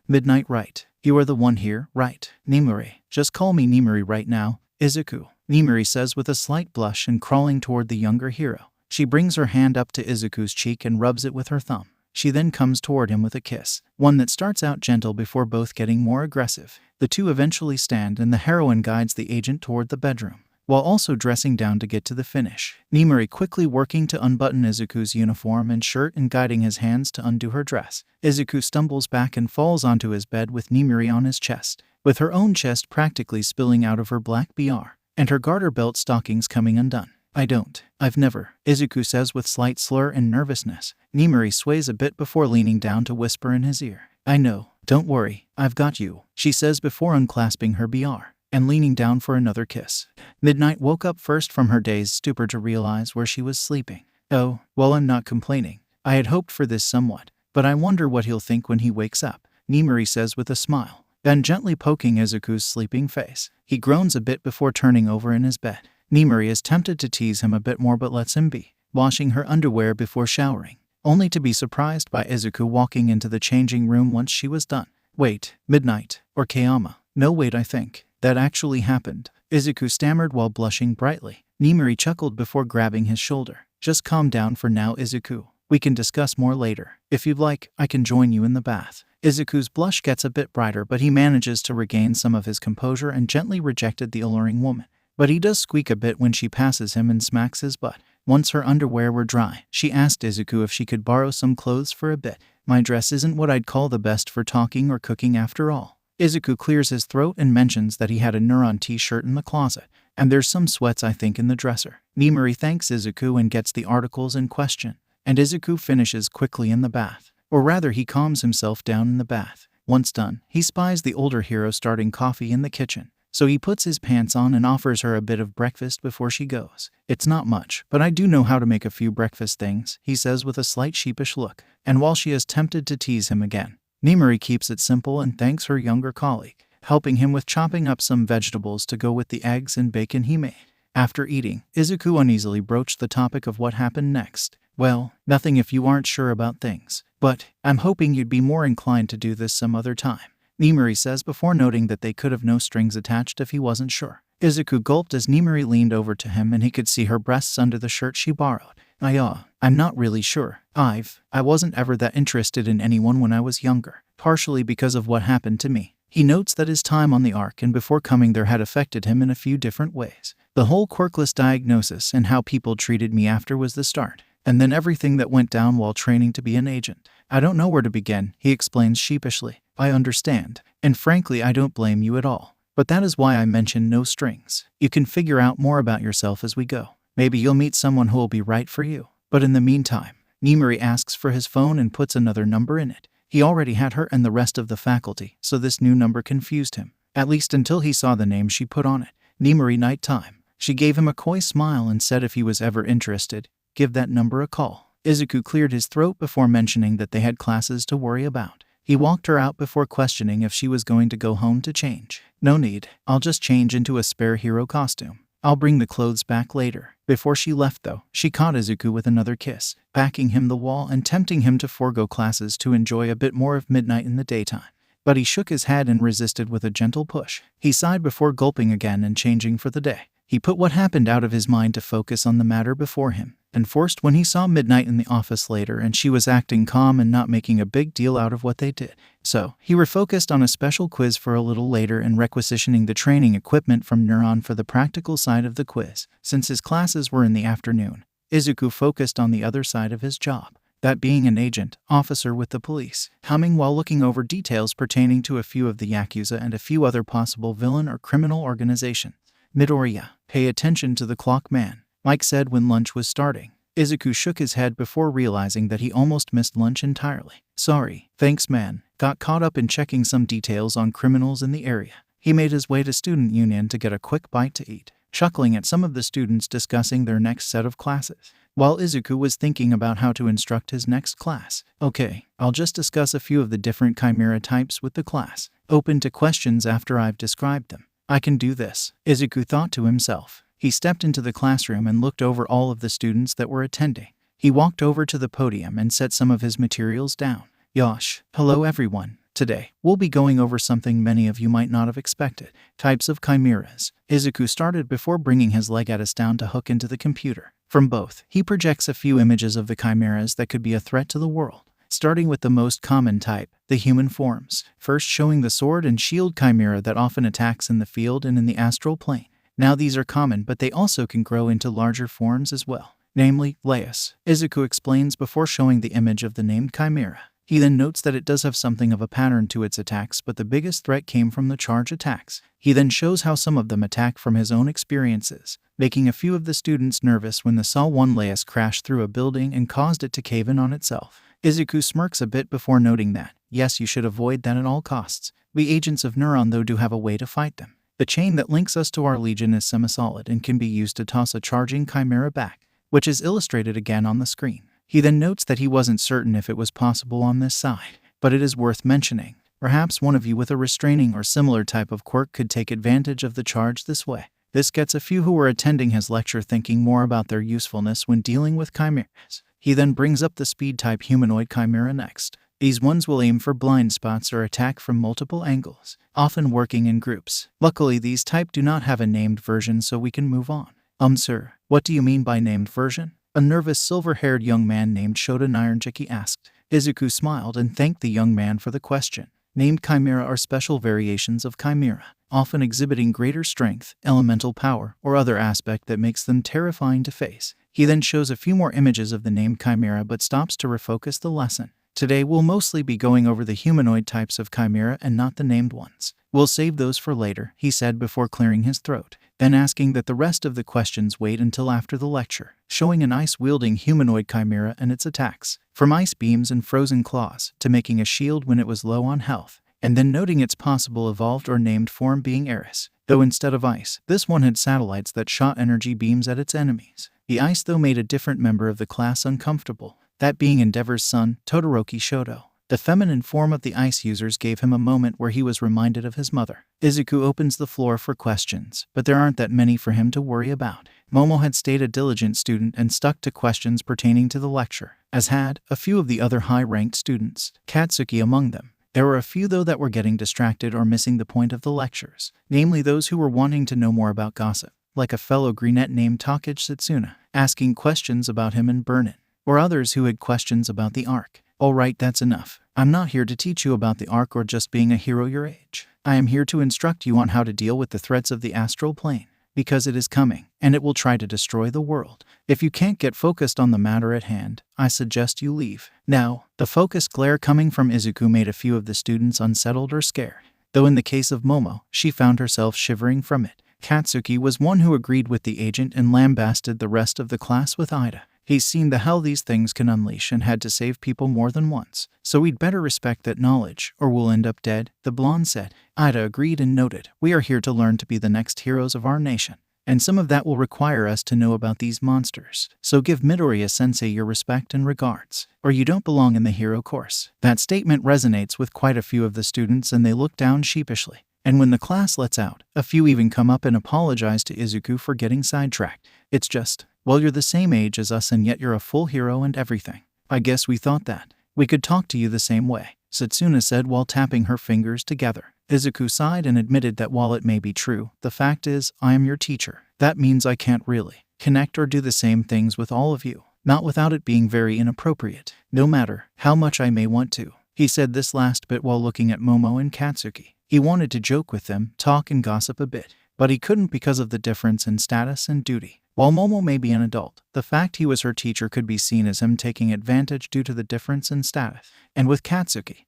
Midnight, right? You are the one here, right? Nimari, just call me Nimari right now. Izuku, Nimari says with a slight blush and crawling toward the younger hero. She brings her hand up to Izuku's cheek and rubs it with her thumb. She then comes toward him with a kiss, one that starts out gentle before both getting more aggressive. The two eventually stand and the heroine guides the agent toward the bedroom, while also dressing down to get to the finish. Nimari quickly working to unbutton Izuku's uniform and shirt and guiding his hands to undo her dress. Izuku stumbles back and falls onto his bed with Nimari on his chest, with her own chest practically spilling out of her black BR, and her garter belt stockings coming undone. I've never, Izuku says with slight slur and nervousness. Nimari sways a bit before leaning down to whisper in his ear. I know, don't worry, I've got you, she says before unclasping her BR and leaning down for another kiss. Midnight woke up first from her dazed stupor to realize where she was sleeping. Oh, well, I'm not complaining. I had hoped for this somewhat, but I wonder what he'll think when he wakes up, Nimari says with a smile, then gently poking Izuku's sleeping face. He groans a bit before turning over in his bed. Nimari is tempted to tease him a bit more but lets him be, washing her underwear before showering, only to be surprised by Izuku walking into the changing room once she was done. Wait, Midnight, or Kayama. No wait, I think that actually happened, Izuku stammered while blushing brightly. Nimari chuckled before grabbing his shoulder. Just calm down for now, Izuku. We can discuss more later. If you'd like, I can join you in the bath. Izuku's blush gets a bit brighter but he manages to regain some of his composure and gently rejected the alluring woman. But he does squeak a bit when she passes him and smacks his butt. Once her underwear were dry, she asked Izuku if she could borrow some clothes for a bit. My dress isn't what I'd call the best for talking or cooking after all. Izuku clears his throat and mentions that he had a Neuron t-shirt in the closet, and there's some sweats I think in the dresser. Nimari thanks Izuku and gets the articles in question, and Izuku finishes quickly in the bath. Or rather, he calms himself down in the bath. Once done, he spies the older hero starting coffee in the kitchen. So he puts his pants on and offers her a bit of breakfast before she goes. It's not much, but I do know how to make a few breakfast things, he says with a slight sheepish look. And while she is tempted to tease him again, Nimari keeps it simple and thanks her younger colleague, helping him with chopping up some vegetables to go with the eggs and bacon he made. After eating, Izuku uneasily broached the topic of what happened next. Well, nothing if you aren't sure about things, but I'm hoping you'd be more inclined to do this some other time, Nimari says before noting that they could have no strings attached if he wasn't sure. Izuku gulped as Nimari leaned over to him and he could see her breasts under the shirt she borrowed. I'm not really sure. I wasn't ever that interested in anyone when I was younger, partially because of what happened to me. He notes that his time on the Ark and before coming there had affected him in a few different ways. The whole quirkless diagnosis and how people treated me after was the start, and then everything that went down while training to be an agent. I don't know where to begin, he explains sheepishly. I understand, and frankly I don't blame you at all. But that is why I mention no strings. You can figure out more about yourself as we go. Maybe you'll meet someone who will be right for you. But in the meantime, Nimari asks for his phone and puts another number in it. He already had her and the rest of the faculty, so this new number confused him, at least until he saw the name she put on it. Nimari Nighttime. She gave him a coy smile and said if he was ever interested, give that number a call. Izuku cleared his throat before mentioning that they had classes to worry about. He walked her out before questioning if she was going to go home to change. No need, I'll just change into a spare hero costume. I'll bring the clothes back later. Before she left though, she caught Izuku with another kiss, backing him the wall and tempting him to forego classes to enjoy a bit more of midnight in the daytime. But he shook his head and resisted with a gentle push. He sighed before gulping again and changing for the day. He put what happened out of his mind to focus on the matter before him, and forced when he saw Midnight in the office later and she was acting calm and not making a big deal out of what they did. So, he refocused on a special quiz for a little later and requisitioning the training equipment from Neuron for the practical side of the quiz. Since his classes were in the afternoon, Izuku focused on the other side of his job, that being an agent, officer with the police, humming while looking over details pertaining to a few of the Yakuza and a few other possible villain or criminal organizations. Midoriya, pay attention to the clock, man, Mike said when lunch was starting. Izuku shook his head before realizing that he almost missed lunch entirely. Sorry, thanks man, got caught up in checking some details on criminals in the area. He made his way to Student Union to get a quick bite to eat, chuckling at some of the students discussing their next set of classes, while Izuku was thinking about how to instruct his next class. Okay, I'll just discuss a few of the different chimera types with the class, open to questions after I've described them. I can do this, Izuku thought to himself. He stepped into the classroom and looked over all of the students that were attending. He walked over to the podium and set some of his materials down. Yosh, hello everyone. Today, we'll be going over something many of you might not have expected. Types of chimeras. Izuku started before bringing his legatus down to hook into the computer. From both, he projects a few images of the chimeras that could be a threat to the world. Starting with the most common type, the human forms. First showing the sword and shield chimera that often attacks in the field and in the astral plane. Now these are common, but they also can grow into larger forms as well, namely, Laius. Izuku explains before showing the image of the named chimera. He then notes that it does have something of a pattern to its attacks, but the biggest threat came from the charge attacks. He then shows how some of them attack from his own experiences, making a few of the students nervous when they saw one Laius crash through a building and caused it to cave in on itself. Izuku smirks a bit before noting that, yes, you should avoid that at all costs. We agents of Neuron though do have a way to fight them. The chain that links us to our legion is semi-solid and can be used to toss a charging chimera back, which is illustrated again on the screen. He then notes that he wasn't certain if it was possible on this side, but it is worth mentioning. Perhaps one of you with a restraining or similar type of quirk could take advantage of the charge this way. This gets a few who were attending his lecture thinking more about their usefulness when dealing with chimeras. He then brings up the speed-type humanoid chimera next. These ones will aim for blind spots or attack from multiple angles, often working in groups. Luckily, these type do not have a named version, so we can move on. Sir, what do you mean by named version? A nervous silver-haired young man named Shota Nyaranjiki asked. Izuku smiled and thanked the young man for the question. Named chimera are special variations of chimera, often exhibiting greater strength, elemental power, or other aspect that makes them terrifying to face. He then shows a few more images of the named chimera but stops to refocus the lesson. Today we'll mostly be going over the humanoid types of chimera and not the named ones. We'll save those for later, he said before clearing his throat, then asking that the rest of the questions wait until after the lecture, showing an ice-wielding humanoid chimera and its attacks, from ice beams and frozen claws, to making a shield when it was low on health, and then noting its possible evolved or named form being Eris, though instead of ice, this one had satellites that shot energy beams at its enemies. The ice though made a different member of the class uncomfortable, that being Endeavor's son, Todoroki Shoto. The feminine form of the ice users gave him a moment where he was reminded of his mother. Izuku opens the floor for questions, but there aren't that many for him to worry about. Momo had stayed a diligent student and stuck to questions pertaining to the lecture, as had a few of the other high-ranked students, Katsuki among them. There were a few though that were getting distracted or missing the point of the lectures, namely those who were wanting to know more about gossip, like a fellow greenette named Takage Setsuna, asking questions about him and Burnin, or others who had questions about the arc. Alright, that's enough. I'm not here to teach you about the arc or just being a hero your age. I am here to instruct you on how to deal with the threats of the astral plane, because it is coming, and it will try to destroy the world. If you can't get focused on the matter at hand, I suggest you leave. Now, the focused glare coming from Izuku made a few of the students unsettled or scared, though in the case of Momo, she found herself shivering from it. Katsuki was one who agreed with the agent and lambasted the rest of the class with Ida. He's seen the hell these things can unleash and had to save people more than once. So we'd better respect that knowledge, or we'll end up dead, the blonde said. Ida agreed and noted, we are here to learn to be the next heroes of our nation. and some of that will require us to know about these monsters. So give Midoriya-sensei your respect and regards, or you don't belong in the hero course." That statement resonates with quite a few of the students, and they look down sheepishly. And when the class lets out, a few even come up and apologize to Izuku for getting sidetracked. "It's just, well, you're the same age as us and yet you're a full hero and everything. I guess we thought that we could talk to you the same way," Satsuna said while tapping her fingers together. Izuku sighed and admitted that while it may be true, the fact is, I am your teacher. That means I can't really connect or do the same things with all of you, not without it being very inappropriate, no matter how much I may want to. He said this last bit while looking at Momo and Katsuki. He wanted to joke with them, talk and gossip a bit, but he couldn't because of the difference in status and duty. While Momo may be an adult, the fact he was her teacher could be seen as him taking advantage due to the difference in status. And with Katsuki,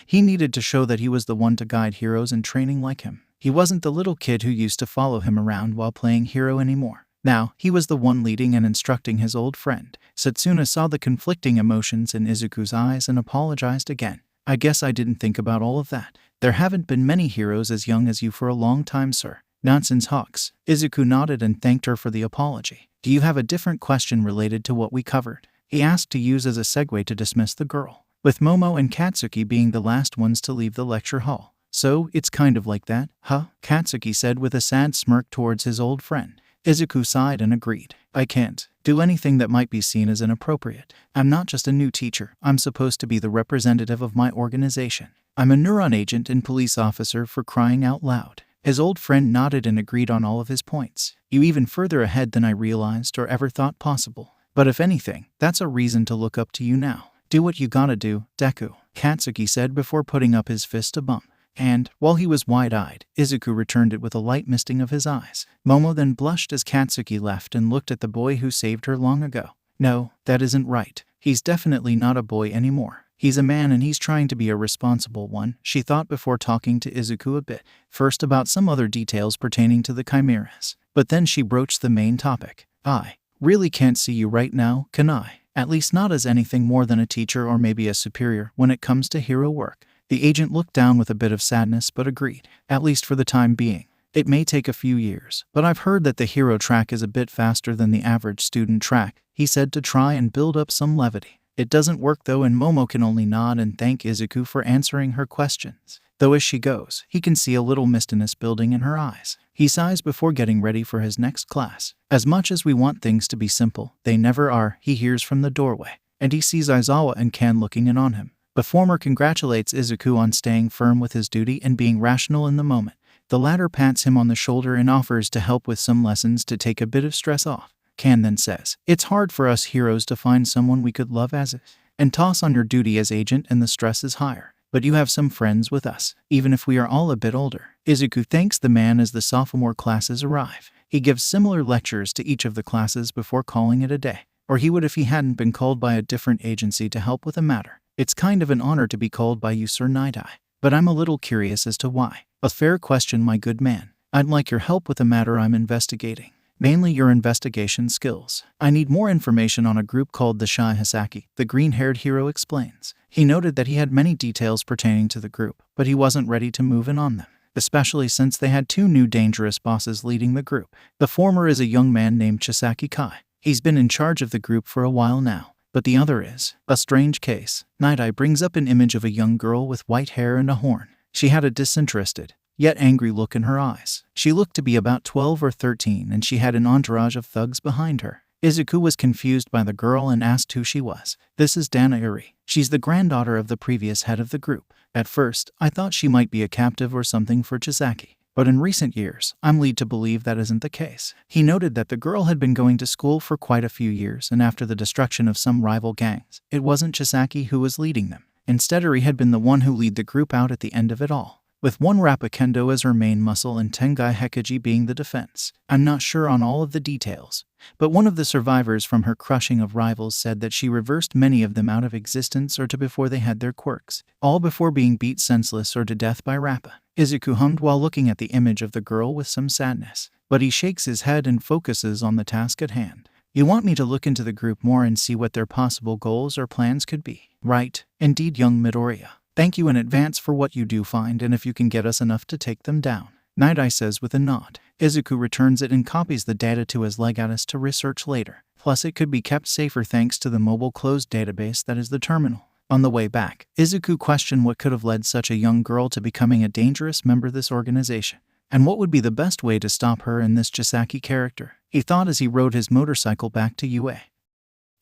he needed to show that he was the one to guide heroes in training like him. He wasn't the little kid who used to follow him around while playing hero anymore. Now, he was the one leading and instructing his old friend. Satsuna saw the conflicting emotions in Izuku's eyes and apologized again. "I guess I didn't think about all of that. There haven't been many heroes as young as you for a long time, sir." "Nonsense, Hawks." Izuku nodded and thanked her for the apology. "Do you have a different question related to what we covered?" he asked, to use as a segue to dismiss the girl, with Momo and Katsuki being the last ones to leave the lecture hall. "So, it's kind of like that, huh?" Katsuki said with a sad smirk towards his old friend. Izuku sighed and agreed. "I can't do anything that might be seen as inappropriate. I'm not just a new teacher. I'm supposed to be the representative of my organization. I'm a Neuron agent and police officer, for crying out loud." His old friend nodded and agreed on all of his points. "You even further ahead than I realized or ever thought possible. But if anything, that's a reason to look up to you now. Do what you gotta do, Deku," Katsuki said before putting up his fist to bump. And, while he was wide-eyed, Izuku returned it with a light misting of his eyes. Momo then blushed as Katsuki left and looked at the boy who saved her long ago. "No, that isn't right. He's definitely not a boy anymore. He's a man and he's trying to be a responsible one," she thought before talking to Izuku a bit, first about some other details pertaining to the chimeras. But then she broached the main topic. "I really can't see you right now, can I? At least not as anything more than a teacher or maybe a superior when it comes to hero work." The agent looked down with a bit of sadness but agreed. "At least for the time being. It may take a few years, but I've heard that the hero track is a bit faster than the average student track," he said to try and build up some levity. It doesn't work though, and Momo can only nod and thank Izuku for answering her questions. Though as she goes, he can see a little mistiness building in her eyes. He sighs before getting ready for his next class. As much as we want things to be simple, they never are, he hears from the doorway, and he sees Aizawa and Kan looking in on him. The former congratulates Izuku on staying firm with his duty and being rational in the moment. The latter pats him on the shoulder and offers to help with some lessons to take a bit of stress off. Kan then says, "It's hard for us heroes to find someone we could love as is, and toss on your duty as agent and the stress is higher. But you have some friends with us, even if we are all a bit older." Izuku thanks the man as the sophomore classes arrive. He gives similar lectures to each of the classes before calling it a day, or he would if he hadn't been called by a different agency to help with a matter. "It's kind of an honor to be called by you, Sir Night-Eye, but I'm a little curious as to why." "A fair question, my good man. I'd like your help with a matter I'm investigating. Mainly your investigation skills. I need more information on a group called the Shy Hisaki," the green-haired hero explains. He noted that he had many details pertaining to the group, but he wasn't ready to move in on them, especially since they had two new dangerous bosses leading the group. The former is a young man named Chisaki Kai. He's been in charge of the group for a while now, but the other is a strange case. Night-Eye brings up an image of a young girl with white hair and a horn. She had a disinterested, yet angry look in her eyes. She looked to be about 12 or 13, and she had an entourage of thugs behind her. Izuku was confused by the girl and asked who she was. "This is Dana Iri. She's the granddaughter of the previous head of the group. At first, I thought she might be a captive or something for Chisaki, but in recent years, I'm led to believe that isn't the case." He noted that the girl had been going to school for quite a few years, and after the destruction of some rival gangs, it wasn't Chisaki who was leading them. Instead, Iri had been the one who led the group out at the end of it all, with one Rappa Kendo as her main muscle and Tengai Heikaji being the defense. I'm not sure on all of the details, but one of the survivors from her crushing of rivals said that she reversed many of them out of existence or to before they had their quirks, all before being beat senseless or to death by Rappa. Izuku hummed while looking at the image of the girl with some sadness, but he shakes his head and focuses on the task at hand. "You want me to look into the group more and see what their possible goals or plans could be, right?" "Indeed, young Midoriya. Thank you in advance for what you do find and if you can get us enough to take them down." Night Eye says with a nod. Izuku returns it and copies the data to his Legionis to research later. Plus, it could be kept safer thanks to the mobile closed database that is the terminal. On the way back, Izuku questioned what could have led such a young girl to becoming a dangerous member of this organization, and what would be the best way to stop her and this Chisaki character. He thought as he rode his motorcycle back to UA.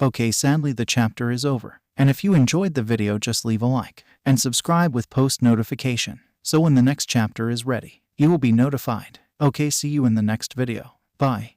Okay, sadly the chapter is over, and if you enjoyed the video just leave a like, and subscribe with post notification, so when the next chapter is ready, you will be notified. Okay, see you in the next video. Bye.